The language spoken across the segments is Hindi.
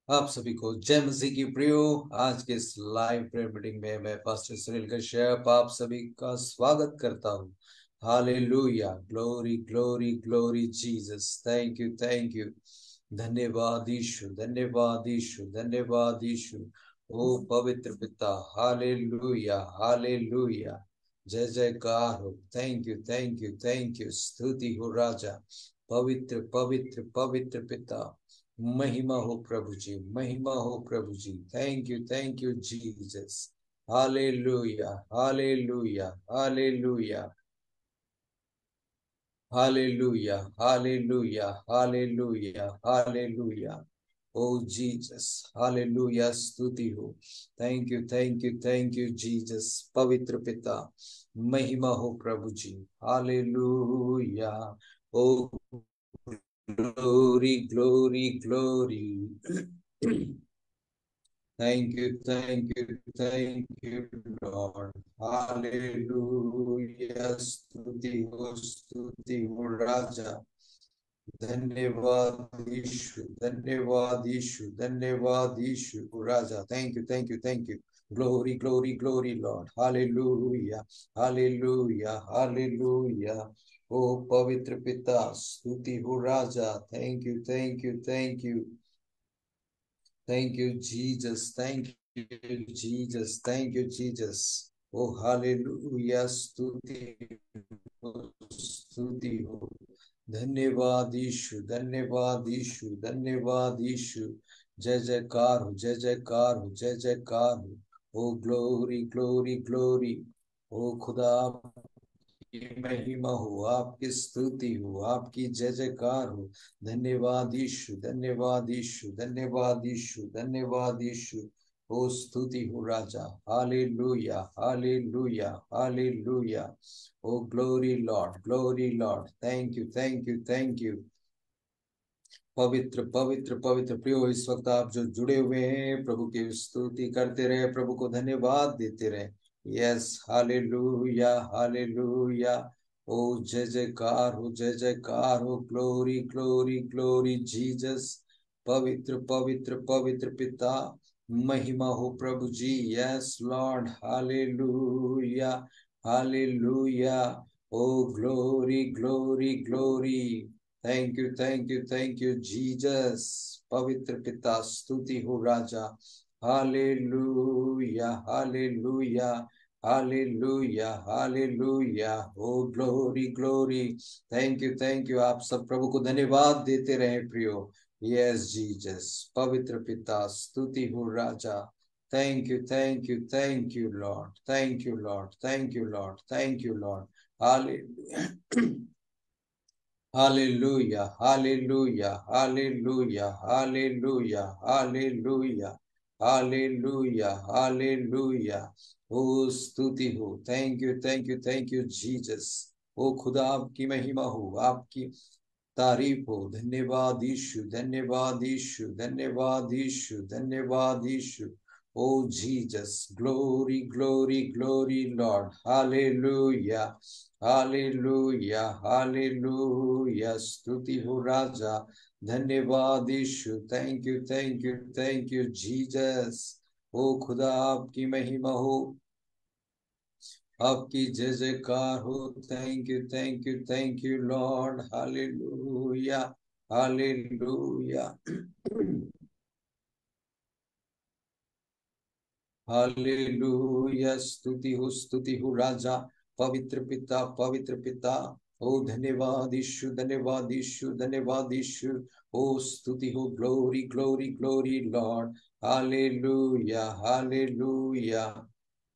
आप सभी को जय मसीह की प्रियो। आज के इस लाइव प्रेयर मीटिंग में मैं पास्टर सुनील कश्यप आप सभी का स्वागत करता हूँ। Hallelujah, glory glory glory Jesus, thank you. धन्यवाद यीशु, धन्यवाद यीशु, धन्यवाद यीशु। ओ पवित्र पिता, हालेलुया हालेलुया। जय जयकार हो। थैंक यू, स्तुति हो राजा। पवित्र पवित्र पवित्र पिता, महिमा हो प्रभु जी, महिमा हो प्रभु जी। Thank you Jesus. Hallelujah hallelujah hallelujah hallelujah hallelujah hallelujah hallelujah. O Jesus, hallelujah, स्तुति हो। Thank you Jesus. पवित्र पिता, महिमा हो प्रभु जी। Hallelujah. O glory glory glory. Thank you Lord. Hallelujah, स्तुति हो राजा। धन्यवाद यीशु, धन्यवाद यीशु, धन्यवाद यीशु राजा। Thank you. Glory glory glory Lord. Hallelujah hallelujah hallelujah. ओ पवित्र पिता, स्तुति हो राजा। Thank you. Thank you, Jesus. Thank you, Jesus. Oh, hallelujah. स्तुति हो। धन्यवाद यीशु, धन्यवाद यीशु, धन्यवाद यीशु। जय जयकार हो, जय जयकार हो, जय जयकार हो। ओ ग्लोरी ग्लोरी ग्लोरी। ओ खुदा, आपकी महिमा हो, आपकी स्तुति हो, आपकी जय जयकार हो। धन्यवाद यीशु, धन्यवाद यीशु, धन्यवाद यीशु, धन्यवाद यीशु। ओ स्तुति हो राजा। Hallelujah hallelujah hallelujah. O glory Lord, glory Lord. Thank you. पवित्र पवित्र पवित्र प्रियो, इस वक्त आप जो जुड़े हुए हैं, प्रभु की स्तुति करते रहे, प्रभु को धन्यवाद देते रहे। Yes, hallelujah hallelujah. ओ जय जयकार हो, जय जयकार हो। Glory glory glory Jesus. पवित्र पवित्र पवित्र पिता, महिमा हो प्रभु जी। Yes Lord, hallelujah hallelujah. O glory glory glory. Thank you Jesus. पवित्र पिता, स्तुति हो राजा। Hallelujah hallelujah hallelujah hallelujah. O glory glory. Thank you. आप सब प्रभु को धन्यवाद देते रहे प्रियो। Yes Jesus. पवित्र पिता, स्तुति हो राजा। Thank you Lord, thank you Lord, thank you Lord, thank you Lord. Hallelujah hallelujah hallelujah hallelujah hallelujah hallelujah hallelujah hallelujah. ओ स्तुति हो। Thank you Jesus. ओ खुदा, आपकी महिमा हो, आपकी तारीफ हो। धन्यवाद यीशु, धन्यवाद यीशु, धन्यवाद यीशु, धन्यवाद यीशु। ओ Jesus, glory glory glory Lord. Hallelujah hallelujah hallelujah. स्तुति हो राजा। धन्यवाद यीशु। Thank you Jesus. ओ खुदा, आपकी महिमा हो, आपकी जय जयकार हो। Thank you Lord. Hallelujah hallelujah hallelujah. स्तुति हो राजा। पवित्र पिता, पवित्र पिता। ओ धन्यवाद यीशु, धन्यवाद यीशु, धन्यवाद यीशु। ओ स्तुति हो। Glory glory glory Lord. Hallelujah hallelujah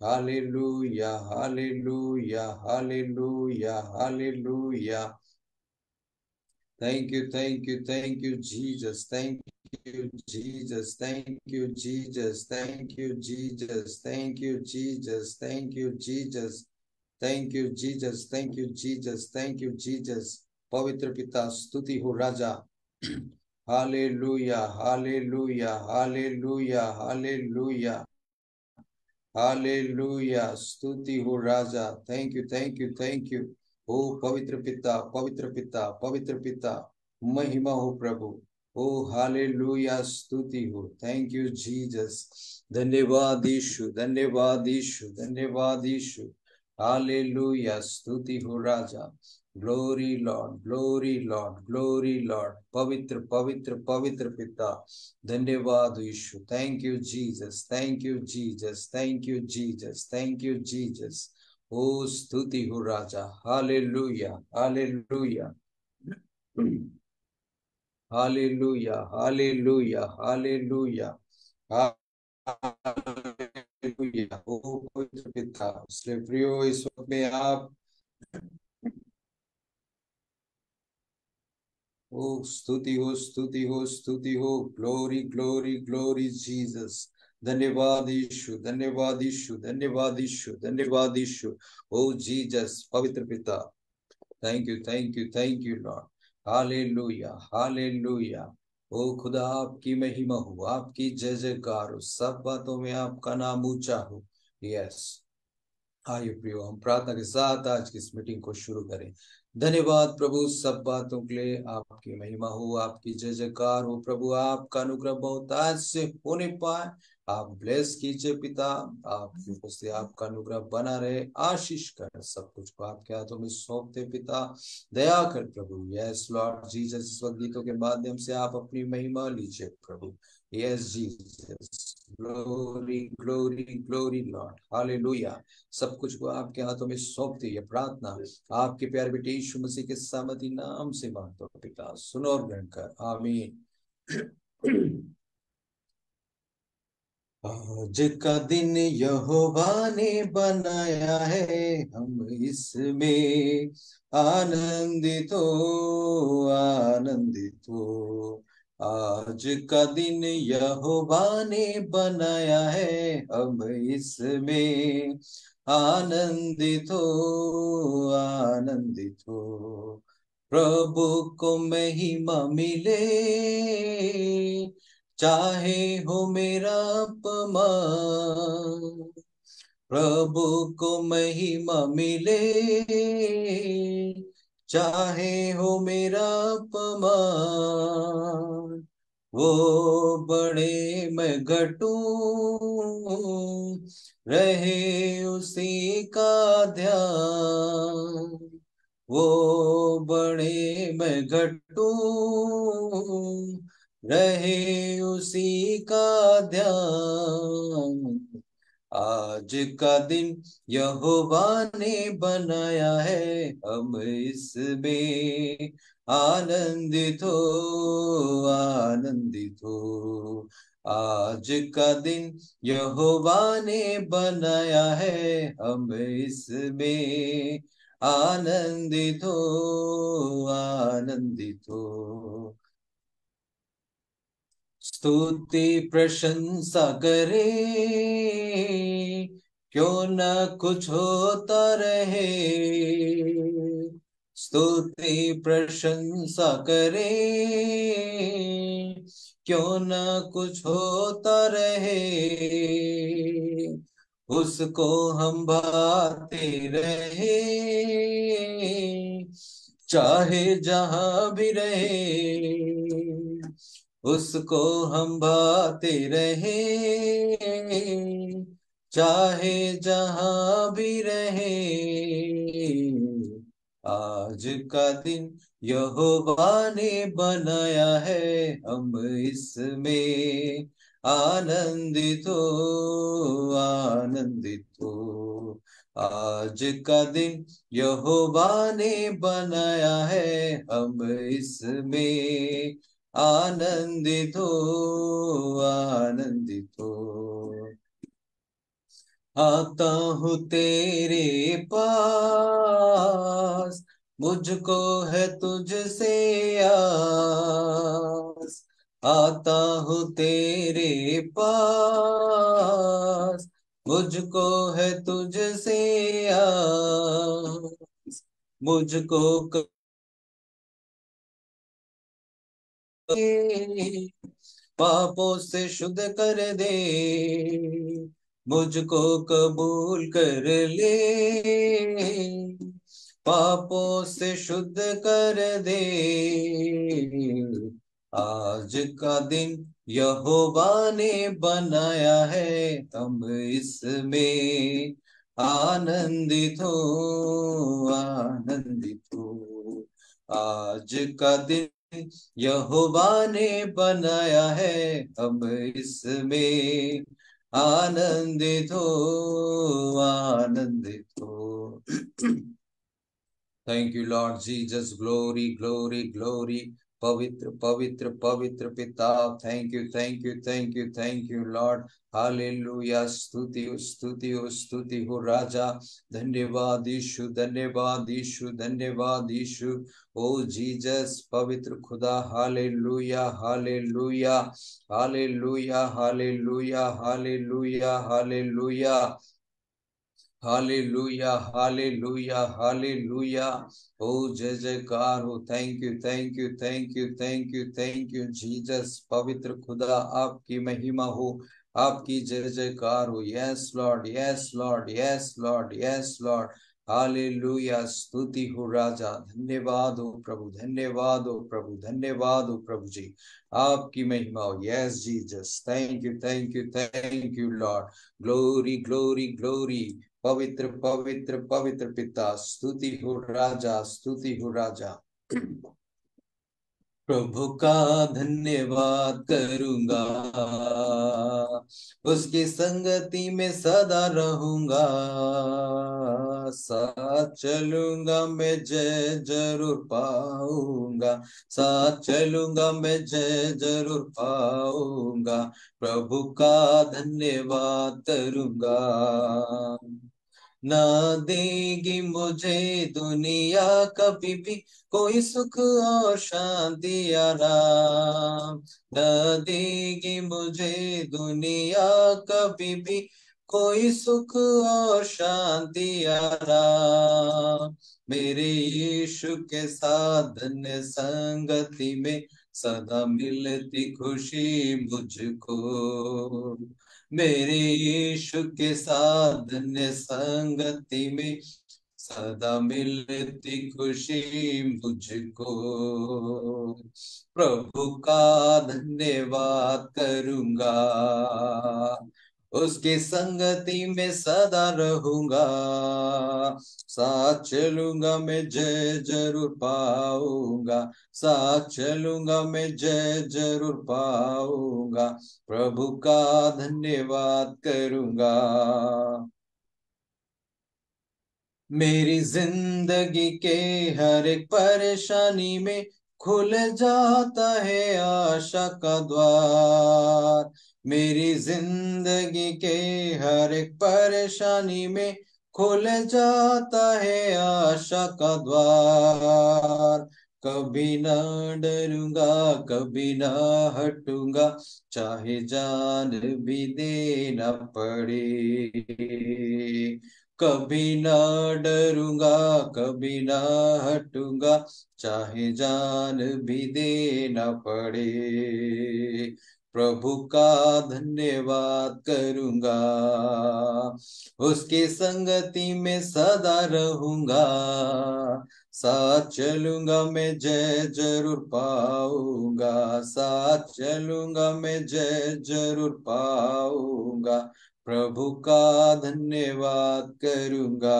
hallelujah hallelujah hallelujah hallelujah. Thank you, Jesus. Thank you, Jesus. Thank you, Jesus. Thank you, Jesus. Thank you, Jesus. Thank you, Jesus. Thank you, Jesus. Thank you, Jesus. Thank you, Jesus. पवित्र पिता, स्तुति हो राजा। Hallelujah hallelujah hallelujah hallelujah hallelujah. स्तुति हो राजा। Thank you. ओ पवित्र पिता, पवित्र पिता, पवित्र पिता। महिमा हो प्रभु। ओ हालेलुया, स्तुति हो। Thank you Jesus. धन्यवाद यीशु, धन्यवाद यीशु, धन्यवाद यीशु। हालेलुया, स्तुति हो राजा। Glory Lord, glory Lord, glory Lord. पवित्र पवित्र पवित्र पिता, धन्यवाद Yeshu. Thank you Jesus, thank you Jesus, thank you Jesus, thank you Jesus. ओ स्तुति हो राजा। Hallelujah, hallelujah, hallelujah, hallelujah, hallelujah, hallelujah. ओ पवित्र पिता, इसलिए प्रियो इस वक्त में आप, ओ स्तुति हो, स्तुति हो, स्तुति हो। Glory glory glory Jesus. धन्यवाद यीशु, धन्यवाद यीशु, धन्यवाद यीशु, धन्यवाद यीशु। ओ जीसस, पवित्र पिता, thank you, thank you, thank you Lord. Hallelujah, hallelujah. ओ खुदा, आपकी महिमा हो, आपकी जय जयकार हो, सब बातों में आपका नाम ऊंचा हो। यस। आइए प्रियो, हम प्रार्थना के साथ आज की इस मीटिंग को शुरू करें। धन्यवाद प्रभु, सब बातों के लिए आपकी महिमा हो, आपकी जय जयकार हो। प्रभु, आपका अनुग्रह बहुत आज से होने पाए। आप ब्लेस कीजिए पिता, आपकी उपस्थिति, आपका अनुग्रह बना रहे। आशीष कर, सब कुछ को आपके हाथों में सौंपते पिता। दया कर प्रभु। यस लॉर्ड जीसस, इस वक्त गीतों के माध्यम से आप अपनी महिमा लीजिए प्रभु। Yes Jesus, glory glory glory Lord, hallelujah. सब कुछ को आपके हाथों में सौंपती है प्रार्थना आपके प्यारे बेटे यीशु मसीह के सामर्थी नाम से मांगता हूं पिता, सुनो और ग्रहण कर, आमीन। आज का दिन यहोवा ने बनाया है, हम इसमें आनंदित हो, आनंदित हो। आज का दिन यहोवा ने बनाया है, हम इसमें आनंदित हो, आनंदित हो। प्रभु को महिमा मिले, चाहे हो मेरा अपमान। प्रभु को महिमा मिले, चाहे हो मेरा अपमान। वो बड़े मैं घटूं, रहे उसी का ध्यान। वो बड़े मैं घटूं, रहे उसी का ध्यान। आज का दिन यहोवा ने बनाया है, हम इसमें आनंदित हो, आनंदित हो। आज का दिन यहोवा ने बनाया है, हम इसमें आनंदित हो, आनंदित हो। स्तुति प्रशंसा करे, क्यों न कुछ होता रहे। स्तुति प्रशंसा करे, क्यों न कुछ होता रहे। उसको हम भाते रहे, चाहे जहां भी रहे। उसको हम भाते रहे, चाहे जहां भी रहे। आज का दिन यहोवा ने बनाया है, हम इसमें आनंदित हो, आनंदित हो। आज का दिन यहोवा ने बनाया है, हम इसमें आनंदित हो, आनंदित हो। आता हूँ तेरे पास, मुझको है तुझसे आस। आता हूँ तेरे पास, मुझको है तुझसे आस। मुझको पापों से शुद्ध कर दे, मुझको कबूल कर ले। पापों से शुद्ध कर दे, आज का दिन यहोवा ने बनाया है, हम इसमें आनंदित हो, आनंदित हो। आज का दिन यहोवा ने बनाया है, हम इसमें आनंदित हो, आनंदित हो। Thank you Lord Jesus, glory glory glory. पवित्र पवित्र पवित्र पिता, thank you thank you thank you thank you Lord. Hallelujah, स्तुति हो स्तुति हो स्तुति हो राजा। धन्यवाद यीशु, धन्यवाद यीशु, धन्यवाद यीशु। ओ जीसस, पवित्र खुदा, hallelujah hallelujah hallelujah hallelujah hallelujah hallelujah hallelujah hallelujah hallelujah. ओ जय जयकार हो। Thank you thank you thank you thank you thank you Jesus. पवित्र खुदा, आपकी महिमा हो, आपकी जय जयकार हो। Yes Lord, yes Lord, yes Lord, yes Lord. Hallelujah, स्तुति हो राजा। धन्यवाद हो प्रभु, धन्यवाद हो प्रभु, धन्यवाद हो प्रभु जी। आपकी महिमा हो। Yes Jesus, thank you thank you thank you Lord. Glory glory glory. पवित्र पवित्र पवित्र पिता, स्तुति हो राजा, स्तुति हो राजा। प्रभु का धन्यवाद करूंगा, उसकी संगति में सदा रहूंगा। साथ चलूंगा मैं, जय जरूर पाऊंगा। साथ चलूंगा मैं, जय जरूर पाऊंगा। प्रभु का धन्यवाद करूंगा। ना देगी मुझे दुनिया कभी भी कोई सुख और शांति आराम। न देगी मुझे दुनिया कभी भी कोई सुख और शांति आराम। मेरे यीशु के साथ धन्य संगति में सदा मिलती खुशी मुझको। मेरे यीशु के साथ धन्य संगति में सदा मिलती खुशी मुझको। प्रभु का धन्यवाद करूंगा, उसकी संगति में सदा रहूंगा। साथ चलूंगा मैं, जय जरूर पाऊंगा। साथ चलूंगा मैं, जय जरूर पाऊंगा। प्रभु का धन्यवाद करूंगा। मेरी जिंदगी के हर एक परेशानी में खुल जाता है आशा का द्वार। मेरी जिंदगी के हर एक परेशानी में खुल जाता है आशा का द्वार। कभी ना डरूंगा, कभी ना हटूंगा, चाहे जान भी देना पड़े। कभी ना डरूंगा, कभी ना हटूंगा, चाहे जान भी देना पड़े। प्रभु का धन्यवाद करूंगा, उसकी संगति में सदा रहूंगा। साथ चलूंगा मैं, जय जरूर पाऊंगा। साथ चलूंगा मैं, जय जरूर पाऊंगा। प्रभु का धन्यवाद करूंगा।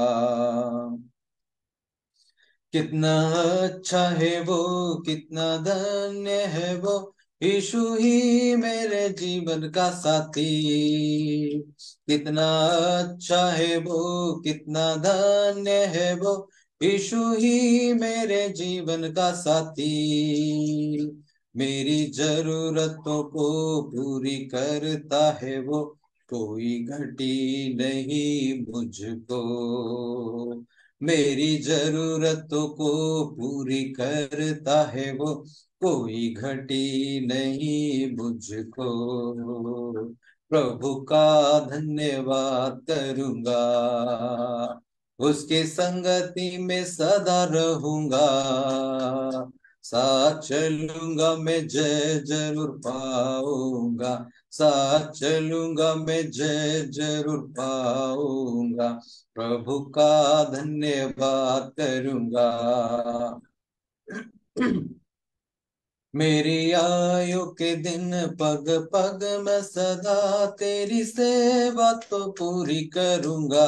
कितना अच्छा है वो, कितना धन्य है वो, यीशु ही मेरे जीवन का साथी। कितना अच्छा है वो, कितना धन्य है वो, यीशु ही मेरे जीवन का साथी। मेरी जरूरतों को पूरी करता है वो, कोई घटी नहीं मुझको। मेरी जरूरतों को पूरी करता है वो, कोई घटी नहीं मुझको। प्रभु का धन्यवाद करूंगा, उसकी संगति में सदा रहूंगा। साथ चलूंगा मैं, जय जरूर पाऊंगा। साथ चलूंगा मैं, जय जरूर पाऊंगा। प्रभु का धन्यवाद करूंगा। मेरी आयु के दिन पग पग मैं सदा तेरी सेवा तो पूरी करूंगा।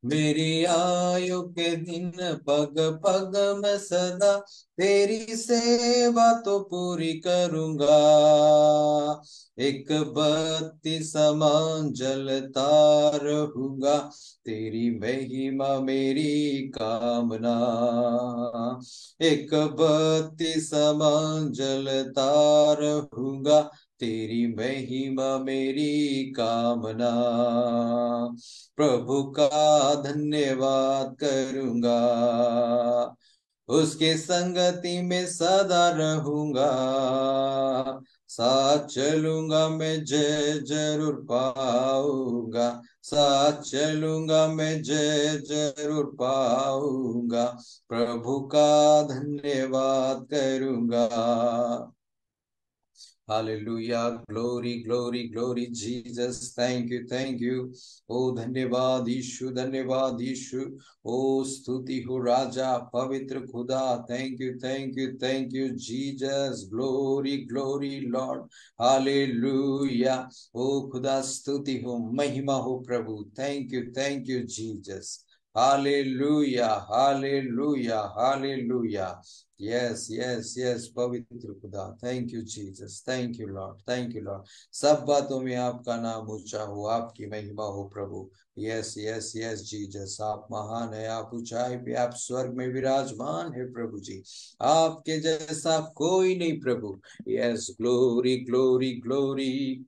मेरी आयु के दिन पग पग मैं सदा तेरी सेवा तो पूरी करूंगा। एक बत्ती समान जलता रहूंगा, तेरी महिमा मेरी कामना। एक बत्ती समान जलता रहूंगा, तेरी महिमा मेरी कामना। प्रभु का धन्यवाद करूंगा, उसके संगति में सदा रहूंगा। साथ चलूंगा मैं, जय जरूर पाऊंगा। साथ चलूंगा मैं, जय जरूर पाऊंगा। प्रभु का धन्यवाद करूंगा। Hallelujah, glory glory glory Jesus, thank you thank you. ओ धन्यवाद यीशु, धन्यवाद यीशु। ओ स्तुति हो राजा पवित्र खुदा, thank you thank you thank you Jesus, glory glory Lord, hallelujah. ओ खुदा स्तुति हो, महिमा हो प्रभु, thank you Jesus. Hallelujah hallelujah hallelujah. Yes yes yes, पवित्र खुदा, thank you Jesus, thank you Lord, thank you Lord. सब बातों में आपका नाम ऊंचा हो, आपकी महिमा हो प्रभु। यस यस यस जीसस, आप महान है, आप ऊंचाई पे, आप स्वर्ग में विराजमान है प्रभु जी। आपके जैसा कोई नहीं प्रभु। Yes, glory glory glory.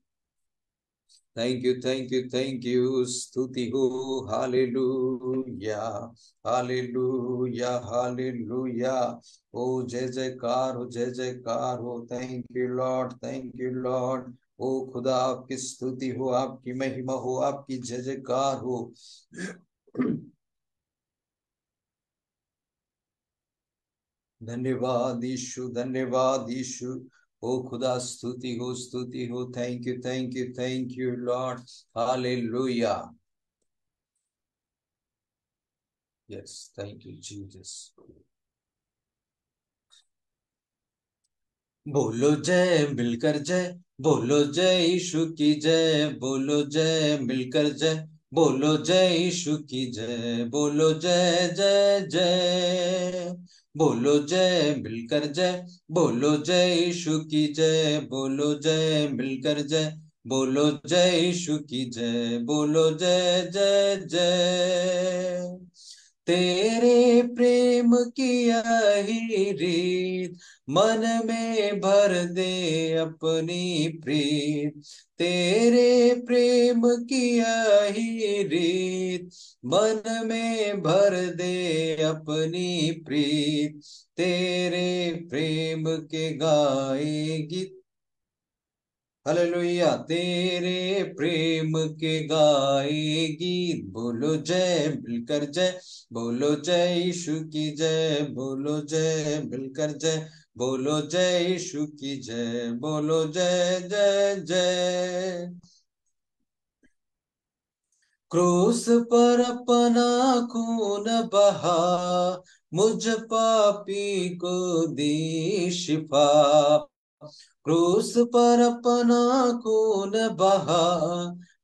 Thank you thank you thank you, स्तुति हो। Hallelujah hallelujah hallelujah. ओ जय जयकार हो, जय जयकार हो, thank you Lord, thank you Lord. ओ खुदा, आपकी स्तुति हो, आपकी महिमा हो, आपकी जय जयकार हो। धन्यवाद यीशु, धन्यवाद यीशु। ओ खुदा, स्तुति हो, thank you thank you thank you Lord. Hallelujah. Yes, thank you Jesus. बोलो जय मिलकर जय, बोलो जय यीशु की जय, बोलो जय मिलकर जय, बोलो जय यीशु की जय, बोलो जय जय जय। बोलो जय मिलकर जय, बोलो जय यीशु की जय, बोलो जय मिलकर जय, बोलो जय यीशु की जय, बोलो जय जय जय। तेरे प्रेम की यही रीत मन में भर दे अपनी प्रीत। तेरे प्रेम की यही रीत मन में भर दे अपनी प्रीत। तेरे प्रेम के गाएगी, हालेलुया, तेरे प्रेम के गाए गीत। बोलो जय मिलकर जय, बोलो जय यीशु की जय, बोलो जय मिलकर जय, बोलो जय यीशु की जय, बोलो जय जय जय। क्रूस पर अपना खून बहा, मुझ पापी को दी शिफा। क्रूस पर अपना खून बहा,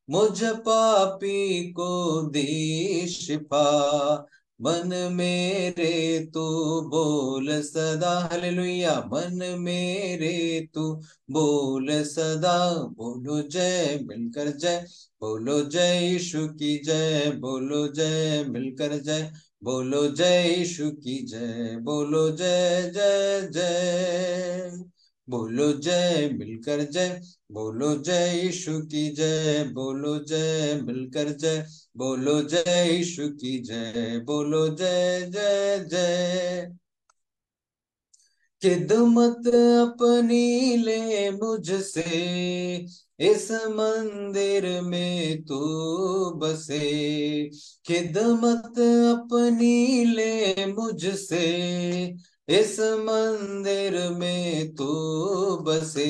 मुझ पापी को दी शिफा। मन मेरे तू बोल सदा, हालेलुया, मन मेरे तू बोल सदा। बोलो जय मिलकर जय, बोलो जय यीशु की जय, बोलो जय मिलकर जय, बोलो जय यीशु की जय, बोलो जय जय जय। बोलो जय मिलकर जय, बोलो जय यीशु की जय, बोलो जय मिलकर जय, बोलो जय यीशु की जय, बोलो जय जय जय। खिदमत अपनी ले मुझसे, इस मंदिर में तू बसे। खिदमत अपनी ले मुझसे, इस मंदिर में तू बसे।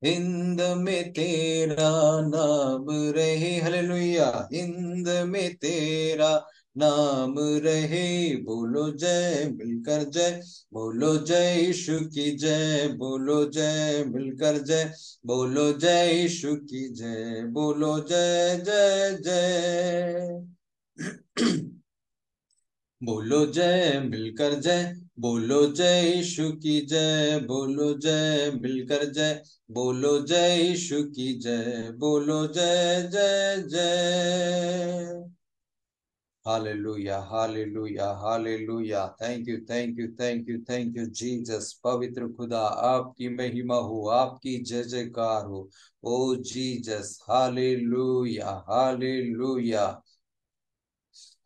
हिंद में तेरा नाम रहे, हालेलुया, हिंद में तेरा नाम रहे। बोलो जय मिलकर जय, बोलो जय यीशु की जय, बोलो जय मिलकर जय, बोलो जय यीशु की जय, बोलो जय जय जय। बोलो जय मिलकर जय, बोलो जय यीशु की जय, बोलो जय मिलकर जय, बोलो जय यीशु की जय, बोलो जय जय जय। Hallelujah hallelujah hallelujah. Thank you thank you thank you thank you Jesus. पवित्र खुदा आपकी महिमा हो, आपकी जय जयकार हो। ओ जीसस, हालेलुया हालेलुया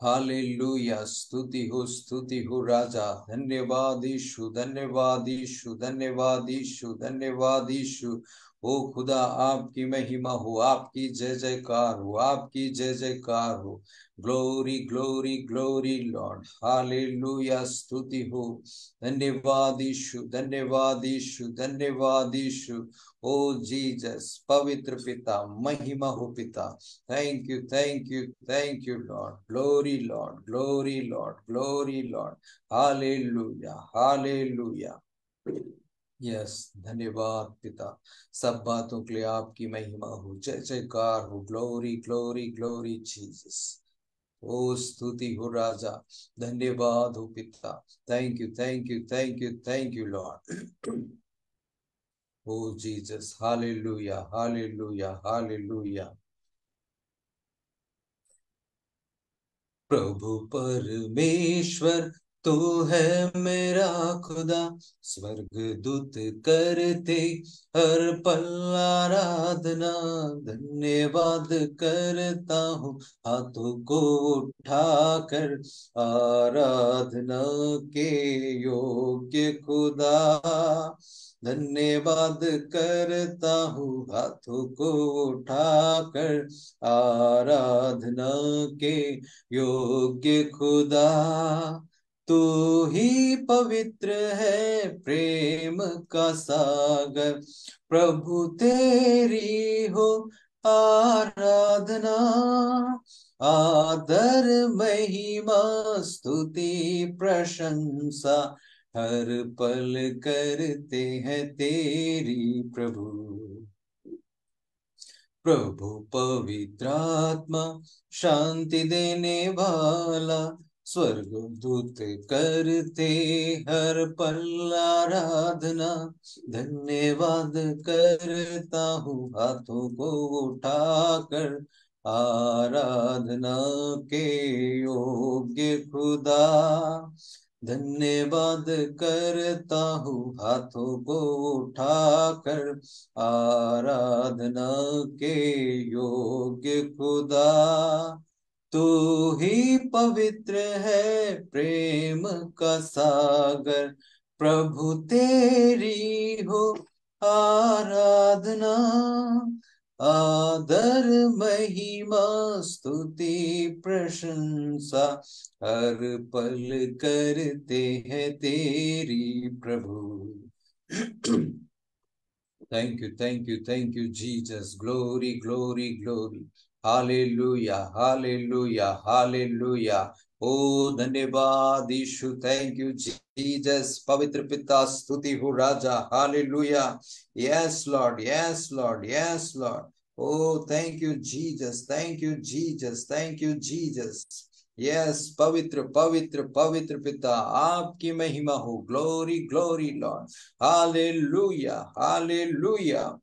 हालेलुया। स्तुति हो राजा। धन्यवाद यीशु, धन्यवाद यीशु, धन्यवाद यीशु, धन्यवाद यीशु। ओ खुदा आपकी महिमा हो, आपकी जय जयकार हो, आपकी जय जयकार हो। Glory glory glory Lord, hallelujah. स्तुति हो। धन्यवाद यीशु, धन्यवाद यीशु, धन्यवाद यीशु। ओ जीसस, पवित्र पिता, महिमा हो पिता। Thank you, thank you, thank you, Lord. Glory, Lord, glory, Lord, glory, Lord. Hallelujah, hallelujah. Yes, धन्यवाद पिता। सब बातों के लिए आपकी महिमा हो, जय जयकार हो। Glory glory glory Jesus. ओ स्तुति हो राजा, धन्यवाद हो पिता। Thank you thank you thank you thank you Lord. ओ जीसस, हालेलुया हालेलुया हालेलुया। प्रभु परमेश्वर तू है मेरा खुदा, स्वर्ग दूत करते हर पल आराधना। धन्यवाद करता हूँ हाथों को उठाकर, आराधना के योग्य खुदा। धन्यवाद करता हूँ हाथों को उठाकर, आराधना के योग्य खुदा। तू ही पवित्र है, प्रेम का सागर। प्रभु तेरी हो आराधना, आदर महिमा स्तुति प्रशंसा। हर पल करते हैं तेरी प्रभु। प्रभु पवित्र आत्मा, शांति देने वाला, स्वर्ग दूत करते हर पल आराधना। धन्यवाद करता हूँ हाथों को उठाकर, आराधना के योग्य खुदा। धन्यवाद करता हूँ हाथों को उठाकर, आराधना के योग्य खुदा। तू ही पवित्र है, प्रेम का सागर। प्रभु तेरी हो आराधना, आदर महिमा स्तुति प्रशंसा। हर पल करते हैं तेरी प्रभु। thank you, Jesus. Glory, glory, glory. Hallelujah, hallelujah, hallelujah. ओ धन्यवाद यीशु, थैंक यू जीसस। पवित्र पिता, स्तुति हो राजा, hallelujah. Yes Lord, yes Lord, yes Lord. ओ thank you Jesus, thank you Jesus, thank you Jesus. Yes, पवित्र पवित्र पवित्र पिता, आपकी महिमा हो। Glory glory Lord, hallelujah hallelujah.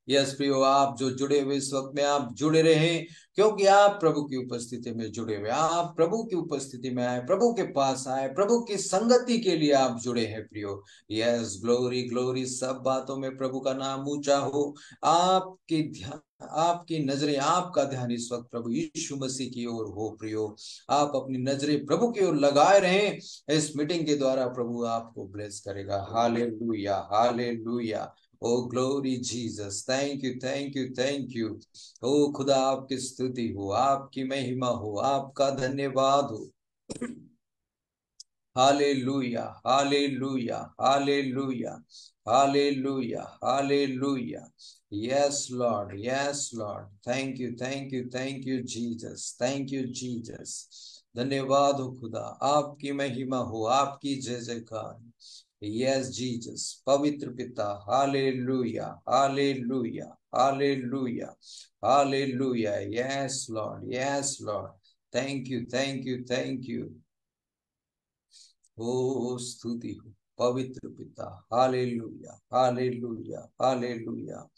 Yes प्रियो, आप जो जुड़े हुए इस वक्त में, आप जुड़े रहे, क्योंकि आप प्रभु की उपस्थिति में जुड़े हुए। आप प्रभु की उपस्थिति में आए, प्रभु के पास आए, प्रभु की संगति के लिए आप जुड़े हैं प्रियो। Yes, glory glory. सब बातों में प्रभु का नाम ऊंचा हो। आपकी ध्यान, आपकी नजरें, आपका ध्यान इस वक्त प्रभु यीशु मसीह की ओर हो प्रियो। आप अपनी नजरें प्रभु की ओर लगाए रहें। इस मीटिंग के द्वारा प्रभु आपको ब्लेस करेगा। Hallelujah hallelujah. O glory Jesus, thank you thank you thank you. ओ खुदा, आपकी स्तुति हो, आपकी महिमा हो, आपका धन्यवाद हो। Hallelujah hallelujah hallelujah Hallelujah. Hallelujah. Yes, Lord. Yes, Lord. Thank you. Thank you. Thank you, Jesus. Thank you, Jesus. धन्यवाद हो खुदा, आपकी महिमा हो, आपकी जय जयकार। यस जीसस, पवित्र पिता, hallelujah, hallelujah, hallelujah, hallelujah. Yes Lord, yes Lord. Thank you, thank you, thank you. ओ स्तुति हो पवित्र पिता, hallelujah, hallelujah, hallelujah,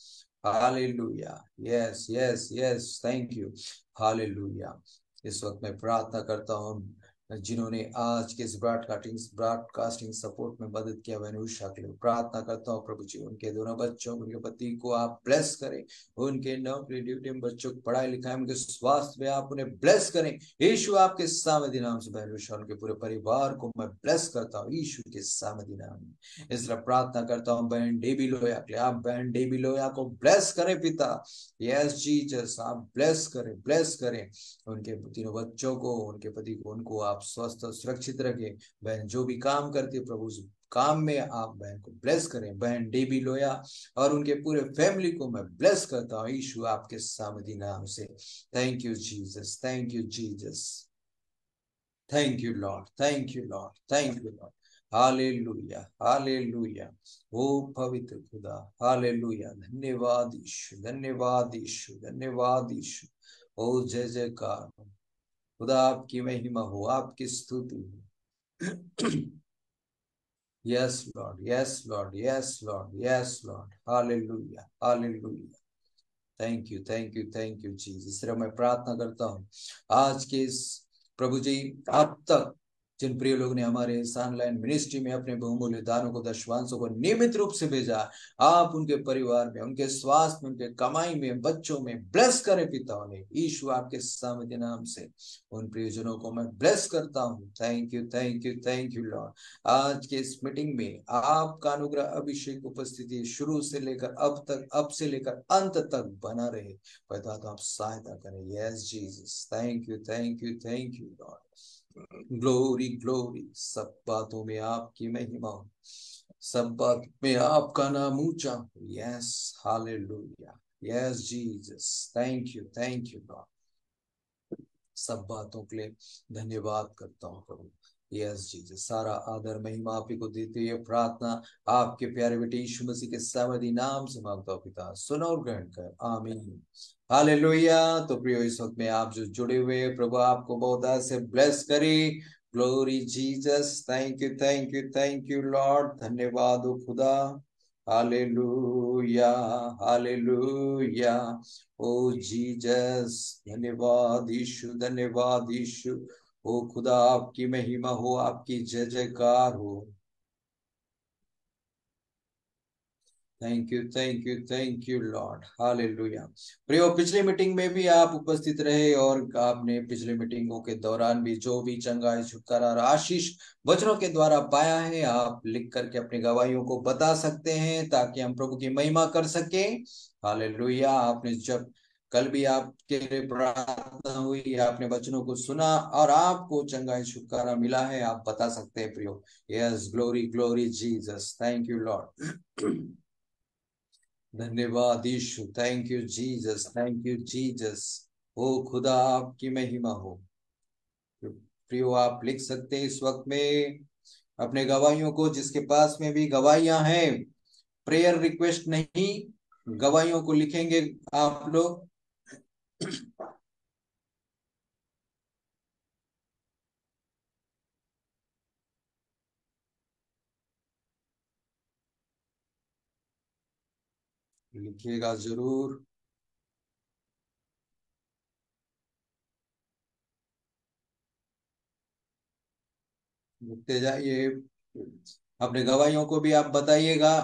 hallelujah. Yes yes yes, thank you, hallelujah. इस वक्त मैं प्रार्थना करता हूँ जिन्होंने आज के इस ब्रॉडकास्टिंग सपोर्ट में मदद किया, बहन उषा के लिए प्रार्थना करता हूँ प्रभु जी। उनके दोनों बच्चों, उनके पति को आप ब्लेस करें, उनके नौकरी ड्यूटी में, बच्चों को पढ़ाई लिखाई, उनके स्वास्थ्य में आप उन्हें ब्लेस करें यीशु आपके सामर्थी नाम से। बहन उषा, उनके पूरे परिवार को मैं ब्लेस करता हूँ यीशु के सामर्थी नाम में। इसलिए प्रार्थना करता हूँ बहन डेबी लोया के लिए, आप बहन डेबी लोया को ब्लेस करें पिता। यस जीसस, आप ब्लेस करें, ब्लेस करें उनके तीनों बच्चों को, उनके पति को, उनको आप स्वस्थ और सुरक्षित रखें। बहन जो भी काम करती है प्रभु, काम में आप बहन को ब्लेस करें। बहन डेबी लोया और उनके पूरे फैमिली को मैं ब्लेस करता हूँ यीशु आपके सामर्थी नाम से। Thank you Jesus, thank you Jesus, thank you Lord, thank you Lord, thank you Lord. Hallelujah, hallelujah. ओ पवित्र खुदा, हालेलुया। धन्यवाद यीशु, धन्यवाद यीशु, धन्यवाद यीशु। ओ जय जयकार खुदा, आपकी महिमा हो, आपकी स्तुति हो। Yes Lord, yes Lord, yes Lord, yes Lord. Hallelujah, hallelujah. Thank you, thank you, thank you Jesus. सिर्फ मैं प्रार्थना करता हूँ आज के इस प्रभु जी, अब तक जिन प्रिय लोग ने हमारे इस ऑनलाइन मिनिस्ट्री में अपने बहुमूल्य दानों को, दशवांशों को नियमित रूप से भेजा, आप उनके परिवार में, उनके स्वास्थ्य में, उनके कमाई में, बच्चों में ब्लेस करें पिता उन्हें यीशु आपके सामर्थ्य नाम से। उन प्रियजनों को मैं ब्लेस करता हूँ। Thank you, thank you, thank you Lord. आज के इस मीटिंग में आपका अनुग्रह, अभिषेक, उपस्थिति शुरू से लेकर अब तक, अब से लेकर अंत तक बना रहे। पिता तो आप सहायता करें। Yes Jesus, thank you, thank you, thank you Lord. Glory, glory. सब बातों में आपकी महिमा हो, सब बात में आपका नाम ऊंचा हो। Yes, hallelujah. Yes Jesus, thank you Lord. सब बातों के लिए धन्यवाद करता हूँ प्रभु। यस जीसस, सारा आदर महिमा आप ही को देते हुए प्रार्थना आपके प्यारे बेटे यीशु मसीह के सामर्थी नाम से मांगता हूँ पिता, सुनो और ग्रहण कर, आमीन। हालेलुया। तो प्रियो, इस वक्त में आप जो जुड़े हुए, प्रभु आपको बहुत से ब्लेस करे। Glory Jesus, thank you, thank you, thank you Lord. धन्यवाद हो खुदा। Hallelujah, hallelujah. ओ जीसस, धन्यवाद यीशु, धन्यवाद यीशु। ओ खुदा, आपकी महिमा हो, आपकी जय जयकार हो। Thank you, thank you, thank you Lord. Hallelujah. प्रियो, पिछली मीटिंग में भी आप उपस्थित रहे और आपने पिछली मीटिंगों के दौरान भी जो भी चंगाई, छुटकारा और आशीष वचनों के द्वारा पाया है, आप लिख करके अपनी गवाहियों को बता सकते हैं ताकि हम प्रभु की महिमा कर सके। हालेलुया। आपने जब कल भी आपके लिए प्रार्थना हुई, आपने वचनों को सुना और आपको चंगाई, छुटकारा मिला है, आप बता सकते हैं प्रियो। Yes, glory, glory Jesus, thank you Lord. धन्यवाद Yeshu, thank you Jesus, thank you Jesus. ओ खुदा, आपकी महिमा हो। प्रियो, आप लिख सकते हैं इस वक्त में अपने गवाहियों को, जिसके पास में भी गवाहियां हैं, प्रेयर रिक्वेस्ट नहीं, गवाहियों को लिखेंगे आप लोग। लिखिएगा जरूर, लिखते जाइए। अपने गवाहियों को भी आप बताइएगा।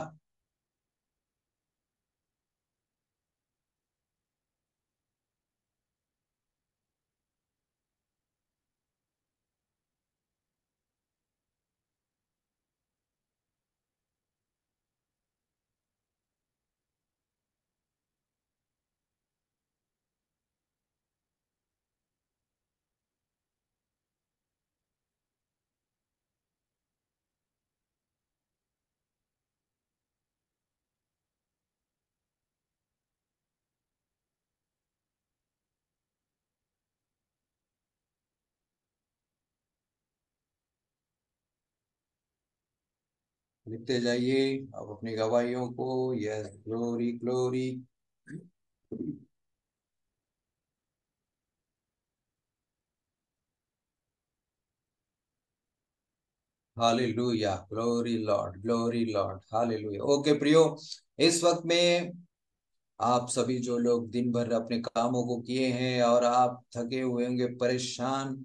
लिखते जाइए अब अपनी गवाहियों को। Yes, glory glory. Hallelujah, glory Lord, glory Lord, hallelujah. Okay प्रियो, इस वक्त में आप सभी जो लोग दिन भर अपने कामों को किए हैं और आप थके हुए होंगे, परेशान,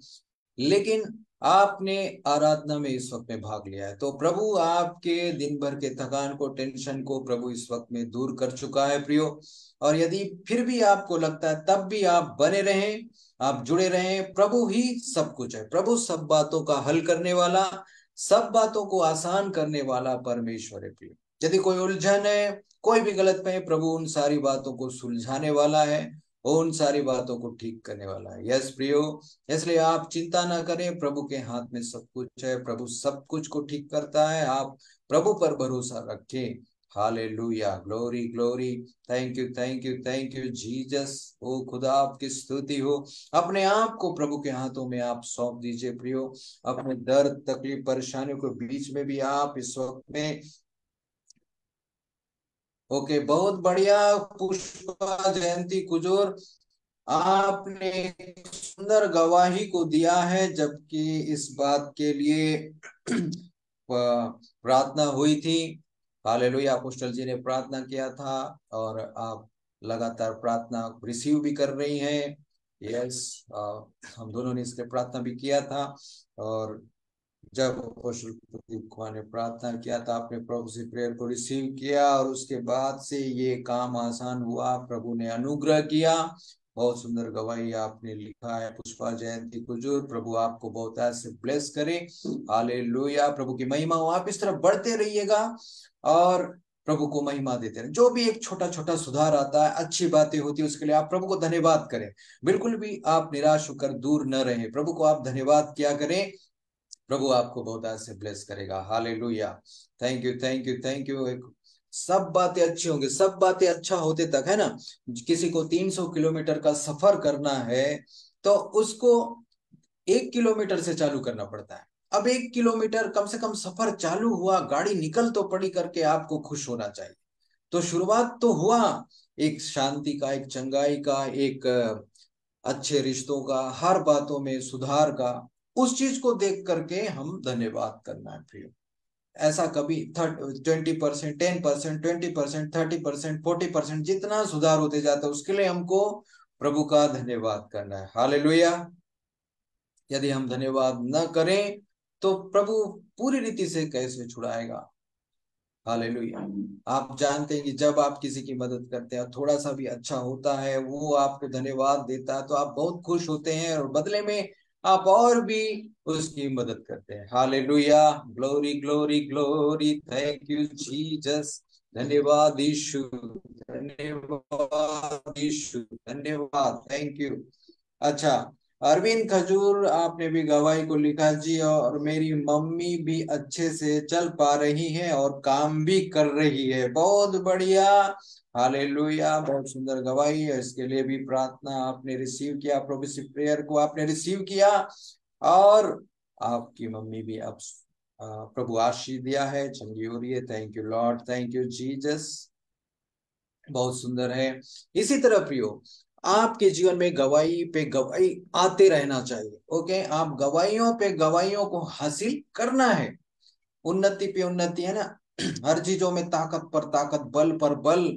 लेकिन आपने आराधना में इस वक्त में भाग लिया है, तो प्रभु आपके दिन भर के थकान को, टेंशन को प्रभु इस वक्त में दूर कर चुका है प्रियो। और यदि फिर भी आपको लगता है, तब भी आप बने रहें, आप जुड़े रहें। प्रभु ही सब कुछ है, प्रभु सब बातों का हल करने वाला, सब बातों को आसान करने वाला परमेश्वर है प्रियो। यदि कोई उलझन है, कोई भी गलत में, प्रभु उन सारी बातों को सुलझाने वाला है, उन सारी बातों को ठीक करने वाला है। यस प्रियो, इसलिए आप चिंता ना करें, प्रभु के हाथ में सब कुछ है, प्रभु सब कुछ को ठीक करता है। आप प्रभु पर भरोसा रखें। Hallelujah, glory glory. Thank you, thank you, thank you Jesus. ओ खुदा, आपकी स्तुति हो। अपने आप को प्रभु के हाथों में आप सौंप दीजिए प्रियो। अपने दर्द, तकलीफ, परेशानियों के बीच में भी आप इस वक्त में, ओके, बहुत बढ़िया। पुष्पा जयंती कुजूर, आपने एक सुंदर गवाही को दिया है, जबकि इस बात के लिए प्रार्थना हुई थी। हालेलुया, अपोस्टल जी ने प्रार्थना किया था और आप लगातार प्रार्थना रिसीव भी कर रही हैं। यस, हम दोनों ने इसके प्रार्थना भी किया था। और जब अपोस्टल प्रदीप कुमार ने प्रार्थना किया था, आपने प्रभु से प्रेयर को रिसीव किया और उसके बाद से ये काम आसान हुआ, प्रभु ने अनुग्रह किया। बहुत सुंदर गवाही आपने लिखा है पुष्पा जयंती कुजूर। प्रभु आपको बहुत ऐसे ब्लेस करे। हालेलुया, प्रभु की महिमा हो। आप इस तरह बढ़ते रहिएगा और प्रभु को महिमा देते रहे। जो भी एक छोटा छोटा सुधार आता है, अच्छी बातें होती है, उसके लिए आप प्रभु को धन्यवाद करें। बिल्कुल भी आप निराश होकर दूर न रहें, प्रभु को आप धन्यवाद किया करें। प्रभु आपको बहुत ऐसे ब्लेस करेगा। Hallelujah, thank you, thank you, thank you. एक, सब बातें अच्छी होंगी, सब बातें अच्छा होते तक, है ना। किसी को 300 किलोमीटर का सफर करना है, तो उसको 1 किलोमीटर से चालू करना पड़ता है। अब 1 किलोमीटर कम से कम सफर चालू हुआ, गाड़ी निकल तो पड़ी करके आपको खुश होना चाहिए। तो शुरुआत तो हुआ एक शांति का, एक चंगाई का, एक अच्छे रिश्तों का, हर बातों में सुधार का। उस चीज को देख करके हम धन्यवाद करना है प्रिय। ऐसा कभी 20%, 10%, 20%, 30%, 40% जितना सुधार होते जाता है, उसके लिए हमको प्रभु का धन्यवाद करना है। हालेलुया। यदि हम धन्यवाद न करें तो प्रभु पूरी रीति से कैसे छुड़ाएगा। हालेलुया। आप जानते हैं कि जब आप किसी की मदद करते हैं, थोड़ा सा भी अच्छा होता है, वो आपको धन्यवाद देता है, तो आप बहुत खुश होते हैं और बदले में आप और भी उसकी मदद करते हैं। Hallelujah, glory glory glory, thank you Jesus. धन्यवाद यीशु, धन्यवाद यीशु, धन्यवाद, थैंक यू। अच्छा, अरविंद खजूर, आपने भी गवाही को लिखा जी, और मेरी मम्मी भी अच्छे से चल पा रही है और काम भी कर रही है। बहुत बढ़िया, हालेलुया, बहुत सुंदर गवाही है। इसके लिए भी प्रार्थना आपने रिसीव किया, प्रोमिसिव प्रेयर को आपने रिसीव किया, और आपकी मम्मी भी अब प्रभु आशीष दिया है, चंगी हो रही है। Thank you Lord, thank you Jesus. बहुत सुंदर है। इसी तरह प्रियो, आपके जीवन में गवाही पे गवाही आते रहना चाहिए। ओके, आप गवाहियों पे गवाहियों को हासिल करना है। उन्नति पे उन्नति, है ना। हर चीजों में ताकत पर ताकत, बल पर बल।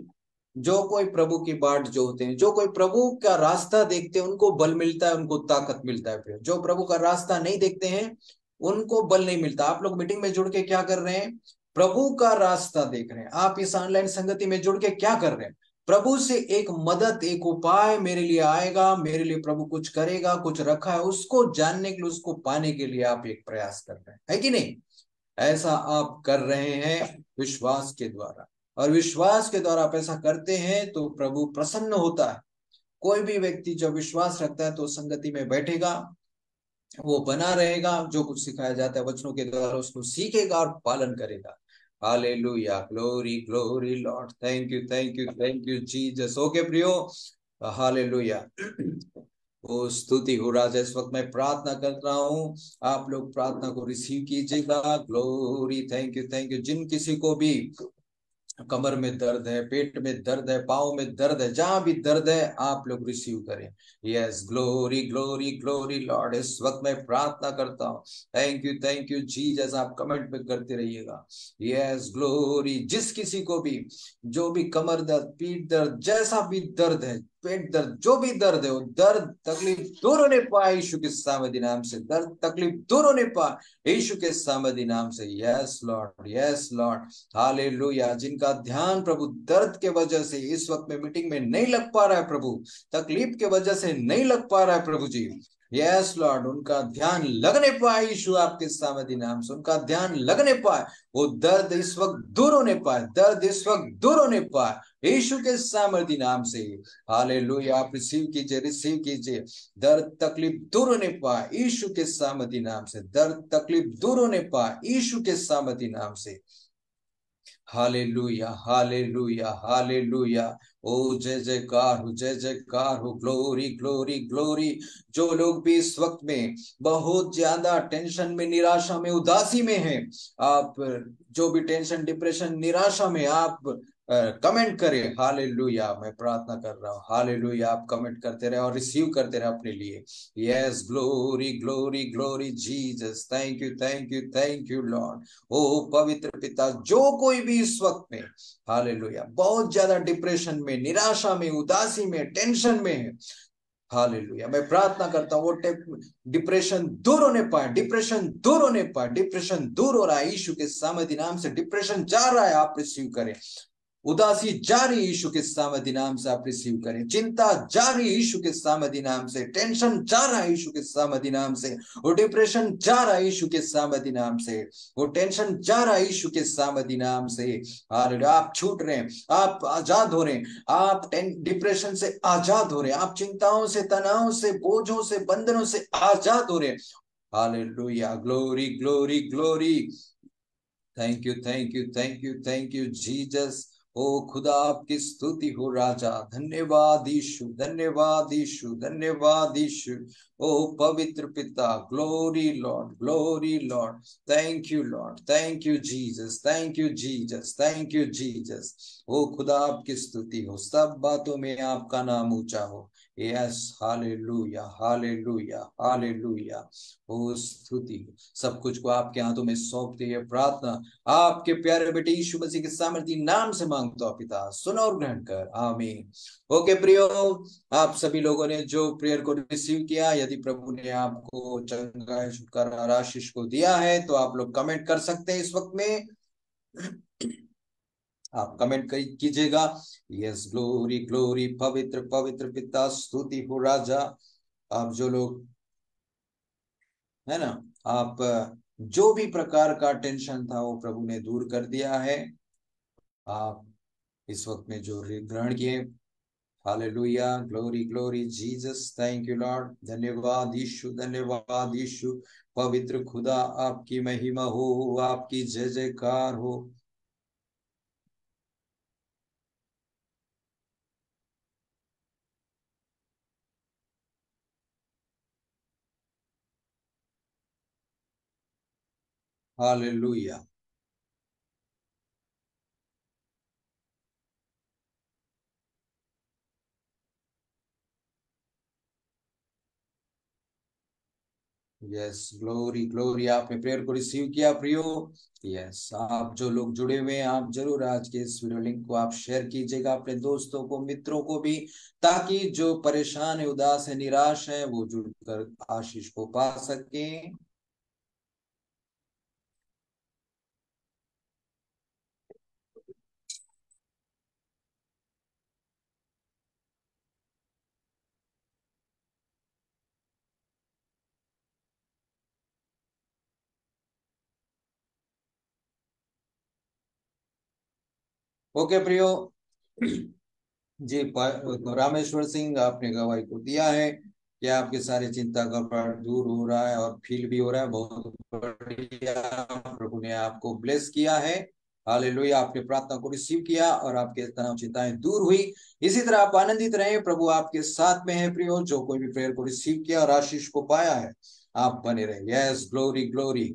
जो कोई प्रभु की बाट जोते हैं, जो कोई प्रभु का रास्ता देखते हैं, उनको बल मिलता है, उनको ताकत मिलता है। फिर जो प्रभु का रास्ता नहीं देखते हैं, उनको बल नहीं मिलता। आप लोग मीटिंग में जुड़ के क्या कर रहे हैं? प्रभु का रास्ता देख रहे हैं। आप इस ऑनलाइन संगति में जुड़ के क्या कर रहे हैं? प्रभु से एक मदद, एक उपाय मेरे लिए आएगा, मेरे लिए प्रभु कुछ करेगा, कुछ रखा है, उसको जानने के लिए, उसको पाने के लिए आप एक प्रयास कर रहे हैं, है कि नहीं? ऐसा आप कर रहे हैं विश्वास के द्वारा, और विश्वास के द्वारा आप ऐसा करते हैं तो प्रभु प्रसन्न होता है। कोई भी व्यक्ति जब विश्वास रखता है तो संगति में बैठेगा, वो बना रहेगा, जो कुछ सिखाया जाता है वचनों के द्वारा उसको सीखेगा और पालन करेगा। Hallelujah, glory glory Lord, thank you, thank you, thank you Jesus. Okay प्रियो, हालेलुया। ओ स्तुति हो राजा। इस वक्त मैं प्रार्थना कर रहा हूँ, आप लोग प्रार्थना को रिसीव कीजिएगा। Glory, thank you. जिन किसी को भी कमर में दर्द है, पेट में दर्द है, पाँव में दर्द है, जहां भी दर्द है आप लोग रिसीव करें। Yes, glory glory glory Lord. इस वक्त मैं प्रार्थना करता हूँ, थैंक यू जी। जैसा आप कमेंट में करते रहिएगा। Yes, glory. जिस किसी को भी जो भी कमर दर्द, पीठ दर्द, जैसा भी दर्द है, पेट दर्द, जो भी दर्द है, वो दर्द तकलीफ दूर होने पाए यीशु के सामर्थी नाम से। दर्द तकलीफ दूर होने पाए यीशु के सामर्थी नाम से। Yes Lord, yes Lord, hallelujah. जिनका ध्यान प्रभु दर्द के वजह से इस वक्त में मीटिंग में नहीं लग पा रहा है प्रभु, तकलीफ के वजह से नहीं लग पा रहा है प्रभु जी, यस लॉर्ड, उनका ध्यान लगने पाए यीशु आपके सामर्थी नाम से। उनका ध्यान लगने पाए, वो दर्द इस वक्त दूर होने पाए, दर्द इस वक्त दूर होने पाए यीशु के सामर्थी नाम से। हालेलुया। आप रिसीव कीजिए, रिसीव कीजिए। दर्द तकलीफ दूर होने पाए यीशु के सामर्थी नाम से। दर्द तकलीफ दूर होने पाए यीशु के सामर्थी नाम से। Hallelujah, hallelujah, hallelujah. ओ जय जयकार हो, जय जयकार हो। Glory glory glory. जो लोग भी इस वक्त में बहुत ज्यादा टेंशन में, निराशा में, उदासी में हैं, आप जो भी टेंशन, डिप्रेशन, निराशा में, आप कमेंट करें हालेलुया। मैं प्रार्थना कर रहा हूँ, हालेलुया। आप कमेंट करते रहे और रिसीव करते रहे अपने लिए। Yes, glory glory glory Jesus. Thank you Lord. ओ पवित्र पिता, जो कोई भी इस वक्त में हालेलुया बहुत ज्यादा डिप्रेशन में, निराशा में, उदासी में, टेंशन में है, हालेलुया, मैं प्रार्थना करता हूँ वो डिप्रेशन दूर होने पाए, डिप्रेशन दूर होने पाए। डिप्रेशन दूर हो रहा है यीशु के सामर्थी नाम से। डिप्रेशन जा रहा है, आप रिसीव करें। उदासी जारी यीशु के सामर्थी नाम से आप रिसीव करें। चिंता जारी यीशु के सामर्थी नाम से। टेंशन जा रहा है यीशु के सामर्थी नाम से। वो डिप्रेशन जा रहा है यीशु के सामर्थी नाम से। वो टेंशन जा रहा है यीशु के सामर्थी नाम से। हालेलुया। आप छूट रहे हैं, आप आजाद हो रहे हैं, आप डिप्रेशन से आजाद हो रहे हैं, आप चिंताओं से, तनाव से, बोझों से, बंधनों से आजाद हो रहे हैं। Hallelujah. Glory glory glory. Thank you Jesus. ओ खुदा, आपकी स्तुति हो राजा। धन्यवाद यीशु, धन्यवाद यीशु, धन्यवाद यीशु। ओ पवित्र पिता, glory Lord, glory Lord. Thank you Lord, thank you Jesus, thank you Jesus, thank you Jesus. ओ खुदा, आपकी स्तुति हो, सब बातों में आपका नाम ऊंचा हो। Yes, hallelujah, hallelujah, hallelujah. ओ स्तुति, सब कुछ को आपके हाथों में सौंपते ये प्रार्थना आपके प्यारे बेटे यीशु मसीह के सामर्थी नाम से मांगता हूं पिता, सुनो और ग्रहण कर, आमीन। ओके प्रियो, आप सभी लोगों ने जो प्रेयर को रिसीव किया, यदि प्रभु ने आपको चंगाई, छुटकारा और आशीष को दिया है, तो आप लोग कमेंट कर सकते हैं इस वक्त में। आप कमेंट कीजिएगा। यस, ग्लोरी ग्लोरी, पवित्र पवित्र पिता, स्तुति हो राजा। आप जो लोग है ना, आप जो भी प्रकार का टेंशन था वो प्रभु ने दूर कर दिया है। आप इस वक्त में जो ग्रहण किए, hallelujah, glory glory Jesus, thank you Lord. धन्यवाद यीशु, धन्यवाद यीशु। पवित्र खुदा, आपकी महिमा हो, आपकी जय जयकार हो। हालेलुया। Yes, glory glory. आपने प्रेयर को रिसीव किया प्रियो। यस, आप जो लोग जुड़े हुए हैं, आप जरूर आज के इस वीडियो लिंक को आप शेयर कीजिएगा अपने दोस्तों को, मित्रों को भी, ताकि जो परेशान है, उदास है, निराश है, वो जुड़कर आशीष को पा सकें। ओके प्रियो जी। रामेश्वर सिंह, आपने गवाही को दिया है कि आपके सारे चिंता का भार दूर हो रहा है और फील भी हो रहा है। बहुत बढ़िया, प्रभु ने आपको ब्लेस किया है। हालेलुया, आपने प्रार्थना को रिसीव किया और आपके तनाव चिंताएं दूर हुई। इसी तरह आप आनंदित रहे, प्रभु आपके साथ में है प्रियो। जो कोई भी प्रेयर को रिसीव किया और आशीष को पाया है, आप बने रहे। Yes, glory glory.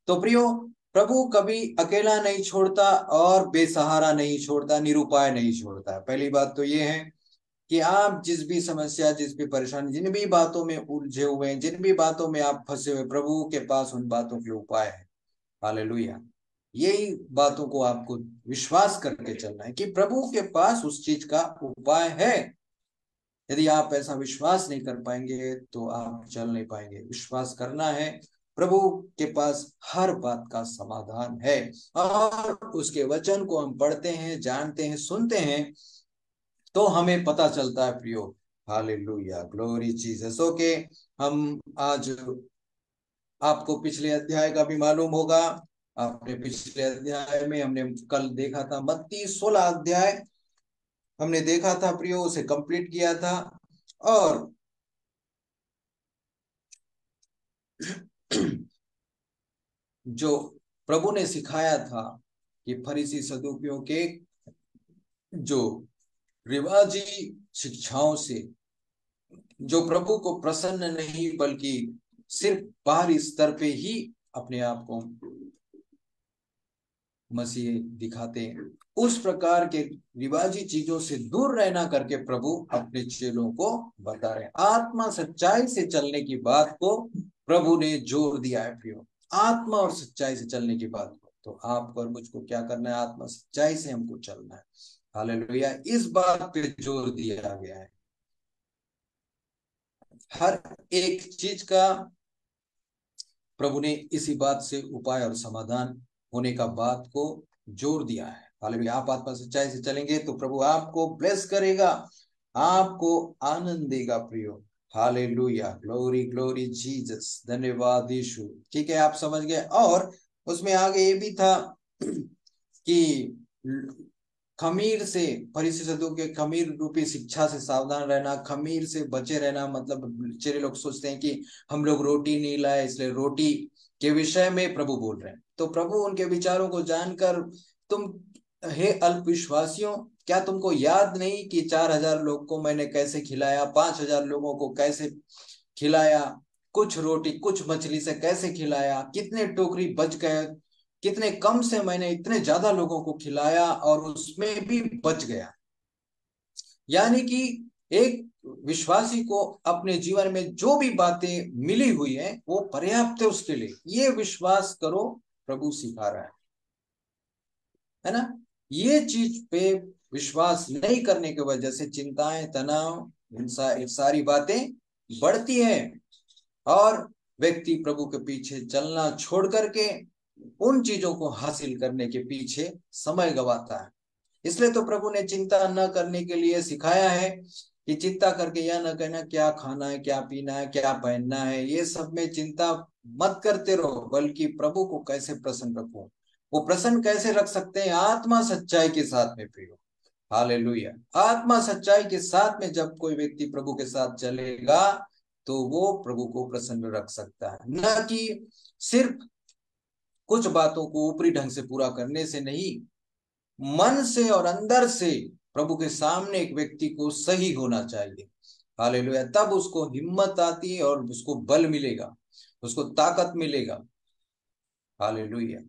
तो प्रियो, प्रभु कभी अकेला नहीं छोड़ता और बेसहारा नहीं छोड़ता, निरुपाय नहीं छोड़ता। पहली बात तो ये है कि आप जिस भी समस्या, जिस भी परेशानी, जिन भी बातों में उलझे हुए हैं, जिन भी बातों में आप फंसे हुए, प्रभु के पास उन बातों के उपाय है। हालेलुया। यही बातों को आपको विश्वास करके चलना है कि प्रभु के पास उस चीज का उपाय है। यदि आप ऐसा विश्वास नहीं कर पाएंगे तो आप चल नहीं पाएंगे। विश्वास करना है, प्रभु के पास हर बात का समाधान है। और उसके वचन को हम पढ़ते हैं, जानते हैं, सुनते हैं, तो हमें पता चलता है प्रियो। Hallelujah, glory Jesus. ओके, हम आज, आपको पिछले अध्याय का भी मालूम होगा। आपने पिछले अध्याय में, हमने कल देखा था मत्ती 16 अध्याय हमने देखा था प्रियो, उसे कंप्लीट किया था। और जो प्रभु ने सिखाया था कि फरीसी सदूकियों के जो रिवाजी शिक्षाओं से, जो प्रभु को प्रसन्न नहीं बल्कि सिर्फ बाहरी स्तर पे ही अपने आप को मसीह दिखाते हैं, उस प्रकार के रिवाजी चीजों से दूर रहना करके प्रभु अपने चेलों को बता रहे हैं। आत्मा सच्चाई से चलने की बात को प्रभु ने जोर दिया है प्रियो। आत्मा और सच्चाई से चलने की बात को, तो आपको और मुझको क्या करना है? आत्मा सच्चाई से हमको चलना है। हालेलुया, इस बात पे जोर दिया गया है। हर एक चीज का प्रभु ने इसी बात से उपाय और समाधान होने का बात को जोर दिया है। हालेलुया, आप आत्मा सच्चाई से चलेंगे तो प्रभु आपको ब्लेस करेगा, आपको आनंद देगा प्रियो। हालेलुया, ग्लोरी ग्लोरी जीसस, धन्यवाद यीशु। ठीक है, आप समझ गए। और उसमें आगे ये भी था कि खमीर से, फरीसी सदूकियों के खमीर रूपी शिक्षा से सावधान रहना, खमीर से बचे रहना। मतलब चेरे लोग सोचते हैं कि हम लोग रोटी नहीं लाए, इसलिए रोटी के विषय में प्रभु बोल रहे हैं। तो प्रभु उनके विचारों को जानकर, तुम हे अल्पविश्वासियों, क्या तुमको याद नहीं कि 4,000 लोग को मैंने कैसे खिलाया, 5,000 लोगों को कैसे खिलाया, कुछ रोटी कुछ मछली से कैसे खिलाया, कितने टोकरी बच गए, कितने कम से मैंने इतने ज्यादा लोगों को खिलाया और उसमें भी बच गया। यानी कि एक विश्वासी को अपने जीवन में जो भी बातें मिली हुई है वो पर्याप्त है उसके लिए, ये विश्वास करो, प्रभु सिखा रहा है ना। ये चीज पे विश्वास नहीं करने की वजह से चिंताएं, तनाव, सारी बातें बढ़ती हैं और व्यक्ति प्रभु के पीछे चलना छोड़ करके उन चीजों को हासिल करने के पीछे समय गवाता है। इसलिए तो प्रभु ने चिंता न करने के लिए सिखाया है कि चिंता करके यह न कहना क्या खाना है, क्या पीना है, क्या पहनना है। ये सब में चिंता मत करते रहो, बल्कि प्रभु को कैसे प्रसन्न रखो। वो प्रसन्न कैसे रख सकते हैं? आत्मा सच्चाई के साथ में प्रियो। हालेलुया, आत्मा सच्चाई के साथ में जब कोई व्यक्ति प्रभु के साथ चलेगा तो वो प्रभु को प्रसन्न रख सकता है। न कि सिर्फ कुछ बातों को ऊपरी ढंग से पूरा करने से नहीं, मन से और अंदर से प्रभु के सामने एक व्यक्ति को सही होना चाहिए। हालेलुया, तब उसको हिम्मत आती है और उसको बल मिलेगा, उसको ताकत मिलेगा। Hallelujah,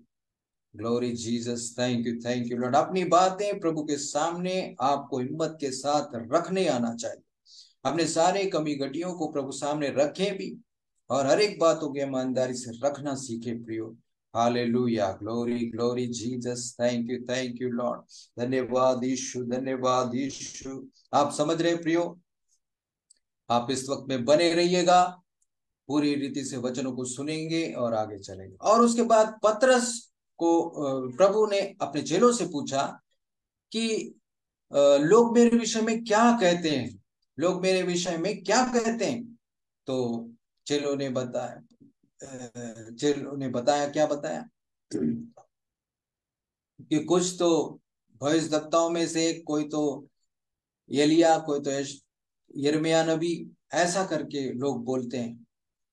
glory Jesus, thank you Lord. अपनी बातें प्रभु के सामने आपको हिम्मत के साथ रखने आना चाहिए। अपने सारे कमी घटियों को प्रभु सामने रखें भी, और हर एक बातों की ईमानदारी से रखना सीखे प्रियो। Hallelujah, glory glory Jesus, thank you Lord. धन्यवाद यीशु, धन्यवाद यीशु। आप समझ रहे प्रियो, आप इस वक्त में बने रहिएगा, पूरी रीति से वचनों को सुनेंगे और आगे चलेंगे। और उसके बाद पतरस को प्रभु ने अपने चेलों से पूछा कि लोग मेरे विषय में क्या कहते हैं, लोग मेरे विषय में क्या कहते हैं। तो चेलों ने बताया, क्या बताया कि कुछ तो भविष्यद्वक्ताओं में से कोई तो एलिया, कोई तो यिर्मयाह नबी, ऐसा करके लोग बोलते हैं।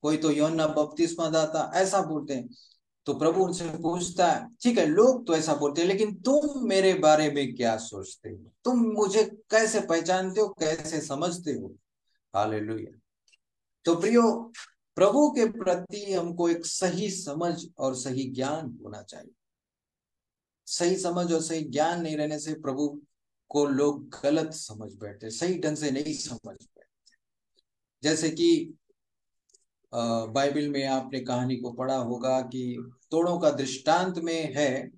कोई तो यूहन्ना बपतिस्मा दाता, ऐसा बोलते हैं। तो प्रभु उनसे पूछता है, ठीक है लोग तो ऐसा बोलते हैं, लेकिन तुम मेरे बारे में क्या सोचते हो? तुम मुझे कैसे पहचानते हो, कैसे समझते हो? हालेलुया। तो प्रियो, प्रभु के प्रति हमको एक सही समझ और सही ज्ञान होना चाहिए। सही समझ और सही ज्ञान नहीं रहने से प्रभु को लोग गलत समझ बैठते, सही ढंग से नहीं समझ बैठते। जैसे कि बाइबल में आपने कहानी को पढ़ा होगा कि तोड़ों का दृष्टांत में है,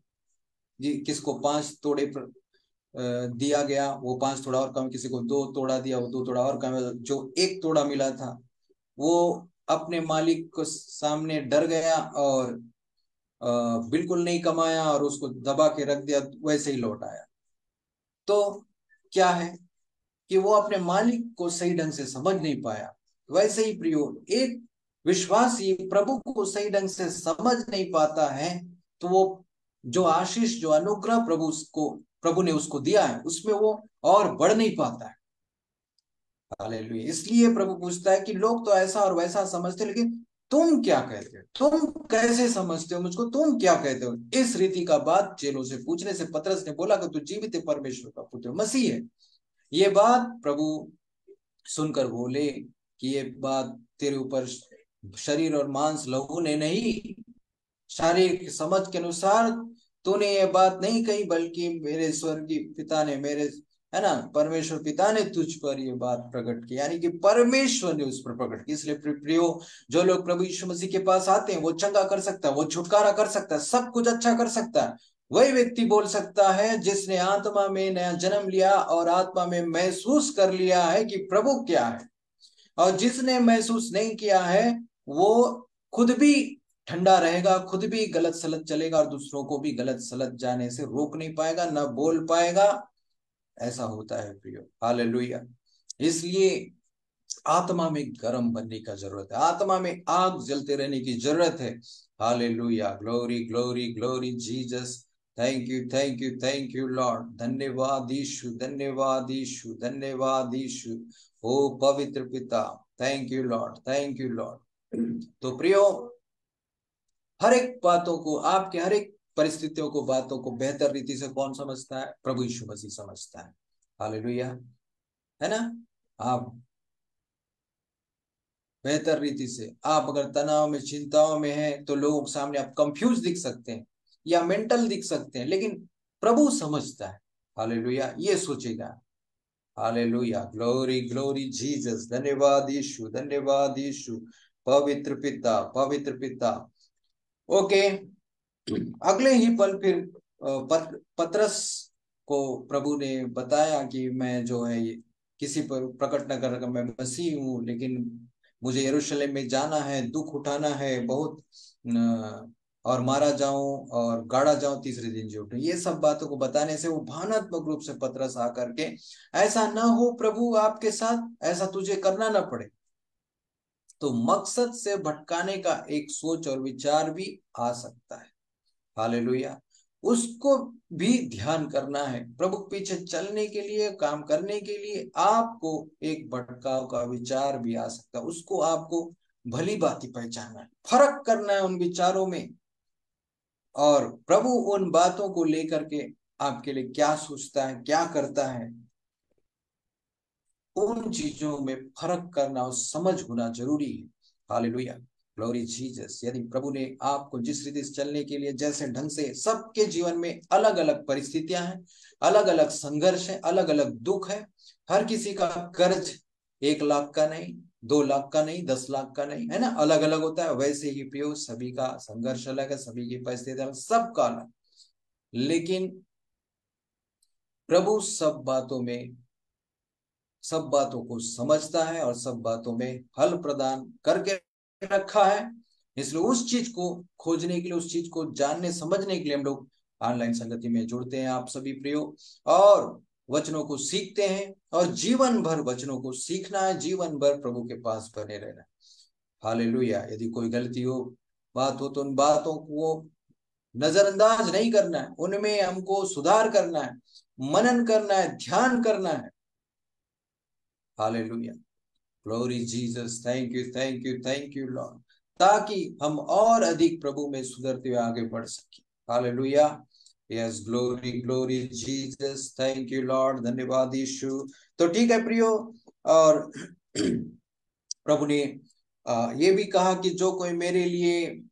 किसको 5 तोड़े दिया गया, वो 5 तोड़ा और कम, किसी को 2 तोड़ा दिया, वो 2 तोड़ा और कम। जो 1 तोड़ा मिला था वो अपने मालिक को सामने डर गया और बिल्कुल नहीं कमाया और उसको दबा के रख दिया, वैसे ही लौट आया। तो क्या है कि वो अपने मालिक को सही ढंग से समझ नहीं पाया। वैसे ही प्रियो, एक विश्वासी प्रभु को सही ढंग से समझ नहीं पाता है, तो वो जो आशीष, जो अनुग्रह प्रभु ने उसको दिया है, उसमें वो और बढ़ नहीं पाता है। हालेलुया। इसलिए प्रभु पूछता है कि लोग तो ऐसा और वैसा समझते, लेकिन तुम क्या कहते हो? तुम कैसे समझते हो मुझको? तुम क्या कहते हो? इस रीति का बात चेलों से पूछने से पतरस ने बोला कि तू जीवित परमेश्वर का पुत्र मसीह है। ये बात प्रभु सुनकर बोले कि ये बात तेरे ऊपर शरीर और मांस लहू ने नहीं, शारीरिक समझ के अनुसार तूने ये बात नहीं कही, बल्कि मेरे स्वर्गीय पिता ने, मेरे, है ना, परमेश्वर पिता ने तुझ पर ये बात प्रकट की, यानी कि परमेश्वर ने उस पर प्रकट की। इसलिए प्रियो, जो लोग प्रभु यीशु मसीह के पास आते हैं, वो चंगा कर सकता है, वो छुटकारा कर सकता है, सब कुछ अच्छा कर सकता है। वही व्यक्ति बोल सकता है जिसने आत्मा में नया जन्म लिया और आत्मा में महसूस कर लिया है कि प्रभु क्या है। और जिसने महसूस नहीं किया है, वो खुद भी ठंडा रहेगा, खुद भी गलत सलत चलेगा और दूसरों को भी गलत सलत जाने से रोक नहीं पाएगा, ना बोल पाएगा। ऐसा होता है प्रियो। हालेलुया। इसलिए आत्मा में गर्म बनने का जरूरत है, आत्मा में आग जलते रहने की जरूरत है। Hallelujah. Glory glory glory Jesus. Thank you thank you thank you Lord. धन्यवाद यीशु, धन्यवाद यीशु, धन्यवाद यीशु। ओ पवित्र पिता, thank you Lord, thank you Lord. तो प्रियो, हर एक बातों को, आपके हर एक परिस्थितियों को, बातों को बेहतर रीति से कौन समझता है? प्रभु यीशु मसीह समझता है। हालेलुया। है ना? आप बेहतर रीति से, आप अगर तनाव में, चिंताओं में हैं, तो लोगों के सामने आप कंफ्यूज दिख सकते हैं या मेंटल दिख सकते हैं, लेकिन प्रभु समझता है। हालेलुया। ये सोचेगा। हालेलुया। Glory glory Jesus. धन्यवाद यीशु, धन्यवाद यीशु। पवित्र पिता, पवित्र पिता। ओके। अगले ही पल फिर पतरस को प्रभु ने बताया कि मैं जो है ये किसी पर प्रकट न कर, मैं मसीह हूँ, लेकिन मुझे यरूशलेम में जाना है, दुख उठाना है बहुत, और मारा जाऊं और गाड़ा जाऊं, तीसरे दिन जी उठूं। ये सब बातों को बताने से वो भावनात्मक रूप से पतरस आकर के, ऐसा ना हो प्रभु आपके साथ, ऐसा तुझे करना ना पड़े। तो मकसद से भटकाने का एक सोच और विचार भी आ सकता है। हालेलुया। उसको भी ध्यान करना है। प्रभु पीछे चलने के लिए, काम करने के लिए आपको एक भटकाव का विचार भी आ सकता है। उसको आपको भली भांति पहचानना है, फर्क करना है उन विचारों में, और प्रभु उन बातों को लेकर के आपके लिए क्या सोचता है, क्या करता है, उन चीजों में फर्क करना और समझ होना जरूरी है। हालेलुया। Glory Jesus. यदि प्रभु ने आपको जिस रीति से चलने के लिए, जैसे ढंग से, सबके जीवन में अलग अलग परिस्थितियां हैं, अलग अलग संघर्ष है, अलग अलग दुख है। हर किसी का कर्ज 1 लाख का नहीं, 2 लाख का नहीं, 10 लाख का नहीं, है ना, अलग अलग होता है। वैसे ही प्रियो, सभी का संघर्ष अलग है, सभी की परिस्थिति अलग, सबका अलग। लेकिन प्रभु सब बातों को समझता है और सब बातों में हल प्रदान करके रखा है। इसलिए उस चीज को खोजने के लिए, उस चीज को जानने समझने के लिए हम लोग ऑनलाइन संगति में जुड़ते हैं, आप सभी प्रियो, और वचनों को सीखते हैं। और जीवन भर वचनों को सीखना है, जीवन भर प्रभु के पास बने रहना है। हालेलुया। यदि कोई गलती हो, बात हो, तो उन बातों को नजरअंदाज नहीं करना है, उनमें हमको सुधार करना है, मनन करना है, ध्यान करना है। Hallelujah. Glory Jesus. Thank you thank you thank you Lord. ताकि हम और अधिक प्रभु में सुधरते हुए आगे बढ़ सके। Hallelujah. Yes, glory glory Jesus, thank you Lord, धन्यवाद यीशु। तो ठीक है प्रियो, और प्रभु ने ये भी कहा कि जो कोई मेरे लिए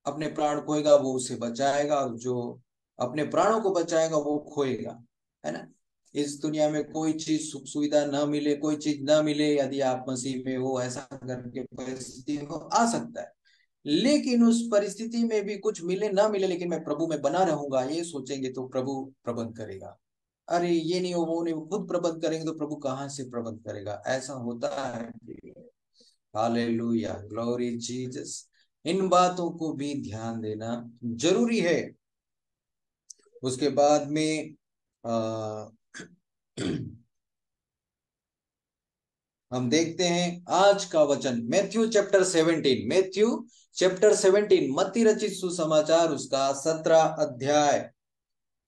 अपने प्राण खोएगा वो उसे बचाएगा, और जो अपने प्राणों को बचाएगा वो खोएगा, है ना। इस दुनिया में कोई चीज सुख सुविधा ना मिले, कोई चीज ना मिले, यदि आप मसीह में हो, ऐसा करके परिस्थिति हो आ सकता है, लेकिन उस परिस्थिति में भी कुछ मिले ना मिले, लेकिन मैं प्रभु में बना रहूंगा, ये सोचेंगे तो प्रभु प्रबंध करेगा। अरे ये नहीं हो, वो नहीं हो, खुद प्रबंध करेंगे तो प्रभु कहाँ से प्रबंध करेगा, ऐसा होता है। Hallelujah, glory Jesus. इन बातों को भी ध्यान देना जरूरी है। उसके बाद में आ, हम देखते हैं आज का वचन, मैथ्यू चैप्टर 17, मत्ती रचित सुसमाचार उसका 17 अध्याय।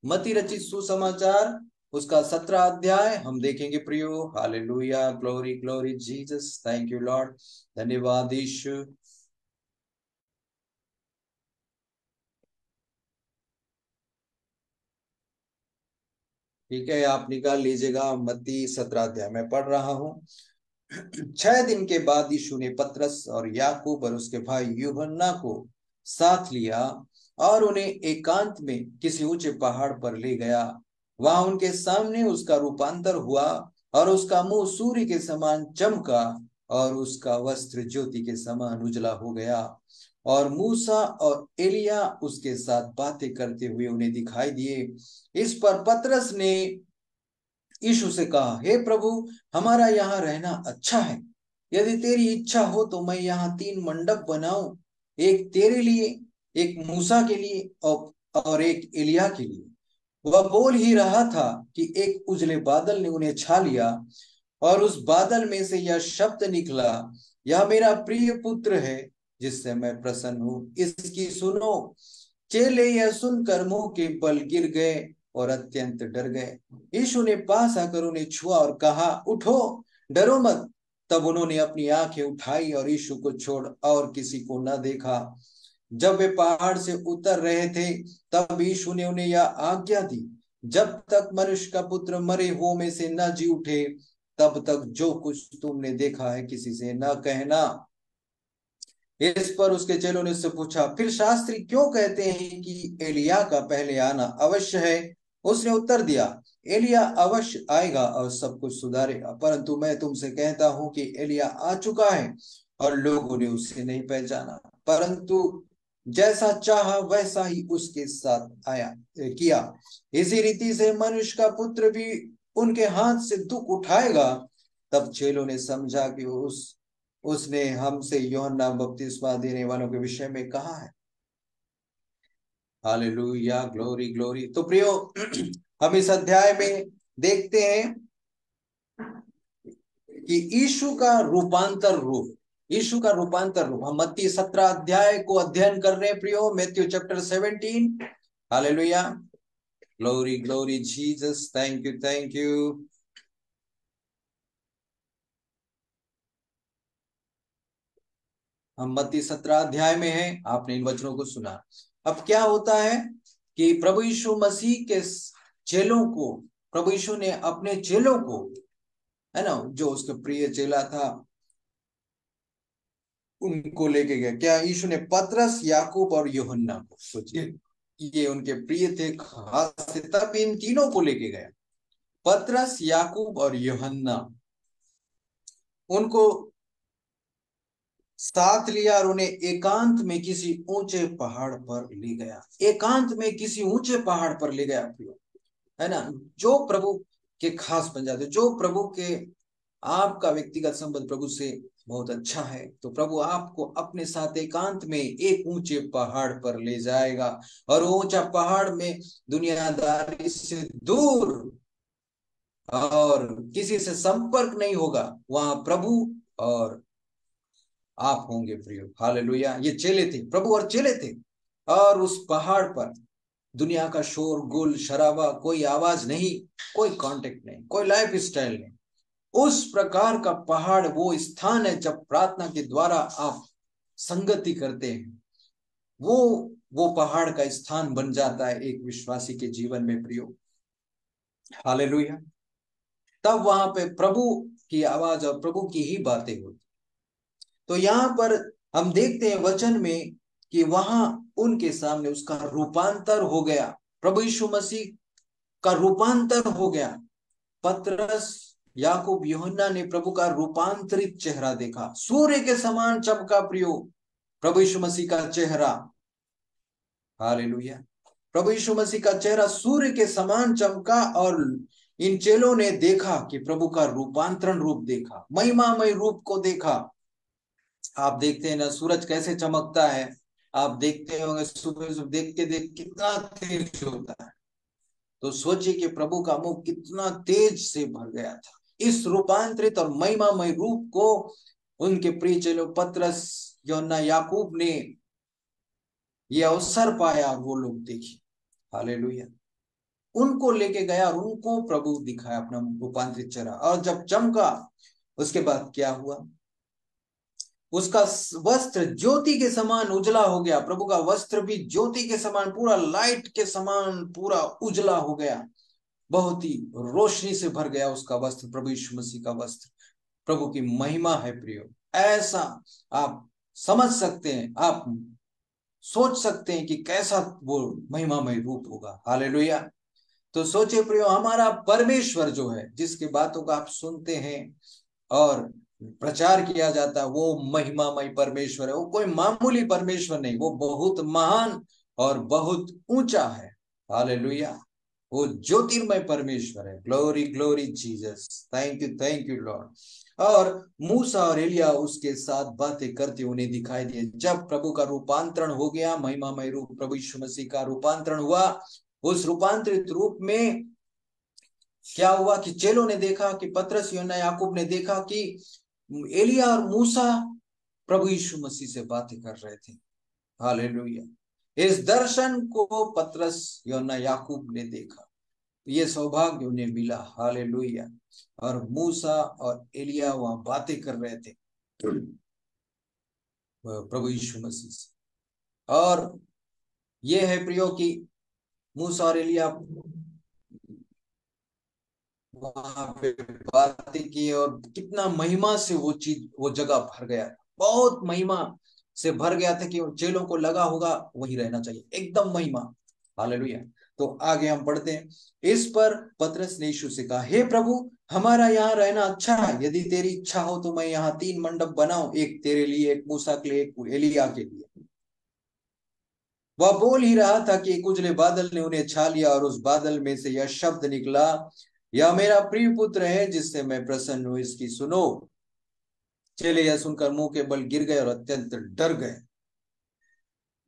मत्ती रचित सुसमाचार उसका 17 अध्याय हम देखेंगे प्रियो। Hallelujah, glory glory Jesus, thank you Lord, धन्यवाद यीशु। ठीक है, आप निकाल लीजिएगा, मत्ती 17 अध्याय मैं पढ़ रहा हूं। 6 दिन के बाद यीशु ने पतरस और याकूब और उसके भाई यूहन्ना को साथ लिया और उन्हें एकांत में किसी ऊंचे पहाड़ पर ले गया। वहां उनके सामने उसका रूपांतर हुआ और उसका मुंह सूर्य के समान चमका और उसका वस्त्र ज्योति के समान उजला हो गया। और मूसा और एलिया उसके साथ बातें करते हुए उन्हें दिखाई दिए। इस पर पतरस ने यीशु से कहा, हे प्रभु, हमारा यहाँ रहना अच्छा है। यदि तेरी इच्छा हो तो मैं यहाँ 3 मंडप बनाऊं, एक तेरे लिए, एक मूसा के लिए और एक एलिया के लिए। वह बोल ही रहा था कि एक उजले बादल ने उन्हें छा लिया और उस बादल में से यह शब्द निकला, यह मेरा प्रिय पुत्र है जिससे मैं प्रसन्न हूं, इसकी सुनो। चेले यह सुनकर मुंह के बल गिर गए और अत्यंत डर गए। यीशु ने पास आकर उन्हें छुआ और कहा, उठो, डरो मत। तब उन्होंने अपनी आंखें उठाई और यीशु को छोड़ और किसी को न देखा। जब वे पहाड़ से उतर रहे थे तब यीशु ने उन्हें यह आज्ञा दी, जब तक मनुष्य का पुत्र मरे हुओं में से न जी उठे तब तक जो कुछ तुमने देखा है किसी से न कहना। इस पर उसके चेलों ने उससे पूछा, फिर शास्त्री क्यों कहते हैं कि एलिया का पहले आना अवश्य है? उसने उत्तर दिया, एलिया अवश्य आएगा और सब कुछ सुधारेगा, परंतु मैं तुमसे कहता हूं कि एलिया आ चुका है और लोगों ने उसे नहीं पहचाना, परंतु जैसा चाहा वैसा ही उसके साथ आया किया। इसी रीति से मनुष्य का पुत्र भी उनके हाथ से दुख उठाएगा। तब चेलों ने समझा कि उसने हमसे यूहन्ना बपतिस्मा देने वालों के विषय में कहा है। Hallelujah, glory glory. तो प्रियो, हम इस अध्याय में देखते हैं कि यीशु का रूपांतर रूप हम मत्ती 17 अध्याय को अध्ययन कर रहे हैं प्रियो, Matthew chapter 17। Hallelujah, glory glory Jesus, thank you thank you. हम मत्ती 17 अध्याय में हैं, आपने इन वचनों को सुना। अब क्या होता है कि प्रभु यीशु मसीह के चेलों को, प्रभु यीशु ने अपने चेलों को, है ना, जो उसके प्रिय चेला था उनको लेके गया। क्या यीशु ने पतरस, याकूब और यूहन्ना को, सोचिए, ये उनके प्रिय थे, खास थे, तब इन तीनों को लेके गया। पतरस, याकूब और यूहन्ना, उनको साथ लिया और उन्हें एकांत में किसी ऊंचे पहाड़ पर ले गया। एकांत में किसी ऊंचे पहाड़ पर ले गया प्रियो, है ना। जो प्रभु के खास बन जाते, जो प्रभु के, आपका व्यक्तिगत संबंध प्रभु से बहुत अच्छा है, तो प्रभु आपको अपने साथ एकांत में एक ऊंचे पहाड़ पर ले जाएगा। और ऊंचा पहाड़ में दुनियादारी से दूर और किसी से संपर्क नहीं होगा, वहां प्रभु और आप होंगे प्रियो। हालेलुया। ये चेले थे, प्रभु और चेले थे, और उस पहाड़ पर दुनिया का शोर गुल शराबा, कोई आवाज नहीं, कोई कांटेक्ट नहीं, कोई लाइफ स्टाइल नहीं। उस प्रकार का पहाड़ वो स्थान है जब प्रार्थना के द्वारा आप संगति करते हैं, वो पहाड़ का स्थान बन जाता है एक विश्वासी के जीवन में प्रियो। हालेलुया। तब वहां पे प्रभु की आवाज और प्रभु की ही बातें होती। तो यहाँ पर हम देखते हैं वचन में कि वहां उनके सामने उसका रूपांतर हो गया, प्रभु यीशु मसीह का रूपांतर हो गया। पतरस, याकूब, यूहन्ना ने प्रभु का रूपांतरित चेहरा देखा, सूर्य के समान चमका प्रियो प्रभु यीशु मसीह का चेहरा। हालेलुया। प्रभु यीशु मसीह का चेहरा सूर्य के समान चमका और इन चेलों ने देखा कि प्रभु का रूपांतरण रूप देखा, महिमामय रूप को देखा। आप देखते हैं ना सूरज कैसे चमकता है, आप देखते होंगे सुबह सुबह देख के देख कितना तेज होता है। तो सोचिए कि प्रभु का मुख कितना तेज से भर गया था। इस रूपांतरित और महिमामय रूप को उनके प्रिय चेलों पतरस, यूहन्ना, याकूब ने ये अवसर पाया और वो लोग देखे। हालेलुया। उनको लेके गया और उनको प्रभु दिखाया अपना रूपांतरित चेहरा। और जब चमका उसके बाद क्या हुआ, उसका वस्त्र ज्योति के समान उजला हो गया। प्रभु का वस्त्र भी ज्योति के समान, पूरा लाइट के समान पूरा उजला हो गया, बहुत ही रोशनी से भर गया उसका वस्त्र, प्रभु यीशु मसीह का वस्त्र। प्रभु की महिमा है प्रियो। ऐसा आप समझ सकते हैं, आप सोच सकते हैं कि कैसा वो महिमामय रूप होगा। हालेलुया। तो सोचिए प्रियो, हमारा परमेश्वर जो है, जिसकी बातों को आप सुनते हैं और प्रचार किया जाता है, वो महिमामय परमेश्वर है। वो कोई मामूली परमेश्वर नहीं, वो बहुत महान और बहुत ऊंचा है। हालेलुया। वो ज्योतिर्मय परमेश्वर है। Glory glory Jesus, thank you Lord. और मूसा और एलिया उसके साथ बातें करते उन्हें दिखाई दिए। जब प्रभु का रूपांतरण हो गया, महिमामय रूप प्रभु यीशु मसीह का रूपांतरण हुआ, उस रूपांतरित रूप में क्या हुआ कि चेलों ने देखा कि पतरस, यूहन्ना, याकूब ने देखा कि एलिया और मूसा प्रभु यीशु मसीह से बातें कर रहे थे। हालेलुया। इस दर्शन को पतरस, यूहन्ना, याकूब ने देखा, ये सौभाग्य उन्हें मिला। हालेलुया। और मूसा और एलिया वहां बातें कर रहे थे प्रभु यीशु मसीह से। और ये है प्रियो कि मूसा और एलिया वहां पे बातें की और कितना महिमा से वो चीज, वो जगह भर गया, बहुत महिमा से भर गया था कि चेलों को लगा होगा वहीं रहना चाहिए, एकदम महिमा। हालेलुया। तो आगे हम पढ़ते हैं। इस पर पतरस ने यीशु से कहा, हे प्रभु, हमारा यहाँ रहना अच्छा है। यदि तेरी इच्छा हो तो मैं यहाँ 3 मंडप बनाऊं, एक तेरे लिए, एक मूसा के लिए, एक एलिया के लिए। वह बोल ही रहा था कि एक उजले बादल ने उन्हें छा लिया और उस बादल में से यह शब्द निकला, यह मेरा प्रिय पुत्र है जिससे मैं प्रसन्न हूं, इसकी सुनो। चेले यह सुनकर मुंह के बल गिर गए और अत्यंत डर गए।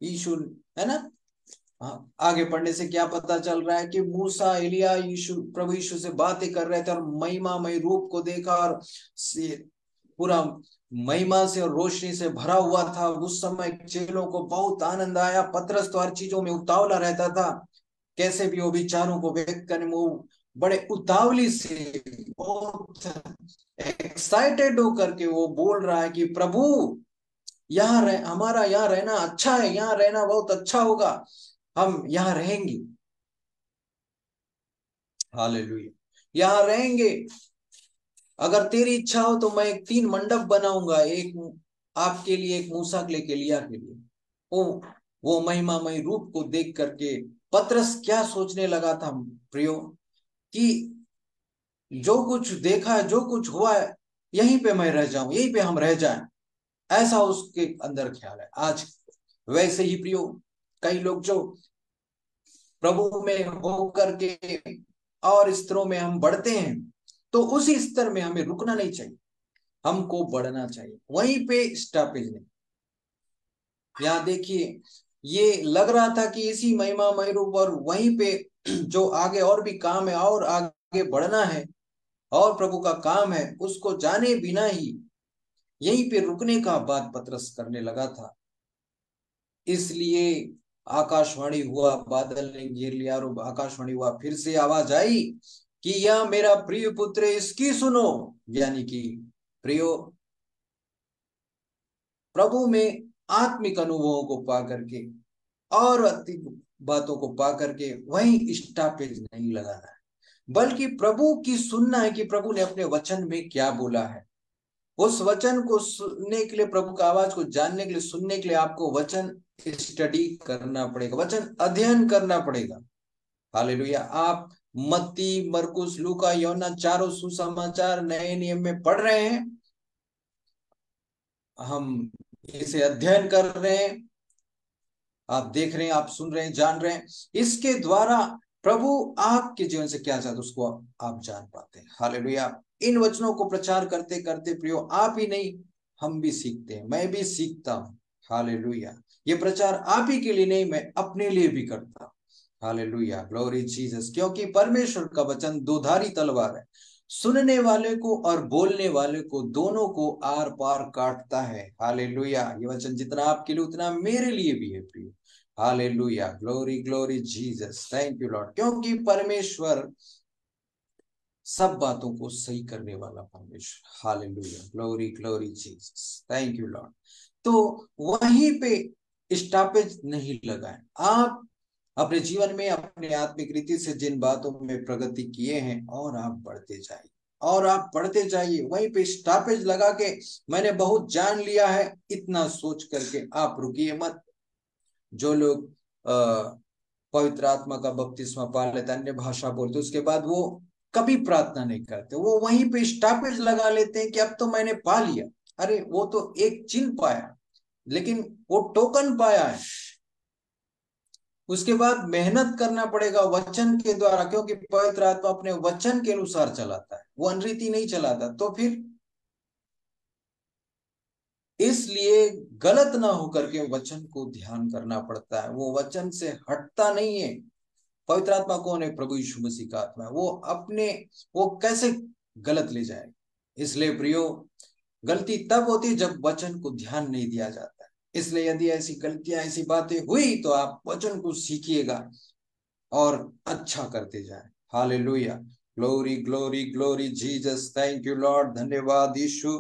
यीशु, है ना। हाँ, आगे पढ़ने से क्या पता चल रहा है कि मूसा, एलिया, प्रभु यीशु से बातें कर रहे थे और महिमामय रूप को देखा और पूरा महिमा से और रोशनी से भरा हुआ था। उस समय चेलों को बहुत आनंद आया। पतरस तो हर चीजों में उतावला रहता था, कैसे भी वो विचारों को व्यक्त करने में वो बड़े उतावली से, बहुत एक्साइटेड होकर के वो बोल रहा है कि प्रभु, हमारा यहाँ रहना अच्छा है, यहाँ रहना बहुत अच्छा होगा, हम यहाँ रहेंगे। हालेलुया। यहाँ रहेंगे। अगर तेरी इच्छा हो तो मैं एक 3 मंडप बनाऊंगा, एक आपके लिए, एक मूसा के लिए, एक एलिया के लिए। वो महिमामय रूप को देख करके पतरस क्या सोचने लगा था प्रियो, कि जो कुछ देखा है, जो कुछ हुआ है, यहीं पे मैं रह जाऊं, यहीं पे हम रह जाएं, ऐसा उसके अंदर ख्याल है। आज वैसे ही प्रियो, कई लोग जो प्रभु में हो करके और स्तरों में हम बढ़ते हैं, तो उसी स्तर में हमें रुकना नहीं चाहिए, हमको बढ़ना चाहिए, वहीं पे स्टॉपेज नहीं। यहाँ देखिए, ये लग रहा था कि इसी महिमामय रूप और वहीं पे जो आगे और भी काम है और आगे बढ़ना है और प्रभु का काम है, उसको जाने बिना ही यहीं पे रुकने का बात पतरस करने लगा था। इसलिए आकाशवाणी हुआ, बादल ने घेर लिया और आकाशवाणी हुआ, फिर से आवाज आई कि यह मेरा प्रिय पुत्र है, इसकी सुनो। यानी कि प्रियो, प्रभु में आत्मिक अनुभवों को पा करके और अति बातों को पा करके वहीं स्टॉपेज नहीं लगाना है, बल्कि प्रभु की सुनना है कि प्रभु ने अपने वचन में क्या बोला है। उस वचन को सुनने के लिए, प्रभु का आवाज को जानने के लिए, सुनने के लिए आपको वचन स्टडी करना पड़ेगा, वचन अध्ययन करना पड़ेगा। हालेलुया। आप मत्ती, मरकुस, लूका, योना चारों सुसमाचार नए नियम में पढ़ रहे हैं, हम इसे अध्ययन कर रहे हैं, आप देख रहे हैं, आप सुन रहे हैं, जान रहे हैं। इसके द्वारा प्रभु आपके जीवन से क्या चाहते उसको आप जान पाते हैं। हालेलुया। इन वचनों को प्रचार करते करते प्रियो, आप ही नहीं हम भी सीखते हैं, मैं भी सीखता हूं। हालेलुया। ये प्रचार आप ही के लिए नहीं, मैं अपने लिए भी करता हूं। Hallelujah, glory Jesus. क्योंकि परमेश्वर का वचन दोधारी तलवार है, सुनने वाले को और बोलने वाले को दोनों को आर पार काटता है। हालेलुया। ये वचन जितना आपके लिए उतना मेरे लिए भी है प्रियो। Hallelujah, glory glory Jesus, thank you Lord. क्योंकि परमेश्वर सब बातों को सही करने वाला परमेश्वर। Hallelujah, glory glory Jesus, thank you Lord. तो वहीं पे स्टॉपेज नहीं लगाए। आप अपने जीवन में अपने आत्मिक रीति से जिन बातों में प्रगति किए हैं, और आप बढ़ते जाइए, और आप बढ़ते जाइए। वहीं पे स्टॉपेज लगा के मैंने बहुत जान लिया है इतना सोच करके आप रुकिए मत। जो लोग पवित्र आत्मा का बपतिस्मा पा लेते, अन्य भाषा बोलते, उसके बाद वो कभी प्रार्थना नहीं करते, वो वहीं पे स्टॉपेज लगा लेते हैं कि अब तो मैंने पा लिया। अरे वो तो एक चिन्ह पाया, लेकिन वो टोकन पाया है। उसके बाद मेहनत करना पड़ेगा वचन के द्वारा, क्योंकि पवित्र आत्मा अपने वचन के अनुसार चलाता है, वो अनरीति नहीं चलाता। तो फिर इसलिए गलत ना होकर के वचन को ध्यान करना पड़ता है, वो वचन से हटता नहीं है। पवित्र आत्मा कौन है? प्रभु यीशु मसीह का आत्मा है। वो कैसे गलत ले जाए? इसलिए प्रियो, गलती तब होती है जब वचन को ध्यान नहीं दिया जाता है। इसलिए यदि ऐसी गलतियां, ऐसी बातें हुई, तो आप वचन को सीखिएगा और अच्छा करते जाए। Hallelujah, glory glory glory Jesus, thank you Lord, धन्यवाद यीशु,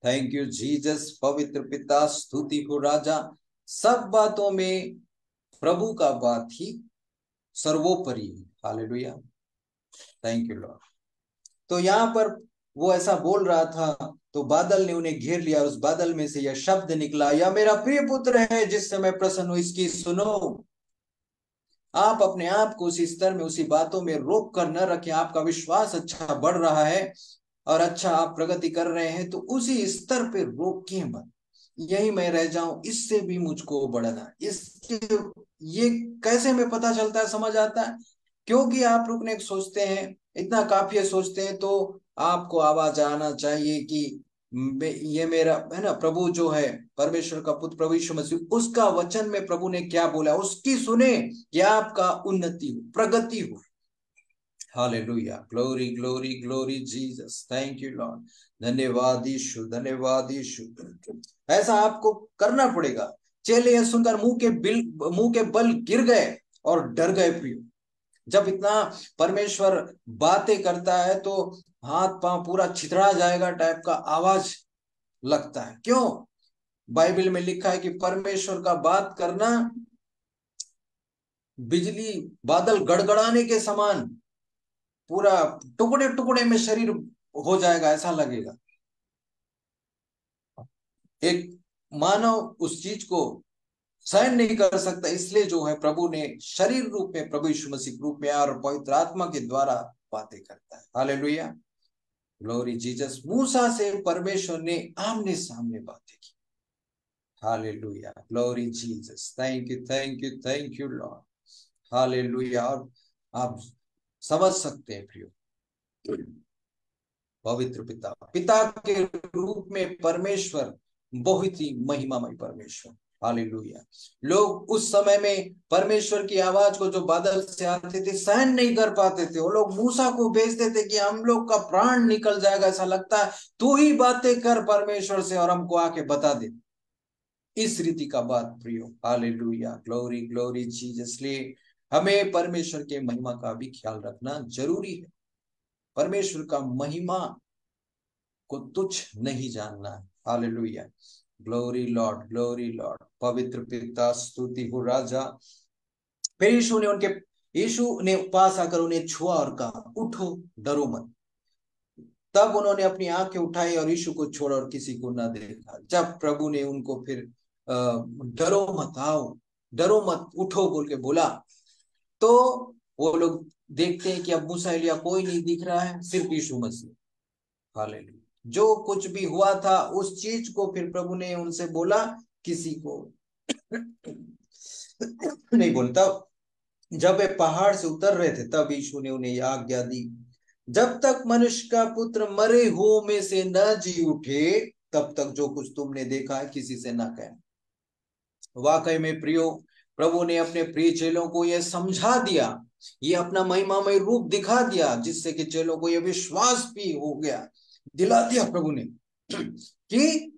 थैंक यू जीसस। पवित्र पिता, स्तुति हो राजा। सब बातों में प्रभु का बात ही सर्वोपरि है। Hallelujah, thank you Lord. तो यहाँ पर वो ऐसा बोल रहा था, तो बादल ने उन्हें घेर लिया, उस बादल में से यह शब्द निकला, यह मेरा प्रिय पुत्र है जिससे मैं प्रसन्न हूं, इसकी सुनो। आप अपने आप को उसी स्तर में, उसी बातों में रोक कर न रखें। आपका विश्वास अच्छा बढ़ रहा है और अच्छा आप प्रगति कर रहे हैं, तो उसी स्तर पे रोकिए मत। यही मैं रह जाऊं, इससे भी मुझको बढ़ना। इसके ये कैसे में पता चलता है, समझ आता है? क्योंकि आप रुकने को सोचते हैं, इतना काफी है सोचते हैं, तो आपको आवाज आना चाहिए कि ये मेरा है ना, प्रभु जो है, परमेश्वर का पुत्र प्रभु यीशु मसीह, उसका वचन में प्रभु ने क्या बोला, उसकी सुने कि आपका उन्नति हो, प्रगति हो। Hallelujah, glory glory glory Jesus, thank you Lord, धन्यवाद यीशु, धन्यवाद यीशु। ऐसा आपको करना पड़ेगा। चेले यह सुनकर मुंह के बल गिर गए और डर गए प्रियो। जब इतना परमेश्वर बातें करता है तो हाथ पांव पूरा छितरा जाएगा टाइप का आवाज लगता है। क्यों? बाइबल में लिखा है कि परमेश्वर का बात करना बिजली बादल गड़गड़ाने के समान, पूरा टुकड़े टुकड़े में शरीर हो जाएगा, ऐसा लगेगा। एक मानव उस चीज को सहन नहीं कर सकता। इसलिए जो है, प्रभु ने शरीर रूप में, प्रभु यीशु मसीह रूप में और पवित्र आत्मा के द्वारा बातें करता है। Hallelujah, glory Jesus. मूसा से परमेश्वर ने आमने सामने बातें की। Hallelujah, glory Jesus, thank you thank you thank you Lord. Hallelujah. और आप समझ सकते हैं प्रियो, पवित्र पिता, पिता के रूप में परमेश्वर बहुत ही महिमामय परमेश्वर। हालेलुया। लोग उस समय में परमेश्वर की आवाज को, जो बादल से आते थे, सहन नहीं कर पाते थे। वो लोग मूसा को भेजते थे कि हम लोग का प्राण निकल जाएगा, ऐसा लगता है, तू ही बातें कर परमेश्वर से और हमको आके बता दे। इस रीति का बात प्रियो। Hallelujah, glory glory Jesus. इसलिए हमें परमेश्वर के महिमा का भी ख्याल रखना जरूरी है। परमेश्वर का महिमा को तुच्छ नहीं जानना है। Hallelujah, glory Lord, glory Lord. पवित्र पिता, स्तुति हो राजा। फिर यीशु ने पास आकर उन्हें छुआ और कहा, उठो, डरो मत। तब उन्होंने अपनी आंखें उठाई और यीशु को छोड़ा और किसी को न देखा। जब प्रभु ने उनको फिर डरो मत, आओ, डरो मत, उठो बोल के बोला, तो वो लोग देखते हैं कि अब मूसा एलिय्याह कोई नहीं दिख रहा है, सिर्फ यीशु मसीह। हालेलुया। जो कुछ भी हुआ था उस चीज को फिर प्रभु ने उनसे बोला, किसी को नहीं बोलता। जब वे पहाड़ से उतर रहे थे तब यीशु ने उन्हें यह आज्ञा दी, जब तक मनुष्य का पुत्र मरे हुओं में से न जी उठे, तब तक जो कुछ तुमने देखा है किसी से न कहना। वाकई में प्रियो, प्रभु ने अपने प्रिय चेलों को यह समझा दिया, ये अपना महिमामय रूप दिखा दिया, जिससे कि चेलों को यह विश्वास भी हो गया, दिला दिया प्रभु ने कि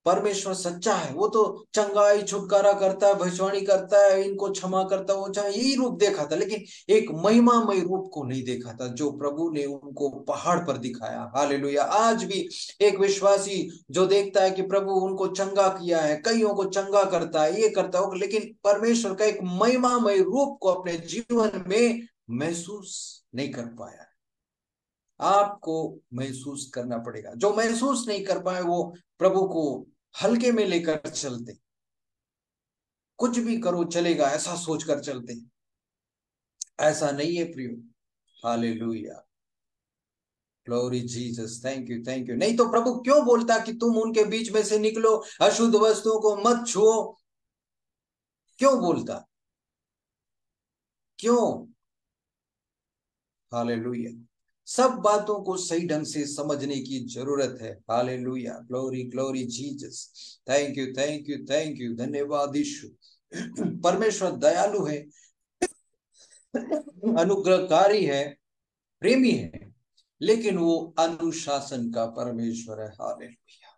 परमेश्वर सच्चा है। वो तो चंगाई छुटकारा करता है, भविष्यवाणी करता है, इनको क्षमा करता है, वो चाहे यही रूप देखा था, लेकिन एक महिमामय रूप को नहीं देखा था जो प्रभु ने उनको पहाड़ पर दिखाया। हालेलुया। आज भी एक विश्वासी जो देखता है कि प्रभु उनको चंगा किया है, कईयों को चंगा करता है, ये करता है, लेकिन परमेश्वर का एक महिमामय रूप को अपने जीवन में महसूस नहीं कर पाया। आपको महसूस करना पड़ेगा। जो महसूस नहीं कर पाए वो प्रभु को हल्के में लेकर चलते, कुछ भी करो चलेगा ऐसा सोचकर चलते। ऐसा नहीं है प्रियो। Hallelujah, glory Jesus, thank you, thank you. नहीं तो प्रभु क्यों बोलता कि तुम उनके बीच में से निकलो, अशुद्ध वस्तुओं को मत छुओ? क्यों बोलता, क्यों? हालेलुया। सब बातों को सही ढंग से समझने की जरूरत है। Hallelujah, glory, glory Jesus, thank you, thank you, thank you, धन्यवाद यीशु। परमेश्वर दयालु है, अनुग्रहकारी है, प्रेमी है, लेकिन वो अनुशासन का परमेश्वर है। Hallelujah,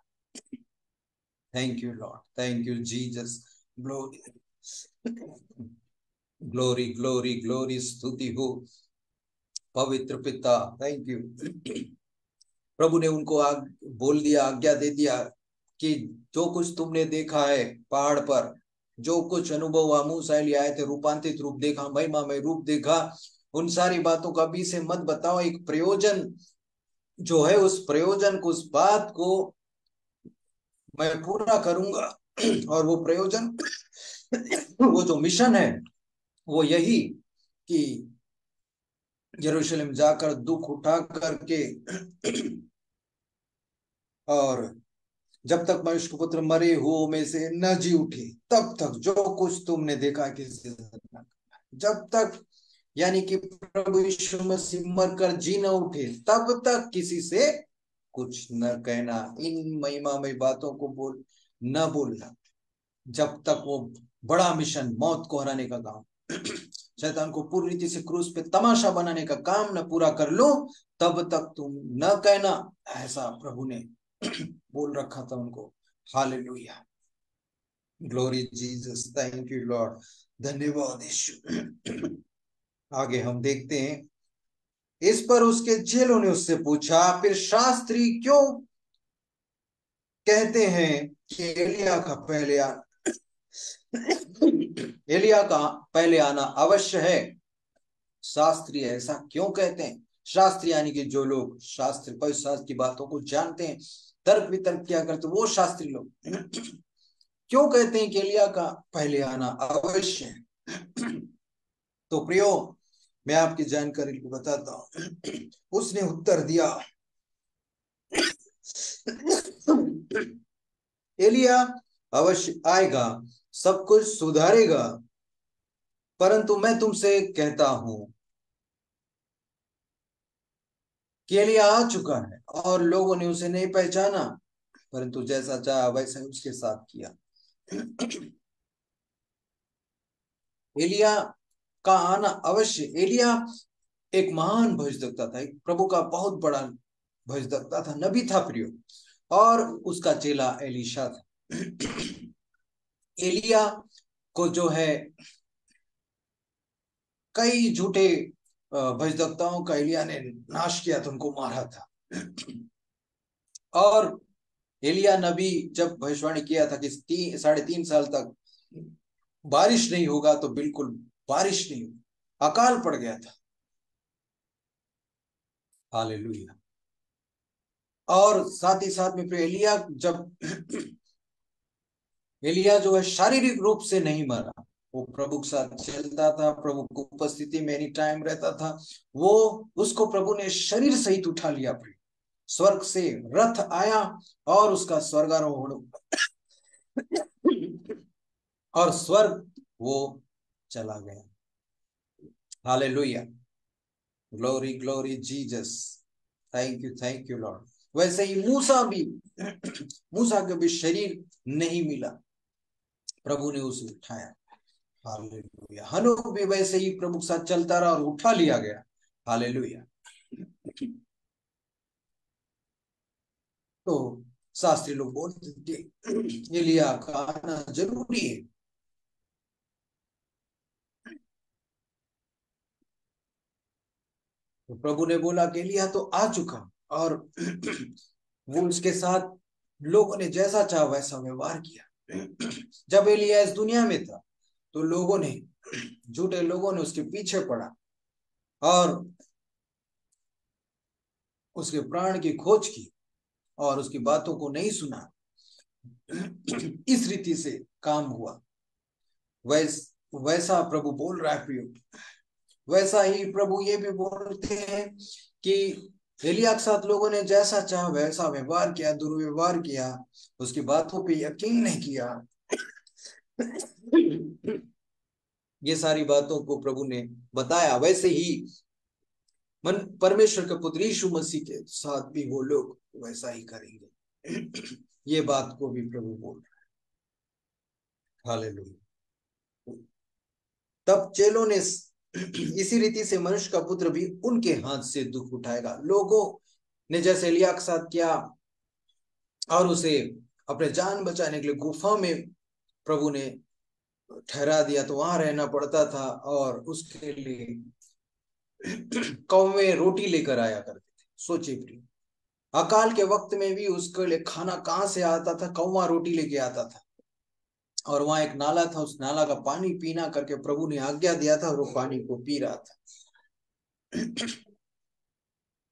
thank you Lord, thank you Jesus, glory, glory, glory, glory, स्तुति हो पवित्र पिता, थैंक यू। प्रभु ने उनको बोल दिया, आज्ञा दे दिया कि जो कुछ तुमने देखा है पहाड़ पर, जो कुछ अनुभव हुआ, मूसा एलिय्याह आए थे, रूपांतरित रूप देखा, महिमा में रूप देखा, उन सारी बातों का अभी से मत बताओ। एक प्रयोजन जो है, उस प्रयोजन को, उस बात को मैं पूरा करूंगा। और वो प्रयोजन, वो जो मिशन है, वो यही कि यरूशलेम जाकर दुख उठा करके और जब तक मनुष्य के पुत्र मरे हुओं में से न जी उठे, तब तक जो कुछ तुमने देखा किसी से न कहना। जब तक, यानी कि प्रभु यीशु मसीह मरकर जी न उठे, तब तक किसी से कुछ न कहना। इन महिमामय बातों को न बोलना, जब तक वो बड़ा मिशन, मौत को हराने का काम, शैतान को पूरी रीति से क्रूस पे तमाशा बनाने का काम न पूरा कर लो, तब तक तुम न कहना। ऐसा प्रभु ने बोल रखा था उनको। Hallelujah, glory Jesus, thank you Lord, धन्यवाद यीशु। आगे हम देखते हैं, इस पर उसके चेलों ने उससे पूछा, फिर शास्त्री क्यों कहते हैं कि एलिया का पहले आना अवश्य है? शास्त्री ऐसा क्यों कहते हैं? शास्त्री यानी कि जो लोग शास्त्र, पवित्र शास्त्र की बातों को जानते हैं, तर्क वितर्क क्या करते, वो शास्त्री लोग क्यों कहते हैं कि एलिया का पहले आना अवश्य है? तो प्रियो, मैं आपकी जानकारी को बताता हूं। उसने उत्तर दिया, एलिया अवश्य आएगा, सब कुछ सुधारेगा, परंतु मैं तुमसे कहता हूं कि एलिया आ चुका है और लोगों ने उसे नहीं पहचाना, परंतु जैसा चाहा वैसा उसके साथ किया। एलिया का आना अवश्य। एलिया एक महान भविष्यद्वक्ता था, एक प्रभु का बहुत बड़ा भविष्यद्वक्ता था, नबी था प्रियो, और उसका चेला एलीशा था। एलिया को जो है, कई झूठे भविष्यद्वक्ताओं का एलिया ने नाश किया था, उनको मारा था। और एलिया नबी जब भविष्यवाणी किया था कि 3.5 साल तक बारिश नहीं होगा, तो बिल्कुल बारिश नहीं हुई, अकाल पड़ गया था। हालेलुया। और साथ ही साथ में फिर एलिया जब एलिया जो है शारीरिक रूप से नहीं मरा, वो प्रभु के साथ चलता था, प्रभु की उपस्थिति में एनी टाइम रहता था। वो उसको प्रभु ने शरीर सहित उठा लिया, फिर स्वर्ग से रथ आया और उसका स्वर्गारोहण और स्वर्ग वो चला गया। Hallelujah. Glory glory Jesus. Thank you Lord. वैसे ही मूसा भी मूसा को भी शरीर नहीं मिला, प्रभु ने उसे उठाया। हालेलुया। हनोक भी वैसे ही प्रभु के साथ चलता रहा और उठा लिया गया। हालेलुया। तो शास्त्री लोग बोलते थे एलिया का आना जरूरी है। तो प्रभु ने बोला कि एलिया तो आ चुका, और वो उसके साथ लोगों ने जैसा चाहा वैसा व्यवहार किया। जब एलिया इस दुनिया में था, तो लोगों ने, झूठे लोगों ने उसके पीछे पड़ा और उसके प्राण की खोज की और उसकी बातों को नहीं सुना। इस रीति से काम हुआ। वैसा प्रभु बोल रहा है प्रियो। वैसा ही प्रभु ये भी बोलते हैं कि एलिया के साथ लोगों ने जैसा चाहा वैसा व्यवहार किया, दुर्व्यवहार किया, उसकी बातों पे यकीन नहीं किया। ये सारी बातों को प्रभु ने बताया। वैसे ही मन परमेश्वर के पुत्र यीशु मसीह के साथ भी वो लोग वैसा ही करेंगे। ये बात को भी प्रभु बोल रहा है। हालेलुया। तब चेलों ने इसी रीति से मनुष्य का पुत्र भी उनके हाथ से दुख उठाएगा। लोगों ने जैसे एलिया के साथ किया और उसे अपने जान बचाने के लिए गुफा में प्रभु ने ठहरा दिया, तो वहां रहना पड़ता था, और उसके लिए कौवे रोटी लेकर आया करते थे। सोचिए प्रिय, अकाल के वक्त में भी उसके लिए खाना कहाँ से आता था? कौवा रोटी लेके आता था। और वहां एक नाला था, उस नाला का पानी पीना करके प्रभु ने आज्ञा दिया था, और वो पानी को पी रहा था।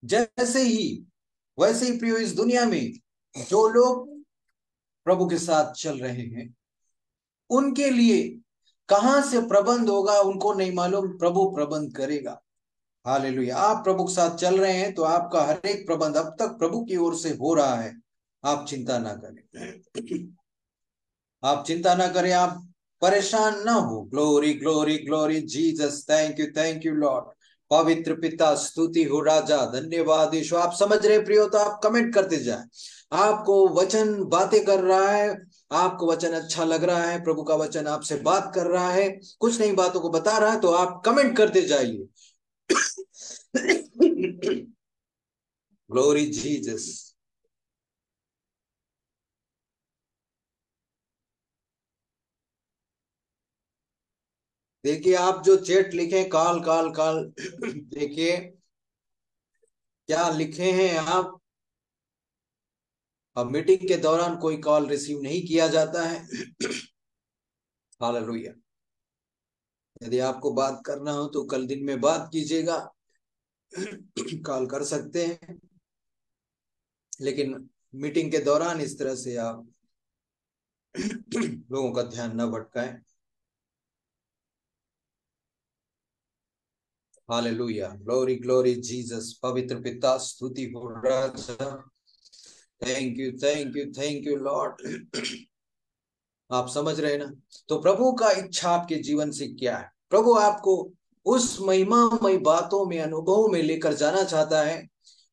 जैसे ही वैसे ही प्रियो, इस दुनिया में जो लोग प्रभु के साथ चल रहे हैं, उनके लिए कहां से प्रबंध होगा उनको नहीं मालूम, प्रभु प्रबंध करेगा। हालेलुया। आप प्रभु के साथ चल रहे हैं, तो आपका हर एक प्रबंध अब तक प्रभु की ओर से हो रहा है। आप चिंता ना करें। आप चिंता ना करें, आप परेशान ना हो। Glory glory glory Jesus. Thank you Lord. पवित्र पिता, स्तुति हो राजा, धन्यवाद यीशु। आप समझ रहे प्रियो, तो आप कमेंट करते जाए। आपको वचन बातें कर रहा है, आपको वचन अच्छा लग रहा है, प्रभु का वचन आपसे बात कर रहा है, कुछ नई बातों को बता रहा है, तो आप कमेंट करते जाइए। Glory Jesus. देखिए, आप जो चैट लिखे, काल काल काल, देखिए क्या लिखे हैं आप। अब मीटिंग के दौरान कोई कॉल रिसीव नहीं किया जाता है। हालेलुया। यदि आपको बात करना हो तो कल दिन में बात कीजिएगा। कॉल कर सकते हैं, लेकिन मीटिंग के दौरान इस तरह से आप लोगों का ध्यान न भटकाएं। हालेलुया। Glory glory Jesus. पवित्र पिता, स्तुति हो राजा। Thank you Lord. आप समझ रहे हैं ना? तो प्रभु का इच्छा आपके जीवन से क्या है? प्रभु आपको उस महिमामय बातों में, अनुभव में लेकर जाना चाहता है,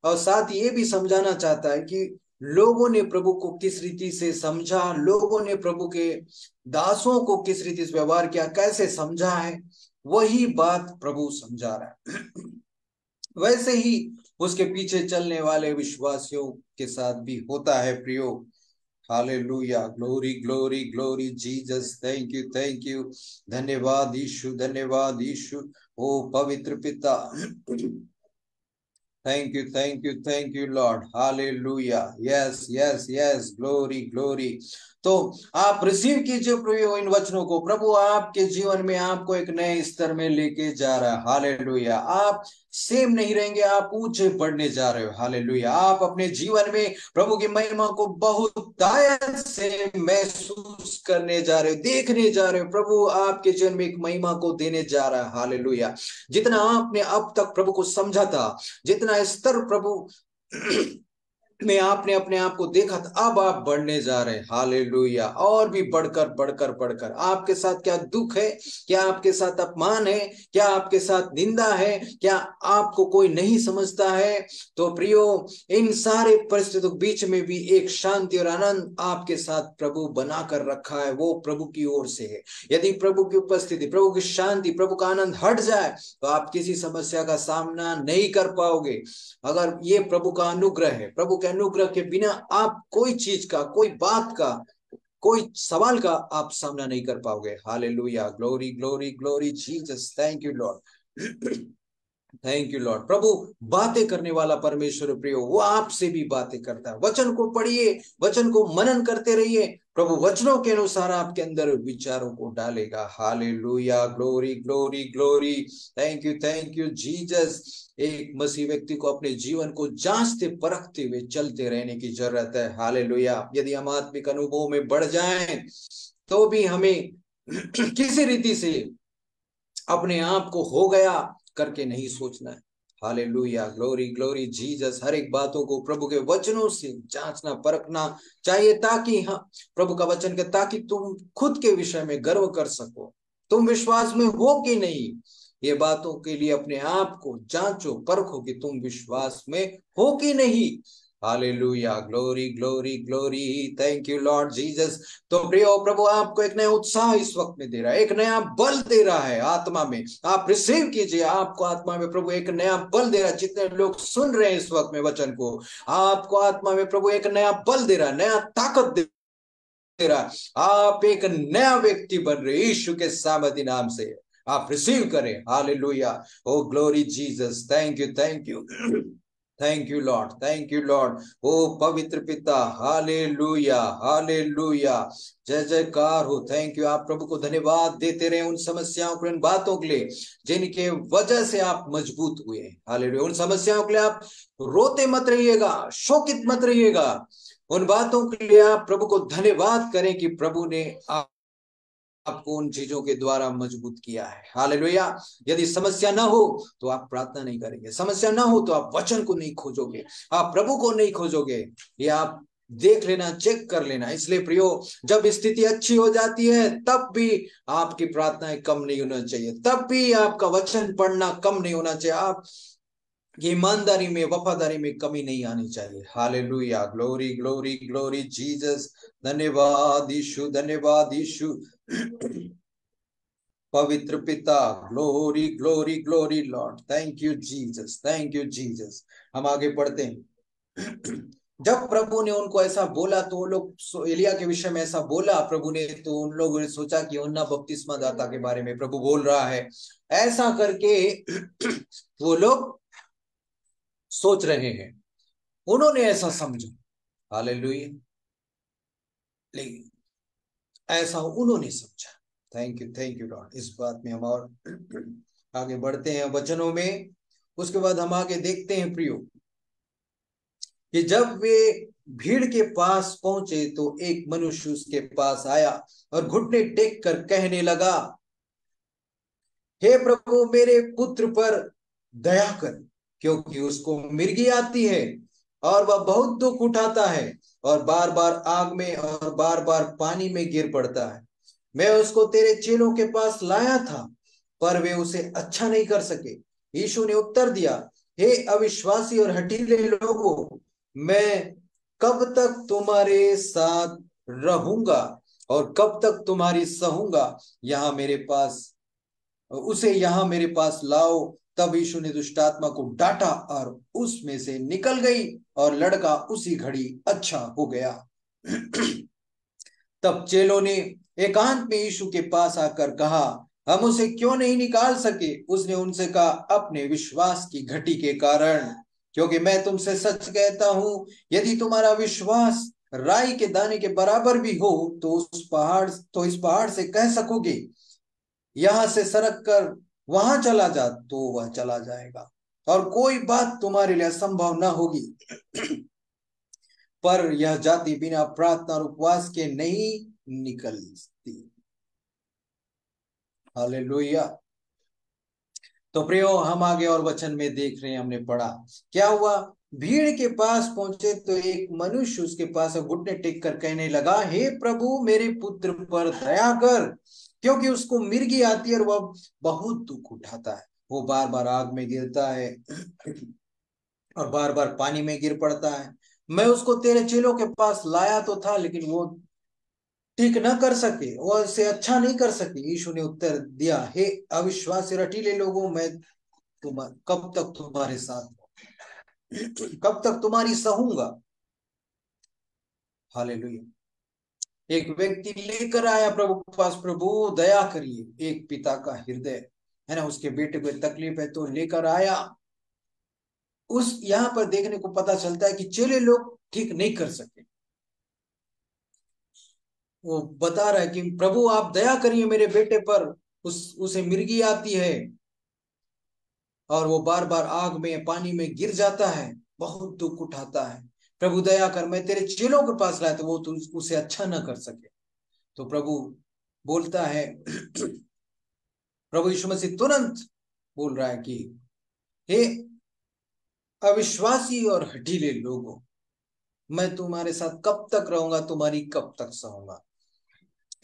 और साथ ये भी समझाना चाहता है कि लोगों ने प्रभु को किस रीति से समझा, लोगों ने प्रभु के दासों को किस रीति से व्यवहार किया, कैसे समझा है, वही बात प्रभु समझा रहा है। वैसे ही उसके पीछे चलने वाले विश्वासियों के साथ भी होता है प्रियो। Hallelujah. Glory glory glory Jesus. Thank you. धन्यवाद यीशु, धन्यवाद यीशु। ओ पवित्र पिता, thank you Lord, hallelujah. Yes yes yes, glory glory. तो आप रिसीव कीजिए प्रभु इन वचनों को। प्रभु आपके जीवन में आपको एक नए स्तर में लेके जा रहा है, हालेलुया। आप सेम नहीं रहेंगे, आप ऊंचे बढ़ने जा रहे हो, हालेलुया। आप अपने जीवन में प्रभु की महिमा को बहुत दायत से महसूस करने जा रहे हो, देखने जा रहे हो। प्रभु आपके जीवन में एक महिमा को देने जा रहा है, हालेलुया। जितना आपने अब तक प्रभु को समझा था, जितना स्तर प्रभु में आपने अपने आप को देखा था, अब आप बढ़ने जा रहे हैं, हालेलुया। और भी बढ़कर बढ़कर बढ़कर। आपके साथ क्या दुख है, क्या आपके साथ अपमान है, क्या आपके साथ निंदा है, क्या आपको कोई नहीं समझता है, तो प्रियो, इन सारे परिस्थितियों के बीच में भी एक शांति और आनंद आपके साथ प्रभु बना कर रखा है, वो प्रभु की ओर से है। यदि प्रभु की उपस्थिति, प्रभु की शांति, प्रभु का आनंद हट जाए तो आप किसी समस्या का सामना नहीं कर पाओगे। अगर ये प्रभु का अनुग्रह है, प्रभु के अनुग्रह के बिना आप कोई चीज का, कोई बात का, कोई सवाल का आप सामना नहीं कर पाओगे। Hallelujah, glory glory glory Jesus, thank you Lord. Thank you Lord. प्रभु बातें करने वाला परमेश्वर प्रियो, वो आपसे भी बातें करता है। वचन को पढ़िए, वचन को मनन करते रहिए, प्रभु वचनों के अनुसार आपके अंदर विचारों को डालेगा। Hallelujah, glory glory glory. Thank you Jesus. एक मसीह व्यक्ति को अपने जीवन को जांचते परखते हुए चलते रहने की जरूरत है, हालेलुया। यदि हम आत्मिक अनुभव में बढ़ जाएं तो भी हमें किसी रीति से अपने आप को हो गया करके नहीं सोचना है। Hallelujah, glory glory Jesus. हर एक बातों को प्रभु के वचनों से जांचना परखना चाहिए, ताकि हाँ, प्रभु का वचन के, ताकि तुम खुद के विषय में गर्व कर सको। तुम विश्वास में हो कि नहीं, ये बातों के लिए अपने आप को जांचो परखो कि तुम विश्वास में हो कि नहीं। Hallelujah, glory glory glory. Thank you Lord Jesus. तो प्रियो, प्रभु आपको एक नया उत्साह इस वक्त में दे रहा है, एक नया बल दे रहा है आत्मा में। आप रिसीव कीजिए, आपको आत्मा में प्रभु एक नया बल दे रहा है। जितने लोग सुन रहे हैं इस वक्त में वचन को, आपको आत्मा में प्रभु एक नया बल दे रहा है, नया ताकत दे रहा है। आप एक नया व्यक्ति बन रहे यीशु के सामर्थी नाम से। आप रिसीव करें, hallelujah. O glory Jesus, thank you thank you Lord, thank you Lord. ओ पवित्र पिता, हालेलुया हालेलुया, जय जयकार हो। Thank you. आप प्रभु को धन्यवाद देते रहे उन समस्याओं को, उन बातों के लिए जिनके वजह से आप मजबूत हुए, हालेलुया। उन समस्याओं के लिए आप रोते मत रहिएगा, शोकित मत रहिएगा। उन बातों के लिए आप प्रभु को धन्यवाद करें कि प्रभु ने आपको उन चीजों के द्वारा मजबूत किया है, हालेलुया। यदि समस्या ना हो तो आप प्रार्थना नहीं करेंगे, समस्या ना हो तो आप वचन को नहीं खोजोगे, आप प्रभु को नहीं खोजोगे। ये आप देख लेना, चेक कर लेना। इसलिए प्रियो, जब स्थिति अच्छी हो जाती है तब भी आपकी प्रार्थनाएं कम नहीं होना चाहिए, तब भी आपका वचन पढ़ना कम नहीं होना चाहिए। आप ईमानदारी में, वफादारी में कमी नहीं आनी चाहिए। Hallelujah, glory glory glory Jesus. धन्यवाद यीशु, धन्यवाद यीशु। पवित्र पिता, glory glory glory Lord, thank you Jesus, thank you Jesus. हम आगे पढ़ते हैं। जब प्रभु ने उनको ऐसा बोला तो वो लोग, एलिया के विषय में ऐसा बोला प्रभु ने, तो उन लोगों ने सोचा कि यूहन्ना बपतिस्मा दाता के बारे में प्रभु बोल रहा है, ऐसा करके वो लोग सोच रहे हैं, उन्होंने ऐसा समझा। हालेलुया, लेकिन ऐसा उन्होंने समझा। Thank you Lord. इस बात में हम और आगे बढ़ते हैं वचनों में। उसके बाद हम आगे देखते हैं प्रियो, कि जब वे भीड़ के पास पहुंचे तो एक मनुष्य उसके पास आया और घुटने टेक कर कहने लगा, हे प्रभु, मेरे पुत्र पर दया कर, क्योंकि उसको मिर्गी आती है और वह बहुत दुख उठाता है और बार बार आग में और बार बार पानी में गिर पड़ता है। मैं उसको तेरे चेलों के पास लाया था, पर वे उसे अच्छा नहीं कर सके। यीशु ने उत्तर दिया, हे अविश्वासी और हठीले लोगों, मैं कब तक तुम्हारे साथ रहूंगा और कब तक तुम्हारी सहूंगा। यहाँ मेरे पास उसे यहाँ मेरे पास लाओ। तब यीशु ने दुष्टात्मा को डांटा और उसमें से निकल गई और लड़का उसी घड़ी अच्छा हो गया। तब चेलों ने एकांत में यीशु के पास आकर कहा, हम उसे क्यों नहीं निकाल सके? उसने उनसे कहा, अपने विश्वास की घटी के कारण। क्योंकि मैं तुमसे सच कहता हूं, यदि तुम्हारा विश्वास राई के दाने के बराबर भी हो, तो इस पहाड़ से कह सकोगे, यहां से सरक कर वहां चला जा, तो वह चला जाएगा, और कोई बात तुम्हारे लिए असंभव ना होगी। पर यह जाति बिना प्रार्थना और उपवास के नहीं निकलती। हालेलुया। तो प्रियो, हम आगे और वचन में देख रहे हैं, हमने पढ़ा क्या हुआ। भीड़ के पास पहुंचे तो एक मनुष्य उसके पास घुटने टेक कर कहने लगा, हे प्रभु, मेरे पुत्र पर दया कर, क्योंकि उसको मिर्गी आती है और वह बहुत दुख उठाता है। वो बार बार आग में गिरता है और बार बार पानी में गिर पड़ता है। मैं उसको तेरे चेलों के पास लाया तो था, लेकिन वो ठीक न कर सके, वो इसे अच्छा नहीं कर सके। यीशु ने उत्तर दिया, हे अविश्वासी रटीले लोगों, मैं कब तक तुम्हारे साथ, कब तक तुम्हारी सहूंगा। हालेलुया। एक व्यक्ति लेकर आया प्रभु के पास, प्रभु दया करिए। एक पिता का हृदय है ना, उसके बेटे को तकलीफ है तो लेकर आया। उस यहाँ पर देखने को पता चलता है कि चेले लोग ठीक नहीं कर सके। वो बता रहा है कि प्रभु आप दया करिए मेरे बेटे पर, उसे मिर्गी आती है और वो बार बार आग में पानी में गिर जाता है, बहुत दुख उठाता है। प्रभु दया कर, मैं तेरे चेलों के पास लाया तो वो तो उसे अच्छा ना कर सके। तो प्रभु बोलता है प्रभु यीशु मसीह तुरंत बोल रहा है कि हे अविश्वासी और हठीले लोगों, मैं तुम्हारे साथ कब तक रहूंगा, तुम्हारी कब तक सहूंगा।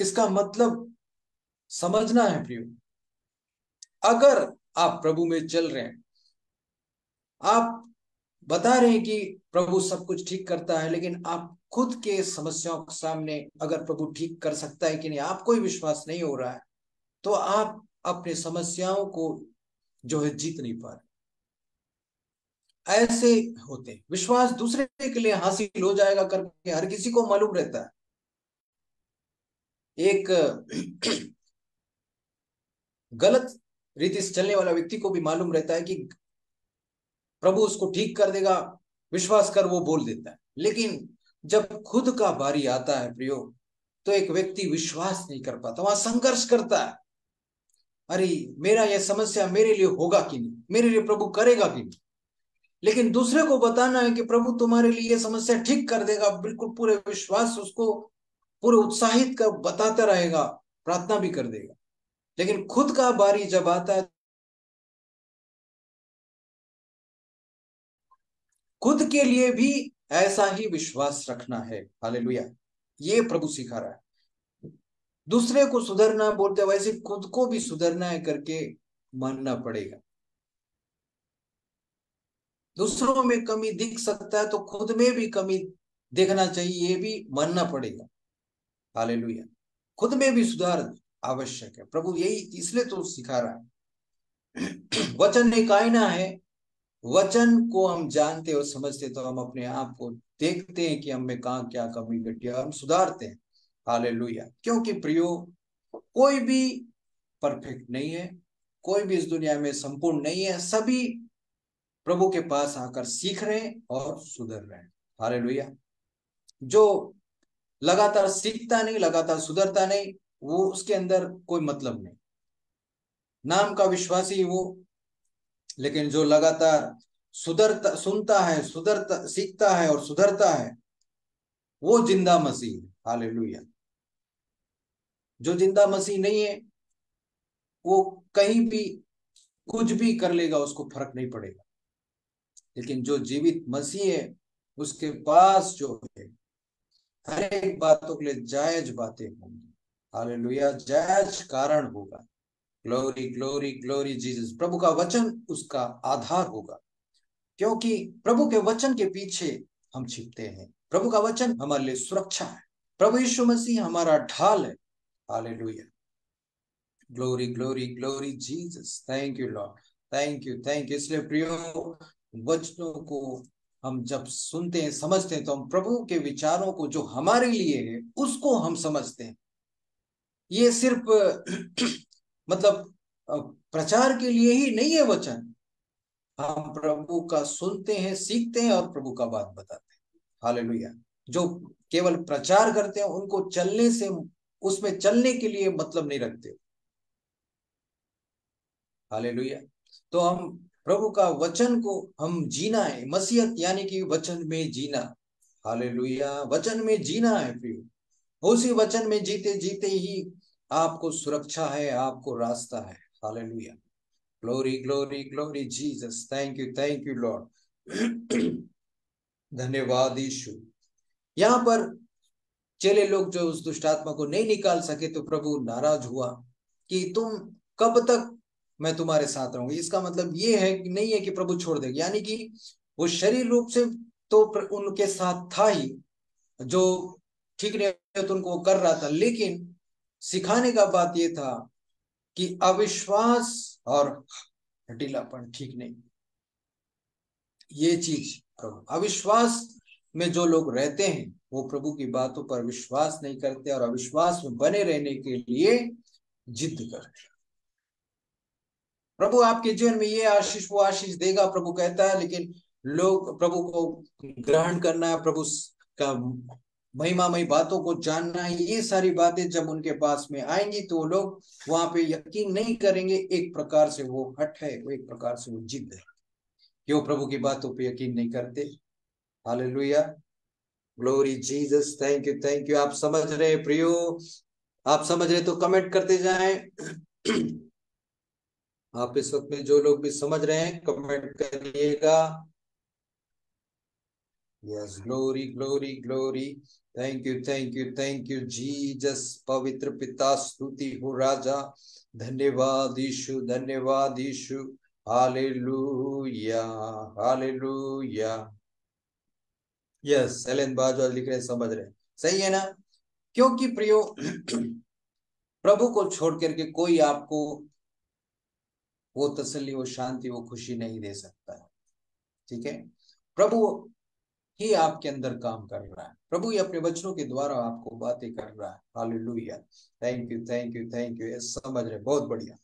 इसका मतलब समझना है प्रियो। अगर आप प्रभु में चल रहे हैं, आप बता रहे हैं कि प्रभु सब कुछ ठीक करता है, लेकिन आप खुद के समस्याओं के सामने अगर प्रभु ठीक कर सकता है कि नहीं, आपको ही विश्वास नहीं हो रहा है, तो आप अपने समस्याओं को जो है जीत नहीं पा रहे। ऐसे होते हैं। विश्वास दूसरे के लिए हासिल हो जाएगा करके हर किसी को मालूम रहता है। एक गलत रीति से चलने वाला व्यक्ति को भी मालूम रहता है कि प्रभु उसको ठीक कर देगा, विश्वास कर, वो बोल देता है। लेकिन जब खुद का बारी आता है प्रियो, तो एक व्यक्ति विश्वास नहीं कर पाता, वहां संघर्ष करता है। अरे, मेरा यह समस्या मेरे लिए होगा कि नहीं, मेरे लिए प्रभु करेगा कि नहीं। लेकिन दूसरे को बताना है कि प्रभु तुम्हारे लिए यह समस्या ठीक कर देगा, बिल्कुल पूरे विश्वास उसको पूरे उत्साहित कर बताता रहेगा, प्रार्थना भी कर देगा। लेकिन खुद का बारी जब आता है, खुद के लिए भी ऐसा ही विश्वास रखना है। हालेलुया। ये प्रभु सिखा रहा है। दूसरे को सुधरना बोलते हैं, वैसे खुद को भी सुधरना है करके मानना पड़ेगा। दूसरों में कमी दिख सकता है तो खुद में भी कमी देखना चाहिए, ये भी मानना पड़ेगा। हालेलुया। खुद में भी सुधार आवश्यक है। प्रभु यही इसलिए तो सिखा रहा है। वचन एक आईना है। वचन को हम जानते और समझते तो हम अपने आप को देखते हैं कि हम में कहाँ क्या कमी घटी है, हम सुधारते हैं। हालेलुया। क्योंकि प्रियो, कोई भी परफेक्ट नहीं है, कोई भी इस दुनिया में संपूर्ण नहीं है। सभी प्रभु के पास आकर सीख रहे हैं और सुधर रहे हैं। हालेलुया। जो लगातार सीखता नहीं, लगातार सुधरता नहीं, वो उसके अंदर कोई मतलब नहीं, नाम का विश्वासी वो। लेकिन जो लगातार सुधरता, सुनता है, सुधरता, सीखता है और सुधरता है, वो जिंदा मसीह है। हालेलुया। जो जिंदा मसीह नहीं है, वो कहीं भी कुछ भी कर लेगा, उसको फर्क नहीं पड़ेगा। लेकिन जो जीवित मसीह है, उसके पास जो है हर एक बातों के लिए जायज बातें होंगी। हालेलुया। जायज कारण होगा। Glory glory glory Jesus. प्रभु का वचन उसका आधार होगा, क्योंकि प्रभु के वचन के पीछे हम छिपते हैं। प्रभु का वचन हमारे लिए सुरक्षा है। प्रभु यीशु मसीह हमारा ढाल है। Hallelujah. Glory glory glory Jesus. Thank you Lord. Thank you, thank you. इसलिए प्रियो, वचनों को हम जब सुनते हैं, समझते हैं, तो हम प्रभु के विचारों को जो हमारे लिए है उसको हम समझते हैं। ये सिर्फ मतलब प्रचार के लिए ही नहीं है वचन, हम प्रभु का सुनते हैं, सीखते हैं और प्रभु का बात बताते हैं। हालेलुया। जो केवल प्रचार करते हैं उनको चलने से, उसमें चलने के लिए मतलब नहीं रखते। हालेलुया। तो हम प्रभु का वचन को हम जीना है, मसीहत यानी कि वचन में जीना। हालेलुया। वचन में जीना है प्रियो। उसी वचन में जीते जीते ही आपको सुरक्षा है, आपको रास्ता है। Hallelujah. Glory glory glory Jesus, thank you Lord. धन्यवाद यीशु। यहाँ पर चेले लोग जो उस दुष्ट आत्मा को नहीं निकाल सके तो प्रभु नाराज हुआ कि तुम कब तक मैं तुम्हारे साथ रहूंगी। इसका मतलब ये है कि नहीं है कि प्रभु छोड़ देगा, यानी कि वो शरीर रूप से तो उनके साथ था ही, जो ठीक नहीं तो उनको वो कर रहा था, लेकिन सिखाने का बात ये था कि अविश्वास और हठीलापन ठीक नहीं। ये चीज प्रभु, अविश्वास में जो लोग रहते हैं वो प्रभु की बातों पर विश्वास नहीं करते और अविश्वास में बने रहने के लिए जिद करते हैं। प्रभु आपके जीवन में ये आशीष वो आशीष देगा, प्रभु कहता है, लेकिन लोग प्रभु को ग्रहण करना है, प्रभु का महिमामय बातों को जानना है, ये सारी बातें जब उनके पास में आएंगी तो लोग वहां पे यकीन नहीं करेंगे। एक प्रकार से वो हट है, वो एक प्रकार से वो जिद है, क्यों प्रभु की बातों पे यकीन नहीं करते। Hallelujah. Glory Jesus, thank you. आप समझ रहे प्रियो? आप समझ रहे तो कमेंट करते जाएं। आप इस वक्त में जो लोग भी समझ रहे हैं कमेंट करिएगा। Yes, glory glory glory. Thank you Jesus. पवित्र पिता, स्तुति हो राजा। धन्यवाद यीशु, धन्यवाद Yeshu. Hallelujah, hallelujah. Yes, Ellen Bajwa लिख रहे, समझ रहे, सही है ना? क्योंकि प्रियो, प्रभु को छोड़ करके कोई आपको वो तसल्ली, वो शांति, वो खुशी नहीं दे सकता है। ठीक है? प्रभु ही आपके अंदर काम कर रहा है, प्रभु ही अपने वचनों के द्वारा आपको बातें कर रहा है। हालेलुया। थैंक यू, ये समझ रहे, बहुत बढ़िया।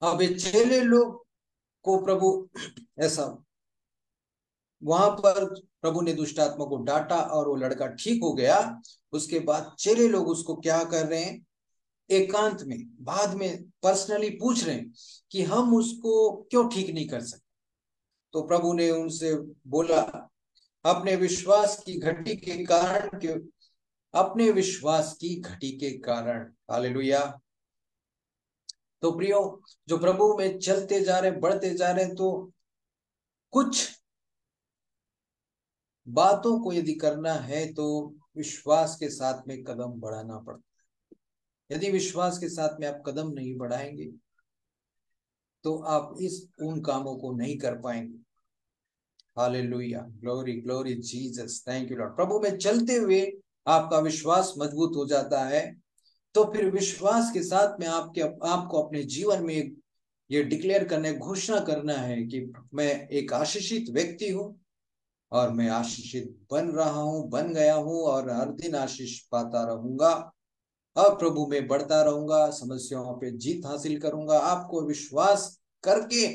अब ये चेले लोग को प्रभु ऐसा, वहां पर प्रभु ने दुष्ट आत्मा को डांटा और वो लड़का ठीक हो गया। उसके बाद चेले लोग उसको क्या कर रहे हैं, एकांत में बाद में पर्सनली पूछ रहे हैं कि हम उसको क्यों ठीक नहीं कर सकते। तो प्रभु ने उनसे बोला, अपने विश्वास की घटी के कारण, क्यों, अपने विश्वास की घटी के कारण। हालेलुया। तो प्रियो, जो प्रभु में चलते जा रहे, बढ़ते जा रहे हैं, तो कुछ बातों को यदि करना है तो विश्वास के साथ में कदम बढ़ाना पड़ता है। यदि विश्वास के साथ में आप कदम नहीं बढ़ाएंगे तो आप इस उन कामों को नहीं कर पाएंगे। Hallelujah, glory glory Jesus, thank you Lord. प्रभु में चलते हुए आपका विश्वास मजबूत हो जाता है, तो फिर विश्वास के साथ में आपको अपने जीवन में ये डिक्लेयर करना है, घोषणा करना है कि मैं एक आशीषित व्यक्ति हूं और मैं आशीषित बन रहा हूं, बन गया हूं और हर दिन आशीष पाता रहूंगा। अब प्रभु में बढ़ता रहूंगा, समस्याओं पे जीत हासिल करूंगा। आपको विश्वास करके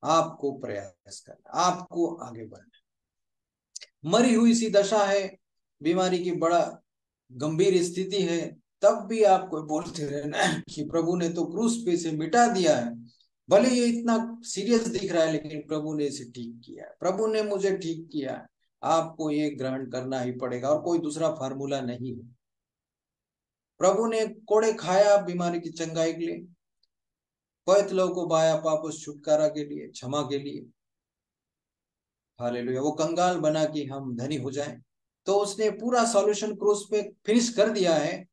आपको प्रयास करना, आपको आगे बढ़ना। मरी हुई सी दशा है, बीमारी की बड़ा गंभीर स्थिति है, तब भी आपको बोलते रहना है कि प्रभु ने तो क्रूस पे से मिटा दिया है। भले ये इतना सीरियस दिख रहा है लेकिन प्रभु ने इसे ठीक किया है, प्रभु ने मुझे ठीक किया है। आपको ये ग्रहण करना ही पड़ेगा और कोई दूसरा फार्मूला नहीं है। प्रभु ने कोड़े खाया बीमारी की चंगाई के लिए, पैतलों को बाया पाप छुटकारा के लिए, क्षमा के लिए। हालेलुया। वो कंगाल बना कि हम धनी हो जाएं, तो उसने पूरा सॉल्यूशन क्रूस पे फिनिश कर दिया है।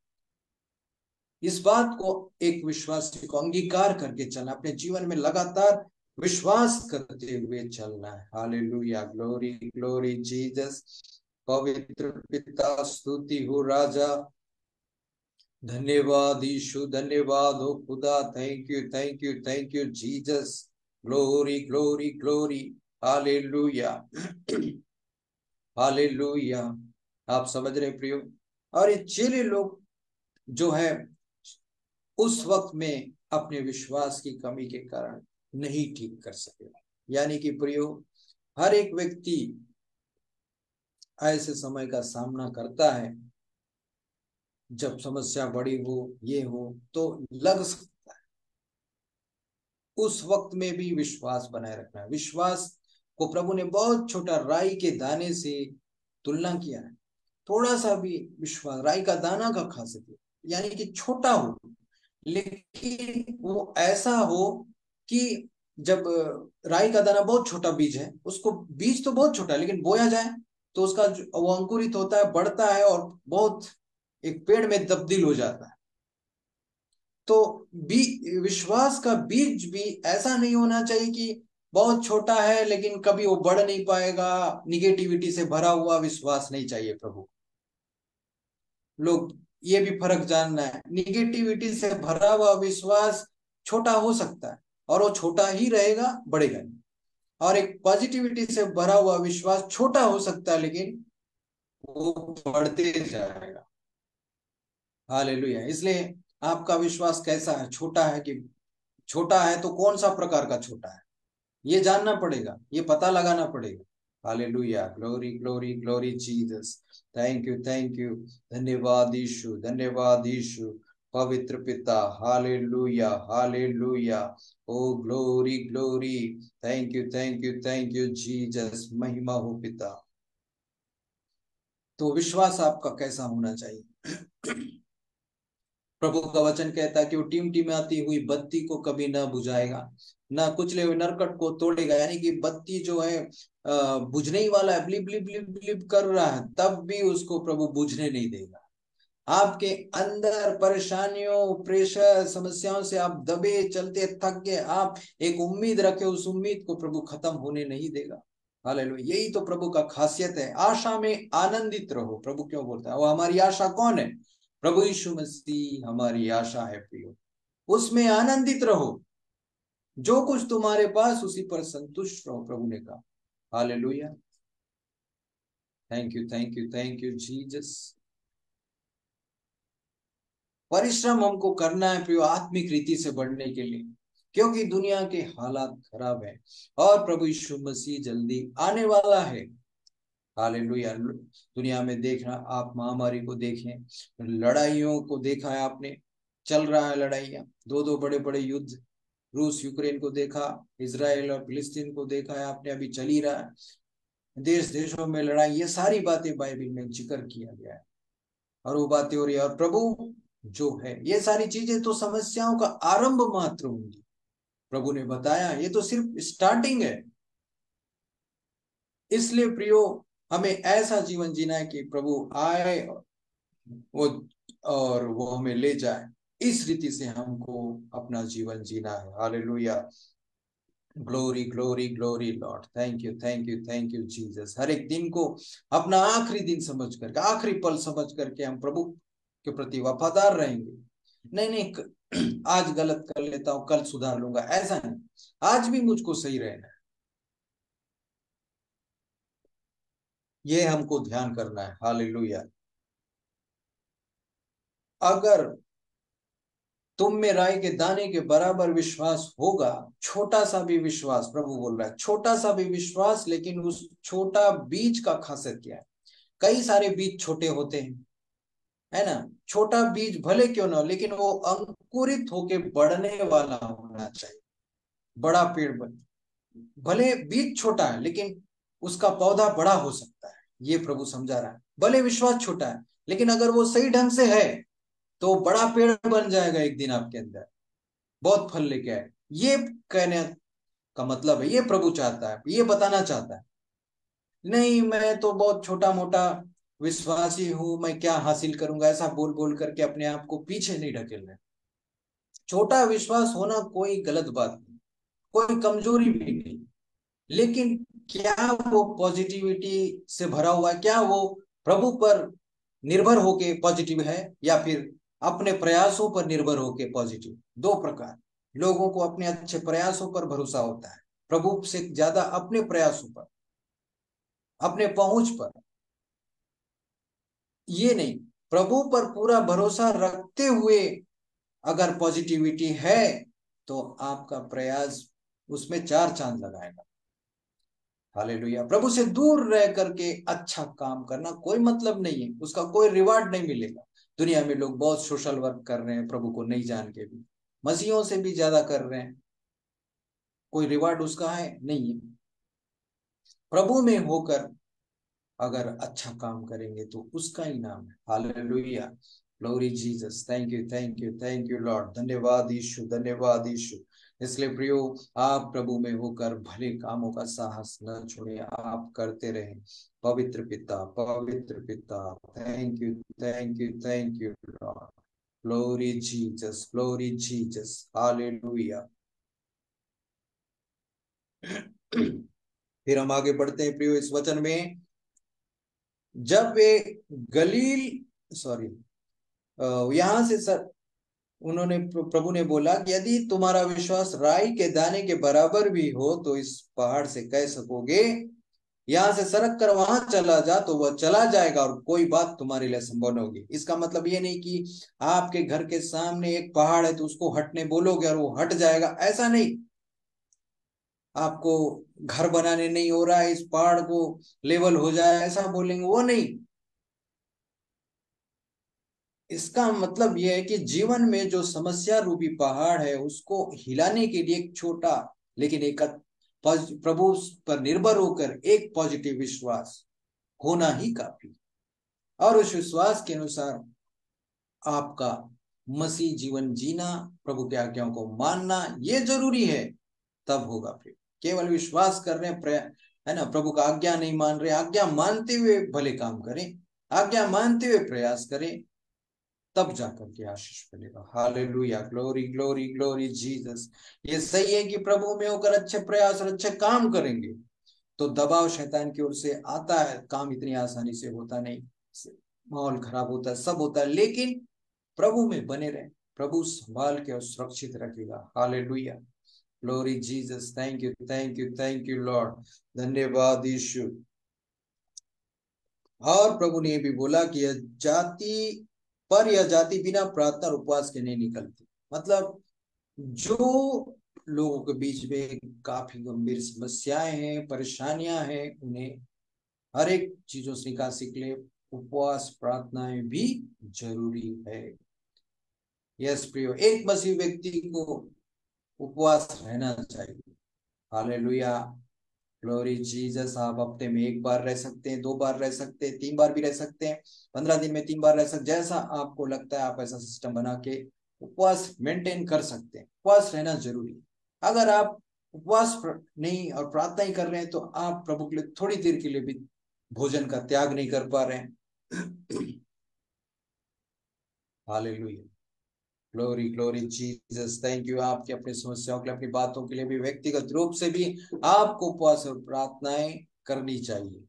इस बात को एक विश्वासी को अंगीकार करके चलना, अपने जीवन में लगातार विश्वास करते हुए चलना है। Hallelujah, glory glory Jesus. पवित्र पिता, स्तुति हो राजा। धन्यवाद यीशु, धन्यवाद हो खुदा। Thank you Jesus. Glory glory glory. Hallelujah, hallelujah. आप समझ रहे प्रियो? और ये चेले लोग जो है उस वक्त में अपने विश्वास की कमी के कारण नहीं ठीक कर सके। यानी कि प्रियो, हर एक व्यक्ति ऐसे समय का सामना करता है जब समस्या बड़ी हो, ये हो, तो लग सकता है। उस वक्त में भी विश्वास बनाए रखना है। विश्वास को प्रभु ने बहुत छोटा राई के दाने से तुलना किया है। थोड़ा सा भी विश्वास राई का दाना का खा सके, यानी कि छोटा हो, लेकिन वो ऐसा हो कि जब राई का दाना बहुत छोटा बीज है, उसको बीज तो बहुत छोटा है, लेकिन बोया जाए तो उसका वो अंकुरित होता है, बढ़ता है और बहुत एक पेड़ में तब्दील हो जाता है। तो विश्वास का बीज भी ऐसा नहीं होना चाहिए कि बहुत छोटा है लेकिन कभी वो बढ़ नहीं पाएगा। निगेटिविटी से भरा हुआ विश्वास नहीं चाहिए प्रभु। लोग ये भी फर्क जानना है, निगेटिविटी से भरा हुआ विश्वास छोटा हो सकता है और वो छोटा ही रहेगा, बढ़ेगा नहीं। और एक पॉजिटिविटी से भरा हुआ विश्वास छोटा हो सकता है लेकिन वो बढ़ते जाएगा। हालेलुया। इसलिए आपका विश्वास कैसा है, छोटा है कि, छोटा है तो कौन सा प्रकार का छोटा है, ये जानना पड़ेगा, ये पता लगाना पड़ेगा। Hallelujah, glory glory glory Jesus. Thank you, thank you. धन्यवाद यीशु, धन्यवाद यीशु। पवित्र पिता, hallelujah, hallelujah. O glory glory. Thank you, thank you, thank you Jesus. महिमा हो पिता। तो विश्वास आपका कैसा होना चाहिए? प्रभु का वचन कहता है कि वो टिमटिमाती हुई बत्ती को कभी ना बुझाएगा, ना कुचले हुए नरकट को तोड़ेगा। यानी कि बत्ती जो है बुझने ही वाला है, ब्लिप ब्लिप ब्लिप ब्लिप कर रहा है, तब भी उसको प्रभु बुझने नहीं देगा। आपके अंदर परेशानियों, प्रेशर, समस्याओं से आप दबे चलते थक गए, आप एक उम्मीद रखे, उस उम्मीद को प्रभु खत्म होने नहीं देगा। हालेलुया। यही तो प्रभु का खासियत है। आशा में आनंदित रहो। प्रभु क्यों बोलता है? वो हमारी आशा कौन है? प्रभु यीशु मसीह हमारी आशा है प्रियो। उसमें आनंदित रहो। जो कुछ तुम्हारे पास उसी पर संतुष्ट रहो, प्रभु ने कहा। Hallelujah. Thank you, thank you, thank you Jesus. परिश्रम हमको करना है प्रियो, आत्मिक रीति से बढ़ने के लिए, क्योंकि दुनिया के हालात खराब है और प्रभु यीशु मसीह जल्दी आने वाला है। हालेलुया। दुनिया में देखना, आप महामारी को देखें, लड़ाइयों को देखा है आपने, चल रहा है लड़ाइयां, दो दो बड़े बड़े युद्ध, रूस यूक्रेन को देखा, इजराइल और फिलिस्तीन को देखा है आपने, अभी चल ही रहा है। देश देशों में लड़ाई, ये सारी बातें बाइबल में जिक्र किया गया है और वो बातें हो रही है। और प्रभु जो है, ये सारी चीजें तो समस्याओं का आरंभ मात्र होंगी। प्रभु ने बताया ये तो सिर्फ स्टार्टिंग है। इसलिए प्रियो, हमें ऐसा जीवन जीना है कि प्रभु आए वो और वो हमें ले जाए। इस रीति से हमको अपना जीवन जीना है। Hallelujah. Glory glory glory Lord. Thank you, thank you, thank you Jesus. हर एक दिन को अपना आखिरी दिन समझ करके, आखिरी पल समझ करके हम प्रभु के प्रति वफादार रहेंगे। नहीं नहीं, आज गलत कर लेता हूं, कल सुधार लूंगा, ऐसा नहीं। आज भी मुझको सही रहना है, ये हमको ध्यान करना है। हालेलुया। अगर तुम में राई के दाने के बराबर विश्वास होगा, छोटा सा भी विश्वास, प्रभु बोल रहा है छोटा सा भी विश्वास, लेकिन उस छोटा बीज का खासियत क्या है? कई सारे बीज छोटे होते हैं, है ना। छोटा बीज भले क्यों ना हो, लेकिन वो अंकुरित होके बढ़ने वाला होना चाहिए, बड़ा पेड़ बन। भले बीज छोटा है लेकिन उसका पौधा बड़ा हो सकता है, ये प्रभु समझा रहा है। भले विश्वास छोटा है लेकिन अगर वो सही ढंग से है तो बड़ा पेड़ बन जाएगा एक दिन आपके अंदर, बहुत फल लेके आए। ये कहने का मतलब है, ये प्रभु चाहता है, ये बताना चाहता है। नहीं मैं तो बहुत छोटा मोटा विश्वासी हूं, मैं क्या हासिल करूंगा, ऐसा बोल बोल करके अपने आप को पीछे नहीं ढकेलना है। छोटा विश्वास होना कोई गलत बात नहीं, कोई कमजोरी भी नहीं, लेकिन क्या वो पॉजिटिविटी से भरा हुआ है? क्या वो प्रभु पर निर्भर होके पॉजिटिव है, या फिर अपने प्रयासों पर निर्भर होके पॉजिटिव? दो प्रकार। लोगों को अपने अच्छे प्रयासों पर भरोसा होता है, प्रभु से ज्यादा अपने प्रयासों पर, अपने पहुंच पर। ये नहीं, प्रभु पर पूरा भरोसा रखते हुए अगर पॉजिटिविटी है तो आपका प्रयास उसमें चार चांद लगाएगा। हालेलुया। प्रभु से दूर रह करके अच्छा काम करना कोई मतलब नहीं है, उसका कोई रिवार्ड नहीं मिलेगा। दुनिया में लोग बहुत सोशल वर्क कर रहे हैं प्रभु को नहीं जान के भी, मसीहों से भी ज्यादा कर रहे हैं, कोई रिवार्ड उसका है नहीं है। प्रभु में होकर अगर अच्छा काम करेंगे तो उसका ही नाम है। Hallelujah, glory Jesus. Thank you, thank you, thank you Lord. धन्यवाद यीशु, धन्यवाद यीशु। इसलिए प्रियो, आप प्रभु में होकर भले कामों का साहस न छोड़े, आप करते रहें। पवित्र पिता, पवित्र पिता, thank you, thank you, thank you Lord. Glory Jesus, glory Jesus. Hallelujah. फिर हम आगे बढ़ते हैं प्रियो इस वचन में। जब वे गलील, सॉरी, यहां से सर, उन्होंने, प्रभु ने बोला कि यदि तुम्हारा विश्वास राई के दाने के बराबर भी हो तो इस पहाड़ से कह सकोगे यहां से सरक कर वहां चला जा, तो वह चला जाएगा और कोई बात तुम्हारे लिए संभव नहीं होगी। इसका मतलब ये नहीं कि आपके घर के सामने एक पहाड़ है तो उसको हटने बोलोगे और वो हट जाएगा, ऐसा नहीं। आपको घर बनाने नहीं हो रहा है, इस पहाड़ को लेवल हो जाए ऐसा बोलेंगे, वो नहीं। इसका मतलब यह है कि जीवन में जो समस्या रूपी पहाड़ है उसको हिलाने के लिए एक छोटा, लेकिन एक प्रभु पर निर्भर होकर एक पॉजिटिव विश्वास होना ही काफी। और उस विश्वास के अनुसार आपका मसीह जीवन जीना, प्रभु की आज्ञाओं को मानना, ये जरूरी है। तब होगा फिर। केवल विश्वास कर रहे हैं, है ना, प्रभु का आज्ञा नहीं मान रहे, आज्ञा मानते हुए भले काम करें, आज्ञा मानते हुए प्रयास करें, तब जाकर के आशीष मिलेगा। Hallelujah, glory, glory, glory Jesus. ये सही है कि प्रभु में होकर अच्छे प्रयास और अच्छे काम करेंगे तो दबाव शैतान की ओर से आता है, काम इतनी आसानी से होता नहीं, माहौल खराब होता है, सब होता है, लेकिन प्रभु में बने रहे, प्रभु संभाल के और सुरक्षित रखेगा। Hallelujah, glory Jesus. Thank you, thank you, thank you Lord. धन्यवाद यीशु। और प्रभु ने ये भी बोला कि यह जाति बिना प्रार्थना और उपवास के नहीं निकलती। मतलब जो लोगों के बीच में काफी गंभीर समस्याएं हैं, परेशानियां हैं, उन्हें हर एक चीजों से निकासी के लिए उपवास प्रार्थनाएं भी जरूरी है। यस प्रियो, एक मसीह व्यक्ति को उपवास रहना चाहिए। Hallelujah, glory Jesus. आप हफ्ते में एक बार रह सकते हैं, 2 बार रह सकते हैं, 3 बार भी रह सकते हैं, 15 दिन में 3 बार रह सकते, जैसा आपको लगता है आप ऐसा सिस्टम बना के उपवास मेंटेन कर सकते हैं। उपवास रहना जरूरी है। अगर आप उपवास नहीं और प्रार्थना ही कर रहे हैं तो आप प्रभु के लिए थोड़ी देर के लिए भी भोजन का त्याग नहीं कर पा रहे हैं। Hallelujah, glory, glory Jesus. Thank you. आपकी अपनी समस्याओं के लिए, अपनी बातों के लिए भी व्यक्तिगत रूप से भी आपको उपवास और प्रार्थनाएं करनी चाहिए,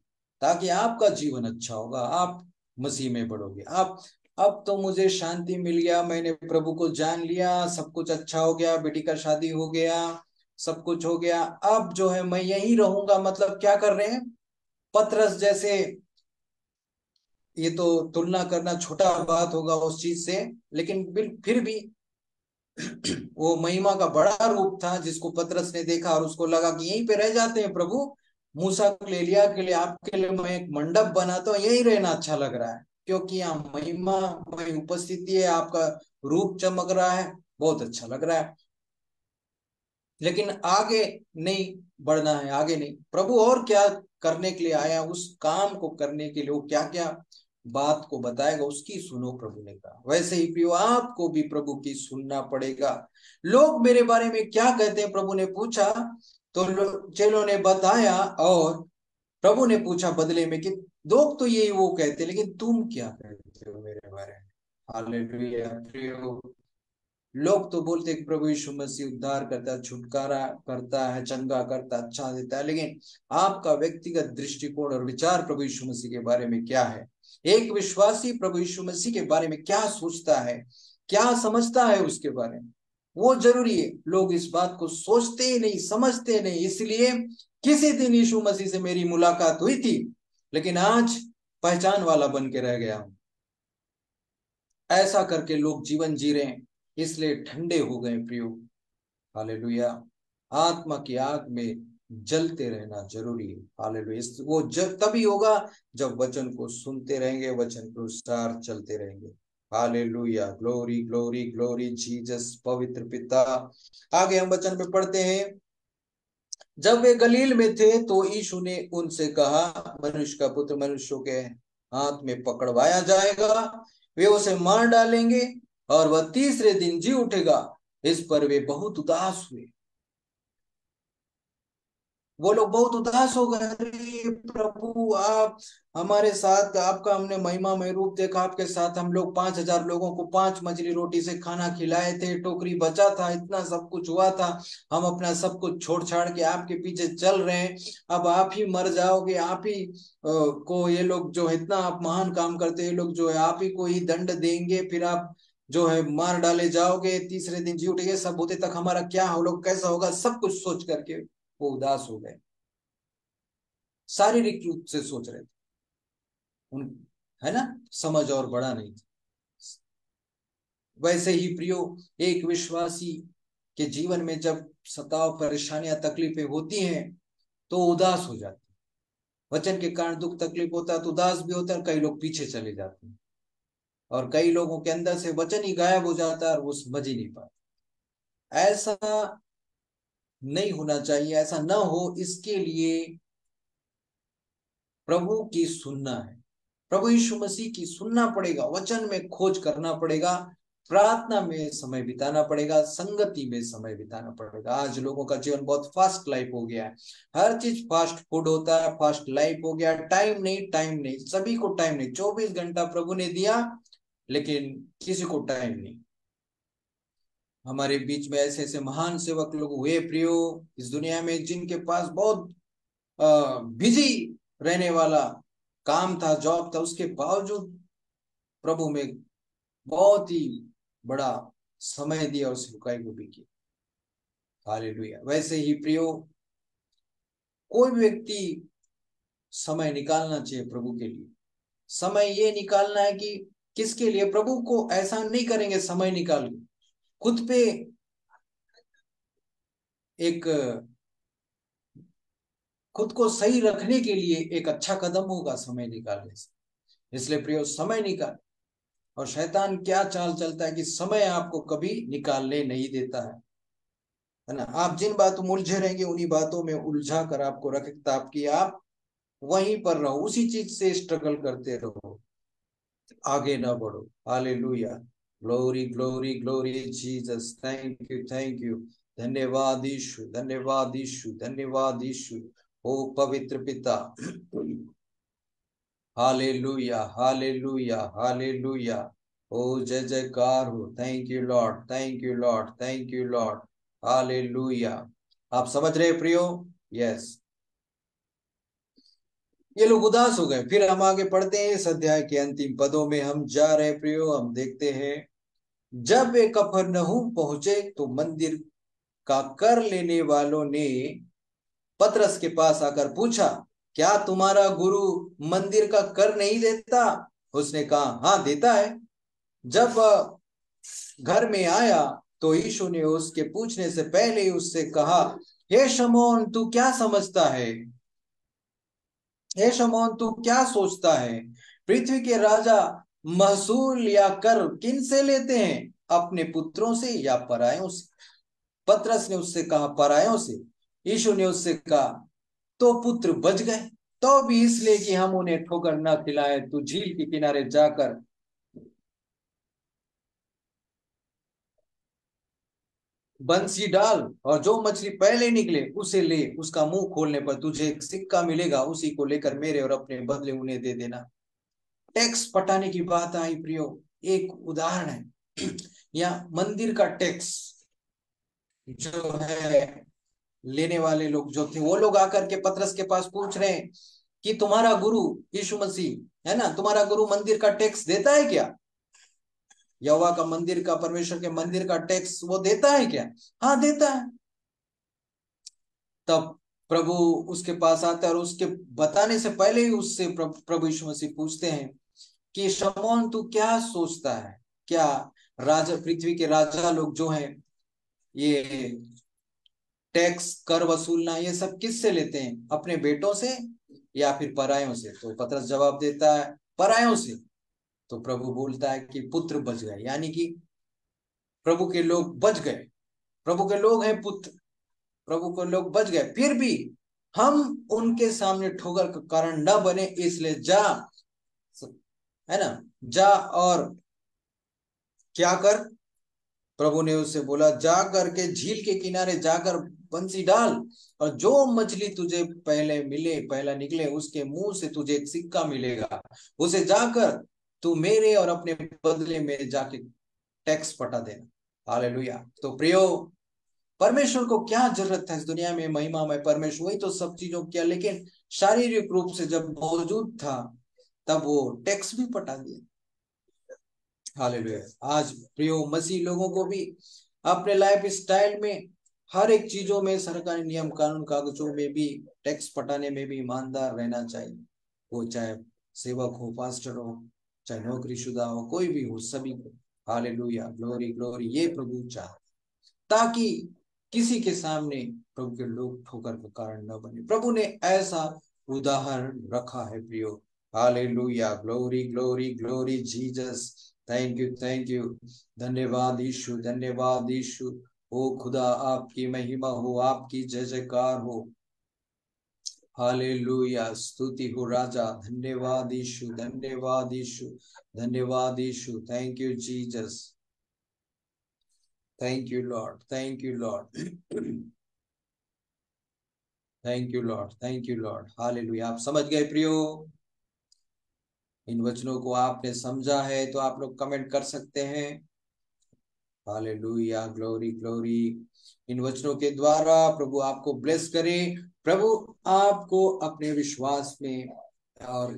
ताकि आपका जीवन अच्छा होगा, आप मसीह में बढ़ोगे। आप, अब तो मुझे शांति मिल गया, मैंने प्रभु को जान लिया, सब कुछ अच्छा हो गया, बेटी का शादी हो गया, सब कुछ हो गया, अब जो है मैं यहीं रहूंगा, मतलब क्या कर रहे हैं पतरस जैसे। ये तो तुलना करना छोटा बात होगा उस चीज से, लेकिन फिर भी वो महिमा का बड़ा रूप था जिसको पतरस ने देखा और उसको लगा कि यहीं पे रह जाते हैं प्रभु, मूसा के लिए, एलिय्याह के लिए, आपके लिए मैं एक मंडप बनाता हूँ, यहीं रहना अच्छा लग रहा है, क्योंकि यहाँ महिमा में उपस्थिति है, आपका रूप चमक रहा है, बहुत अच्छा लग रहा है। लेकिन आगे नहीं बढ़ना है, आगे नहीं, प्रभु और क्या करने के लिए आया, उस काम को करने के लिए वो क्या क्या बात को बताएगा, उसकी सुनो, प्रभु ने कहा। वैसे ही प्रियो, आपको भी प्रभु की सुनना पड़ेगा। लोग मेरे बारे में क्या कहते हैं, प्रभु ने पूछा, तो चेलों ने बताया, और प्रभु ने पूछा बदले में कि लोग तो यही वो कहते, लेकिन तुम क्या कहते हो मेरे बारे में। हालेलुया प्रियो, लोग तो बोलते हैं कि प्रभु यीशु मसीह उद्धार करता है, छुटकारा करता है, चंगा करता है, अच्छा देता है, लेकिन आपका व्यक्तिगत दृष्टिकोण और विचार प्रभु यीशु मसीह के बारे में क्या है? एक विश्वासी प्रभु यीशु मसीह के बारे में क्या सोचता है, क्या समझता है उसके बारे में, वो जरूरी है। लोग इस बात को सोचते ही नहीं, समझते नहीं, इसलिए किसी दिन यीशु मसीह से मेरी मुलाकात हुई थी, लेकिन आज पहचान वाला बन के रह गया हूं, ऐसा करके लोग जीवन जी रहे हैं, इसलिए ठंडे हो गए प्रियो। हालेलुया, आत्मा की आग में जलते रहना जरूरी है। हालेलुया। वो जब तभी होगा जब वचन को सुनते रहेंगे, वचन के अनुसार चलते रहेंगे। Hallelujah. Glory glory glory Jesus, पवित्र पिता। आगे हम वचन पे पढ़ते हैं। जब वे गलील में थे तो यीशु ने उनसे कहा, मनुष्य का पुत्र मनुष्यों के हाथ में पकड़वाया जाएगा, वे उसे मार डालेंगे और वह तीसरे दिन जी उठेगा। इस पर वे बहुत उदास हुए। वो लोग बहुत उदास हो गए, अरे प्रभु आप हमारे साथ, आपका हमने महिमामय रूप देखा, आपके साथ हम लोग 5,000 लोगों को 5 मछली रोटी से खाना खिलाए थे, टोकरी बचा था, इतना सब कुछ हुआ था। हम अपना सब कुछ छोड़ छाड़ के आपके पीछे चल रहे हैं। अब आप ही मर जाओगे, आप ही को ये लोग जो है, इतना आप महान काम करते हैं, ये लोग जो है आप ही को ही दंड देंगे, फिर आप जो है मार डाले जाओगे, तीसरे दिन जी उठेंगे, सब होते तक हमारा क्या हो, लोग कैसा होगा, सब कुछ सोच करके वो उदास हो गए। शारीरिक रूप से सोच रहे थे उन, है ना, समझ और बड़ा नहीं था। वैसे ही प्रियो, एक विश्वासी के जीवन में जब सताव, परेशानियां, तकलीफें होती हैं तो उदास हो जाते हैं। वचन के कारण दुख तकलीफ होता है तो उदास भी होता है, कई लोग पीछे चले जाते हैं, और कई लोगों के अंदर से वचन ही गायब हो जाता है और वो समझ ही नहीं पाते। ऐसा नहीं होना चाहिए, ऐसा ना हो, इसके लिए प्रभु की सुनना है, प्रभु यीशु मसीह की सुनना पड़ेगा, वचन में खोज करना पड़ेगा, प्रार्थना में समय बिताना पड़ेगा, संगति में समय बिताना पड़ेगा। आज लोगों का जीवन बहुत फास्ट लाइफ हो गया है, हर चीज फास्ट फूड होता है, फास्ट लाइफ हो गया, टाइम नहीं, टाइम नहीं, सभी को टाइम नहीं। 24 घंटा प्रभु ने दिया लेकिन किसी को टाइम नहीं। हमारे बीच में ऐसे ऐसे महान सेवक लोग हुए प्रियो इस दुनिया में, जिनके पास बहुत बिजी रहने वाला काम था, जॉब था, उसके बावजूद प्रभु में बहुत ही बड़ा समय दिया और सेवकाई को भी की। हालेलुया। वैसे ही प्रियो, कोई भी व्यक्ति समय निकालना चाहिए प्रभु के लिए। समय ये निकालना है कि किसके लिए, प्रभु को ऐसा नहीं करेंगे समय निकाल के, खुद पे एक, खुद को सही रखने के लिए एक अच्छा कदम होगा समय निकालने से। इसलिए प्रियो, समय निकाल। और शैतान क्या चाल चलता है कि समय आपको कभी निकालने नहीं देता है ना। आप जिन बातों में उलझे रहेंगे, उन्हीं बातों में उलझा कर आपको रखता, आपकी आप वहीं पर रहो, उसी चीज से स्ट्रगल करते रहो, आगे ना बढ़ो। Hallelujah. Glory glory glory Jesus, thank you, thank you. धन्यवाद यीशु, धन्यवाद यीशु, धन्यवाद यीशु। ओ पवित्र पिता। Hallelujah, hallelujah, hallelujah. ओ जय जयकार हो। Thank you Lord, thank you Lord, thank you Lord. Hallelujah. आप समझ रहे प्रियो? यस। ये लोग उदास हो गए। फिर हम आगे पढ़ते हैं, इस अध्याय के अंतिम पदों में हम जा रहे प्रियो, हम देखते हैं। जब वे कफरनहूम पहुंचे तो मंदिर का कर लेने वालों ने पतरस के पास आकर पूछा, क्या तुम्हारा गुरु मंदिर का कर नहीं देता? उसने कहा, हाँ देता है। जब वह घर में आया तो यीशु ने उसके पूछने से पहले ही उससे कहा, हे शमौन तू क्या समझता है, हे शमौन तू क्या सोचता है, पृथ्वी के राजा महसूल या कर किन से लेते हैं, अपने पुत्रों से या परायों से? पतरस ने उससे कहा, परायों से। यीशु ने उससे कहा, तो पुत्र बच गए, तो भी इसलिए कि हम उन्हें ठोकर न खिलाए, तू झील के किनारे जाकर बंसी डाल और जो मछली पहले निकले उसे ले, उसका मुंह खोलने पर तुझे एक सिक्का मिलेगा, उसी को लेकर मेरे और अपने बदले उन्हें दे देना। टैक्स पटाने की बात आई प्रियो, एक उदाहरण है। या मंदिर का टैक्स जो है, लेने वाले लोग जो थे, वो लोग आकर के पतरस के पास पूछ रहे हैं कि तुम्हारा गुरु यीशु मसीह है ना, तुम्हारा गुरु मंदिर का टैक्स देता है क्या? यहोवा का मंदिर का, परमेश्वर के मंदिर का टैक्स वो देता है क्या? हाँ देता है। तब प्रभु उसके पास आता है और उसके बताने से पहले ही उससे प्रभु यीशु मसीह पूछते हैं कि शमौन तू क्या सोचता है, क्या राजा, पृथ्वी के राजा लोग जो हैं, ये टैक्स कर वसूलना ये सब किससे लेते हैं? अपने बेटों से या फिर परायों से? तो पतरस जवाब देता है परायों से। तो प्रभु बोलता है कि पुत्र बच गए, यानी कि प्रभु के लोग बच गए। प्रभु के लोग हैं पुत्र, प्रभु के लोग बच गए। फिर भी हम उनके सामने ठोकर का कारण न बने, इसलिए जा, है ना, जा और क्या कर? प्रभु ने उससे बोला जा करके झील के किनारे जाकर बंसी डाल, और जो मछली तुझे पहले मिले, पहला निकले, उसके मुंह से तुझे एक सिक्का मिलेगा। उसे जाकर तू मेरे और अपने बदले में जाके टैक्स पटा देना। हालेलुया। तो प्रियो, परमेश्वर को क्या जरूरत है इस दुनिया में? महिमा में परमेश्वर वही तो सब चीजों किया, लेकिन शारीरिक रूप से जब मौजूद था तब वो टैक्स भी पटा दिया। हालेलुया। आज प्रियो, मसीह लोगों को भी अपने लाइफ स्टाइल में हर एक चीजों में, सरकारी नियम कानून कागजों में भी, टैक्स पटाने में भी ईमानदार रहना चाहिए। वो चाहे सेवक हो, पास्टर हो, चाहे नौकरीशुदा हो, कोई भी हो, सभी को। हालेलुया, ग्लोरी ग्लोरी, ये प्रभु चाह, ताकि किसी के सामने प्रभु के लोग ठोकर का कारण न बने। प्रभु ने ऐसा उदाहरण रखा है प्रियो। Hallelujah, glory glory glory Jesus, thank you thank you. धन्यवाद यीशु, धन्यवाद यीशु। ओ खुदा, आपकी महिमा हो, आपकी जय जयकार हो। हालेलुया, स्तुति हो राजा। धन्यवाद यीशु, धन्यवाद यीशु, धन्यवाद Yeshu. Thank you Jesus, thank you Lord, thank you Lord, thank you Lord, thank you Lord. Hallelujah. आप समझ गए प्रियो? इन वचनों को आपने समझा है तो आप लोग कमेंट कर सकते हैं। Hallelujah, glory glory. इन वचनों के द्वारा प्रभु आपको ब्लेस करे। प्रभु आपको अपने विश्वास में और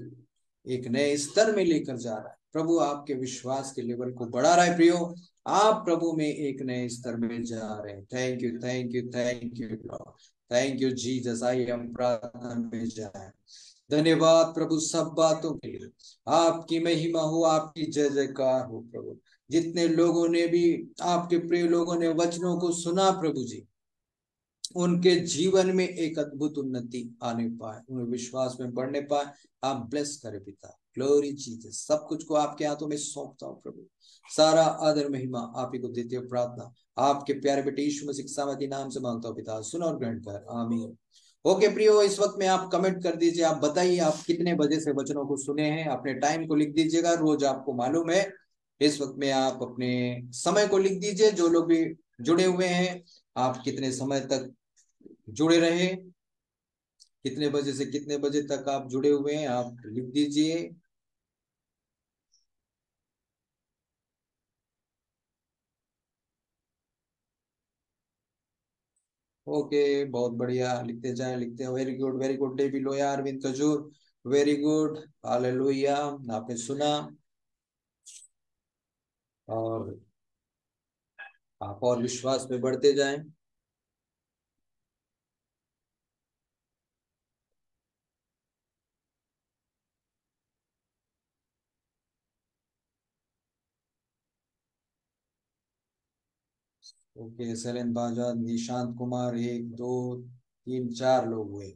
एक नए स्तर में लेकर जा रहा है। प्रभु आपके विश्वास के लेवल को बढ़ा रहा है प्रियो। आप प्रभु में एक नए स्तर में जा रहे हैं। Thank you thank you thank you Lord, thank you Jesus. आइए हम प्रार्थना में जाएं। धन्यवाद प्रभु सब बातों के लिए। आपकी महिमा हो, आपकी जय जयकार हो प्रभु। जितने लोगों ने भी, आपके प्रिय लोगों ने वचनों को सुना प्रभु जी, उनके जीवन में एक अद्भुत उन्नति आने पाए, उन्हें विश्वास में बढ़ने पाए। आप ब्लेस करें पिता। Glory Jesus. सब कुछ को आपके हाथों में सौंपता हूं प्रभु। सारा आदर महिमा आप ही को देते हो। प्रार्थना आपके प्यारे बेटे यीशु मसीह के सामर्थी नाम से मांगता हूं पिता, सुनो और ग्रहण कर, आमीन। ओके प्रियो, इस वक्त में आप कमेंट कर दीजिए। आप बताइए आप कितने बजे से वचनों को सुने हैं। अपने टाइम को लिख दीजिएगा, रोज आपको मालूम है। इस वक्त में आप अपने समय को लिख दीजिए। जो लोग भी जुड़े हुए हैं, आप कितने समय तक जुड़े रहे, कितने बजे से कितने बजे तक आप जुड़े हुए हैं, आप लिख दीजिए। ओके, बहुत बढ़िया, लिखते जाए लिखते हैं। वेरी गुड डेवी लोया, अरविंद कजूर, वेरी गुड। हालेलुया, आपने सुना और आप और विश्वास में बढ़ते जाएं। ओके, सैलेन बाजा, निशांत कुमार, एक दो तीन चार लोग हुए।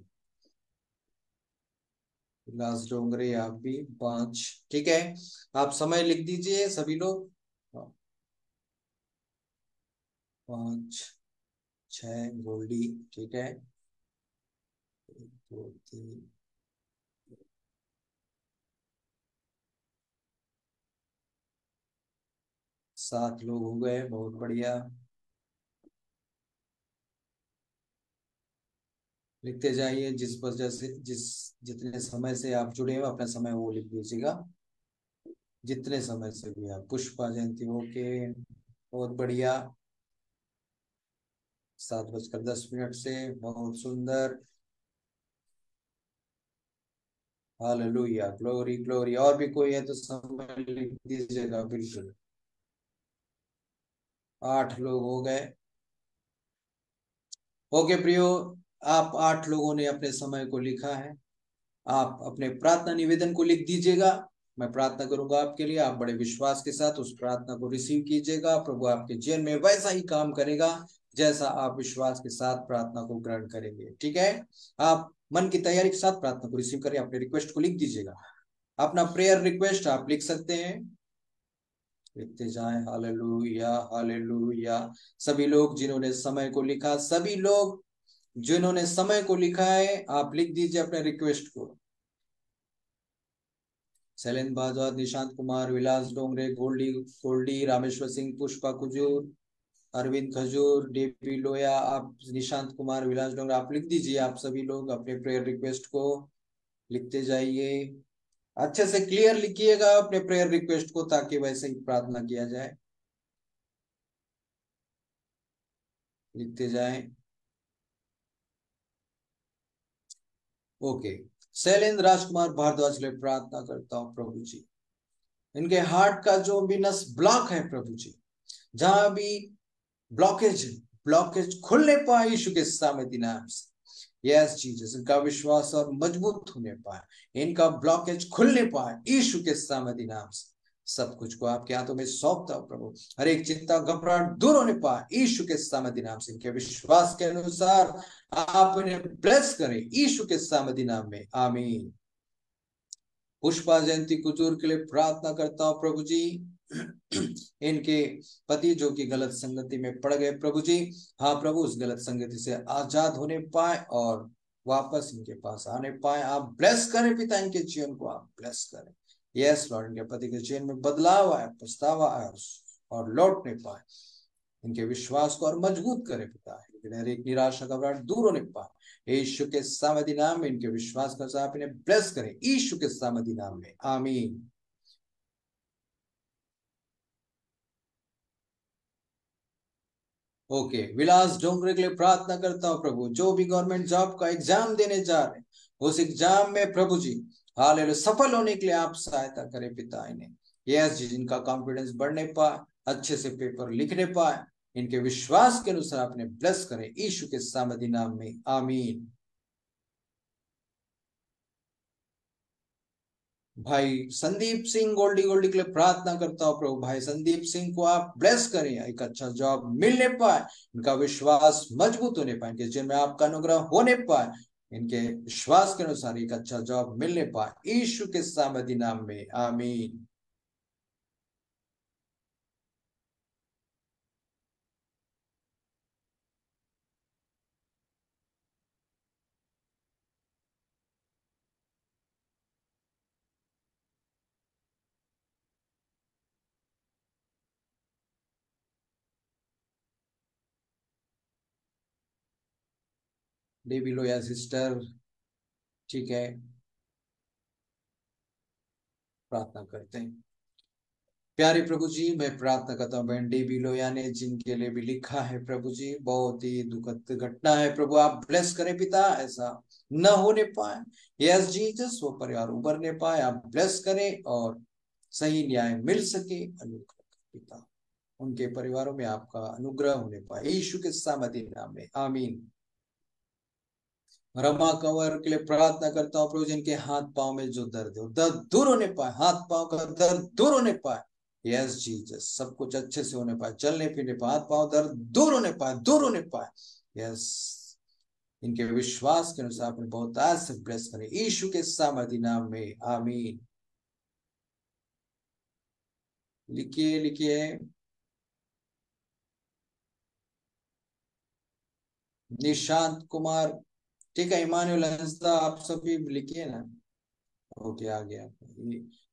विलास डोंगरे, आप भी पांच। ठीक है, आप समय लिख दीजिए सभी लोग। पांच, छह, गोल्डी, ठीक है, एक दो तीन, 7 लोग हो गए, बहुत बढ़िया। लिखते जाइए, जिस वजह से, जितने समय से आप जुड़े हो अपना समय वो लिख दीजिएगा। जितने समय से भी आप, पुष्पा जयंती, ओके, बहुत बढ़िया। 7:10 से, बहुत सुंदर। Hallelujah, glory glory. और भी कोई है तो समय लिख दीजिएगा, बिल्कुल। 8 लोग हो गए। ओके प्रियो, आप 8 लोगों ने अपने समय को लिखा है। आप अपने प्रार्थना निवेदन को लिख दीजिएगा। मैं प्रार्थना करूंगा आपके लिए, आप बड़े विश्वास के साथ उस प्रार्थना को रिसीव कीजिएगा। प्रभु आपके जीवन में वैसा ही काम करेगा जैसा आप विश्वास के साथ प्रार्थना को ग्रहण करेंगे। ठीक है, आप मन की तैयारी के साथ प्रार्थना को रिसीव करें। अपने रिक्वेस्ट को लिख दीजिएगा। अपना प्रेयर रिक्वेस्ट आप लिख सकते हैं, लिखते जाएं। Hallelujah, hallelujah. सभी लोग जिन्होंने समय को लिखा, सभी लोग जिन्होंने समय को लिखा है, आप लिख दीजिए अपने रिक्वेस्ट को। शैलेंद्र भारद्वाज, निशांत कुमार, विलास डोंगरे, गोल्डी गोल्डी, रामेश्वर सिंह, पुष्पा कुजूर, अरविंद खजूर, डीपी लोया, आप निशांत कुमार, विलास डोंगरे, आप लिख दीजिए। आप सभी लोग अपने प्रेयर रिक्वेस्ट को लिखते जाइए। अच्छे से क्लियर लिखिएगा अपने प्रेयर रिक्वेस्ट को, ताकि वैसे ही प्रार्थना किया जाए। लिखते जाएं। ओके। शैलेंद्र राजकुमार भारद्वाज के लिए प्रार्थना करता हूँ प्रभु जी। इनके हार्ट का जो भी नस ब्लॉक है प्रभु जी, जहां भी ब्लॉकेज ब्लॉकेज खुलने पाए यीशु के सामर्थ्य नाम से। यस जीसस, इनका विश्वास और मजबूत होने पाए, इनका ब्लॉकेज खुलने पाए यीशु के सामर्थ्य नाम से। सब कुछ को आपके हाथों में सौंपता हूं प्रभु। हर एक चिंता घबराहट दूर होने पाए यीशु के सामर्थ्य नाम से। इनके विश्वास के अनुसार आप इन्हें ब्लेस करें यीशु के सामर्थ्य नाम में, आमीन। पुष्पा जयंती कुचूर के लिए प्रार्थना करता हूँ प्रभु जी। इनके पति जो कि गलत संगति में पड़ गए प्रभु जी, हाँ प्रभु, उस गलत संगति से आजाद होने पाए और वापस इनके पास आने पाए। आप ब्लेस करें पिता, इनके जीवन को आप ब्लेस करें। यस लॉर्ड, इनके पति के जीवन में बदलाव आए, पछतावा आए और लौटने पाए। इनके विश्वास को और मजबूत करे पिता, लेकिन हर एक निराशा घबराहट दूर होने पाए यीशु के सामर्थ्य नाम में। इनके विश्वास का आप इन्हें ब्लेस करें यीशु के सामर्थ्य नाम में, आमीन। ओके, विलास डोंगरे के लिए प्रार्थना करता हूँ प्रभु, जो भी गवर्नमेंट जॉब का एग्जाम देने जा रहे हैं, उस एग्जाम में प्रभु जी हालेलुया सफल होने के लिए आप सहायता करें पिता इन्हें। यस जी, इनका कॉन्फिडेंस बढ़ने पाए, अच्छे से पेपर लिखने पाए, इनके विश्वास के अनुसार अपने ब्लेस करें यीशु के सामर्थ्य नाम में, आमीन। भाई संदीप सिंह गोल्डी गोल्डी के लिए प्रार्थना करता हूँ प्रभु, भाई संदीप सिंह को आप ब्लेस करें, एक अच्छा जॉब मिलने पाए, इनका विश्वास मजबूत होने पाए, इनके जीवन में आपका अनुग्रह होने पाए, इनके विश्वास के अनुसार एक अच्छा जॉब मिलने पाए यीशु के सामर्थ्य नाम में, आमीन। डेबी लोया सिस्टर, ठीक है, प्रार्थना करते हैं। प्यारे प्रभु जी, मैं प्रार्थना करता हूँ बहन डेबी लोया ने जिनके लिए भी लिखा है प्रभु जी, बहुत ही दुखद घटना है प्रभु, आप ब्लेस करें पिता, ऐसा न होने पाए। यस जीसस, वो परिवार उभरने पाए, आप ब्लेस करें और सही न्याय मिल सके, अनुग्रह पिता, उनके परिवारों में आपका अनुग्रह होने पाए यीशु के सामर्थ्य नाम में, आमीन। रमा कंवर के लिए प्रार्थना करता हूँ प्रभु, जिनके हाथ पांव में जो दर्द है, दर्द दूर होने पाए, हाथ पांव का दर्द दूर होने पाए। यस जीसस, सब कुछ अच्छे से होने पाए, चलने फिरने पाए, हाथ पांव दर्द दूर होने पाए, दूर होने पाए। यस, इनके विश्वास के अनुसार अपने बहुत आज से ब्लेस करें यीशु के सामर्थ्य नाम में, आमीन। लिखिए लिखिए। निशांत कुमार, ठीक है, इमानुएल हंसदा, आप सभी लिखिए ना। ओके, आ गया।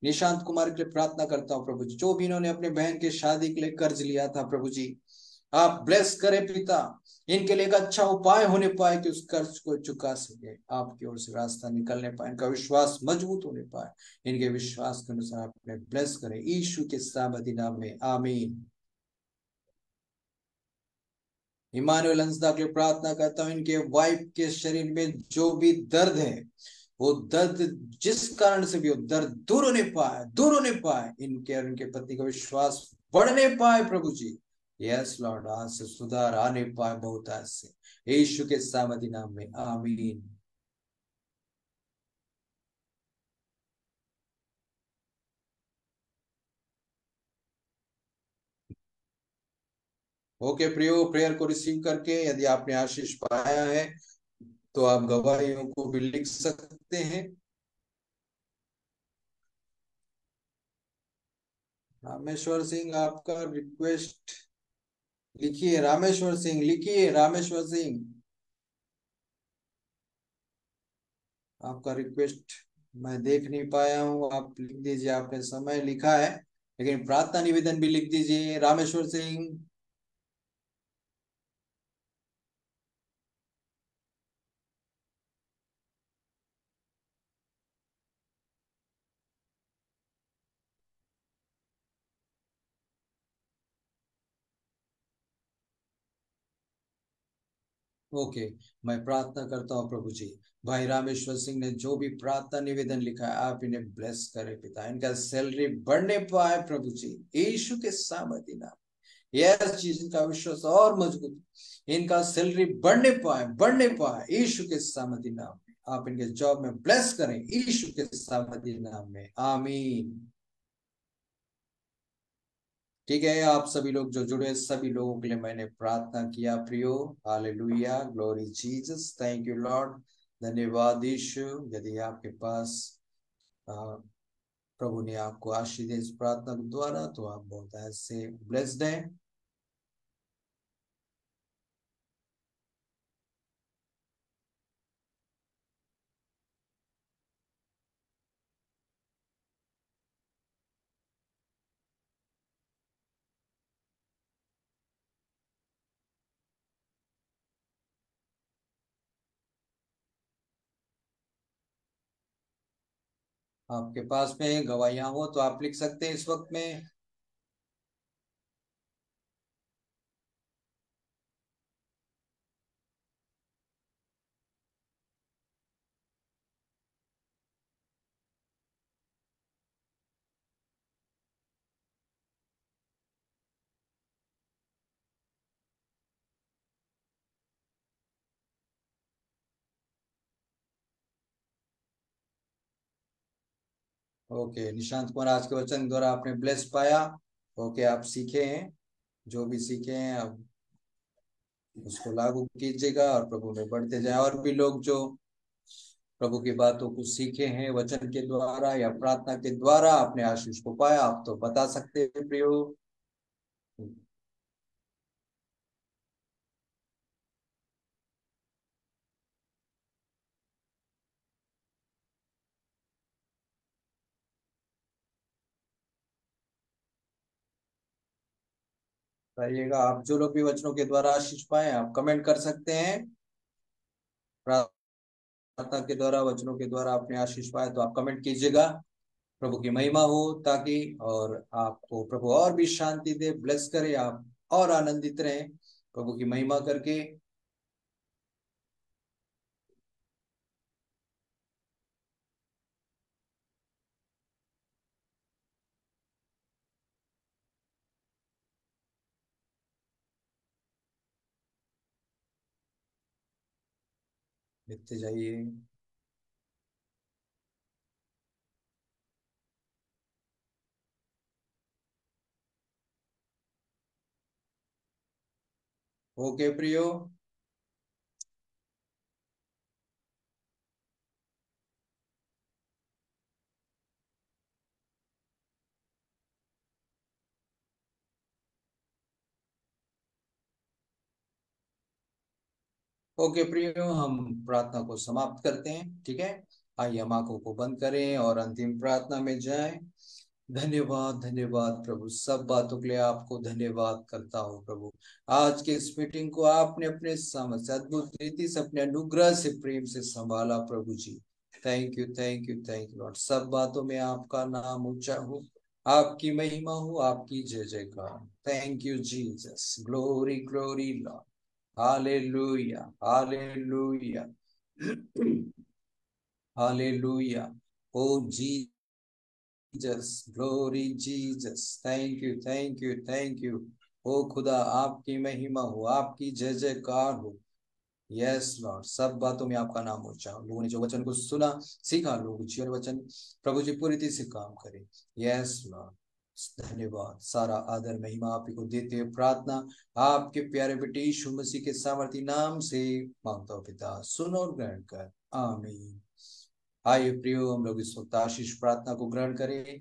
निशांत कुमार के लिए प्रार्थना करता हूँ प्रभु जी, जो भी इन्होंने अपने बहन की शादी के लिए कर्ज लिया था प्रभु जी, आप ब्लेस करें पिता, इनके लिए एक अच्छा उपाय होने पाए कि उस कर्ज को चुका सके, आपकी ओर से रास्ता निकलने पाए, इनका विश्वास मजबूत होने पाए, इनके विश्वास के अनुसार अपने ब्लेस करें यीशु के सामर्थ्य नाम में, आमीन। इमानुएल हंसदा के लिए प्रार्थना करता हूँ, इनके वाइफ के शरीर में जो भी दर्द है, वो दर्द जिस कारण से भी हो, दर्द दूर होने पाए, दूर होने पाए, इनके और इनके पति का विश्वास बढ़ने पाए प्रभु जी। यस लॉर्ड, आज से सुधार आने पाए बहुत आज से, यीशु के सामर्थ्य नाम में, आमीन। ओके प्रियो, प्रेयर को रिसीव करके यदि आपने आशीष पाया है तो आप गवाहियों को भी लिख सकते हैं। रामेश्वर सिंह, आपका रिक्वेस्ट लिखिए। रामेश्वर सिंह लिखिए, रामेश्वर सिंह आपका रिक्वेस्ट मैं देख नहीं पाया हूँ। आप लिख दीजिए, आपने समय लिखा है लेकिन प्रार्थना निवेदन भी लिख दीजिए रामेश्वर सिंह। ओके, मैं प्रार्थना करता हूँ प्रभु जी, भाई रामेश्वर सिंह ने जो भी प्रार्थना निवेदन लिखा है आप इन्हें ब्लेस करें पिता, इनका सैलरी बढ़ने पाए प्रभु जी, यीशु के सामर्थ्य नाम। यस चीज, इनका विश्वास और मजबूत, इनका सैलरी बढ़ने पाए यीशु के सामर्थ्य नाम में। आप इनके जॉब में ब्लेस करें यीशु के सामर्थ्य नाम में, आमीन। ठीक है, आप सभी लोग जो जुड़े सभी लोगों के लिए मैंने प्रार्थना किया प्रियो। Hallelujah, glory Jesus, thank you Lord. धन्यवाद यीशु। यदि आपके पास अ, प्रभु ने आपको आशीष दी इस प्रार्थना के द्वारा तो आप बहुत ऐसे ब्लेस्ड हैं। आपके पास में गवाहियां हो तो आप लिख सकते हैं इस वक्त में। ओके निशांत कुमार, आज के वचन द्वारा आपने ब्लेस पाया। ओके, आप सीखे हैं, जो भी सीखे हैं अब उसको लागू कीजिएगा और प्रभु में बढ़ते जाए। और भी लोग जो प्रभु की बातों को सीखे हैं वचन के द्वारा या प्रार्थना के द्वारा, अपने आशीष को पाया, आप तो बता सकते हैं प्रियो। कहिएगा, आप जो लोग भी वचनों के द्वारा आशीष पाए आप कमेंट कर सकते हैं। प्रार्थना के द्वारा वचनों के द्वारा आपने आशीष पाए तो आप कमेंट कीजिएगा। प्रभु की महिमा हो ताकि, और आपको प्रभु और भी शांति दे, ब्लेस करे, आप और आनंदित रहें प्रभु की महिमा करके। लिखते जाइए। ओके प्रियो। ओके प्रियो, हम प्रार्थना को समाप्त करते हैं, ठीक है। आइए हम आंखों को बंद करें और अंतिम प्रार्थना में जाएं। धन्यवाद धन्यवाद प्रभु, सब बातों के लिए आपको धन्यवाद करता हूँ प्रभु। आज के इस मीटिंग को आपने अपने सामर्थ्य से अद्भुत रीति से अपने अनुग्रह से प्रेम से संभाला प्रभु जी। Thank you thank you thank you Lord. सब बातों में आपका नाम ऊंचा हो, आपकी महिमा हो, आपकी जय जयकार। Thank you Jesus, glory glory Lord. Hallelujah hallelujah hallelujah. O Jesus, glory Jesus, thank you thank you. ओ खुदा, आपकी महिमा हो, आपकी जय जयकार हो। यस लॉर्ड, सब बातों में आपका नाम ऊंचा हो। लोगों ने जो वचन को सुना सीखा, लोग जीवन वचन प्रभु जी पूरी तरह से काम करें। यस लॉर्ड, धन्यवाद, सारा आदर महिमा आप ही को देते हुए प्रार्थना आपके प्यारे बेटे यीशु मसीह के सामर्थी नाम से मांगता हूं पिता, सुन और ग्रहण कर, आमीन। आइए प्रियो, हम लोग इस वक्त आशीष प्रार्थना को ग्रहण करें।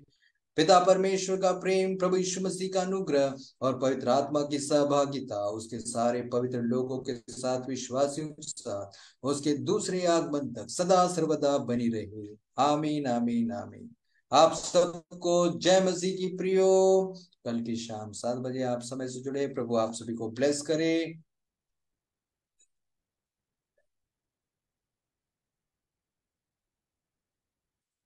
पिता परमेश्वर का प्रेम, प्रभु यीशु मसीह का अनुग्रह और पवित्र आत्मा की सहभागिता उसके सारे पवित्र लोगों के साथ, विश्वासियों के साथ उसके दूसरे आगमन तक सदा सर्वदा बनी रहे, आमीन आमीन आमीन। आप सबको जय मसीह की प्रियो। कल की शाम 7 बजे आप समय से जुड़े। प्रभु आप सभी को ब्लेस करे।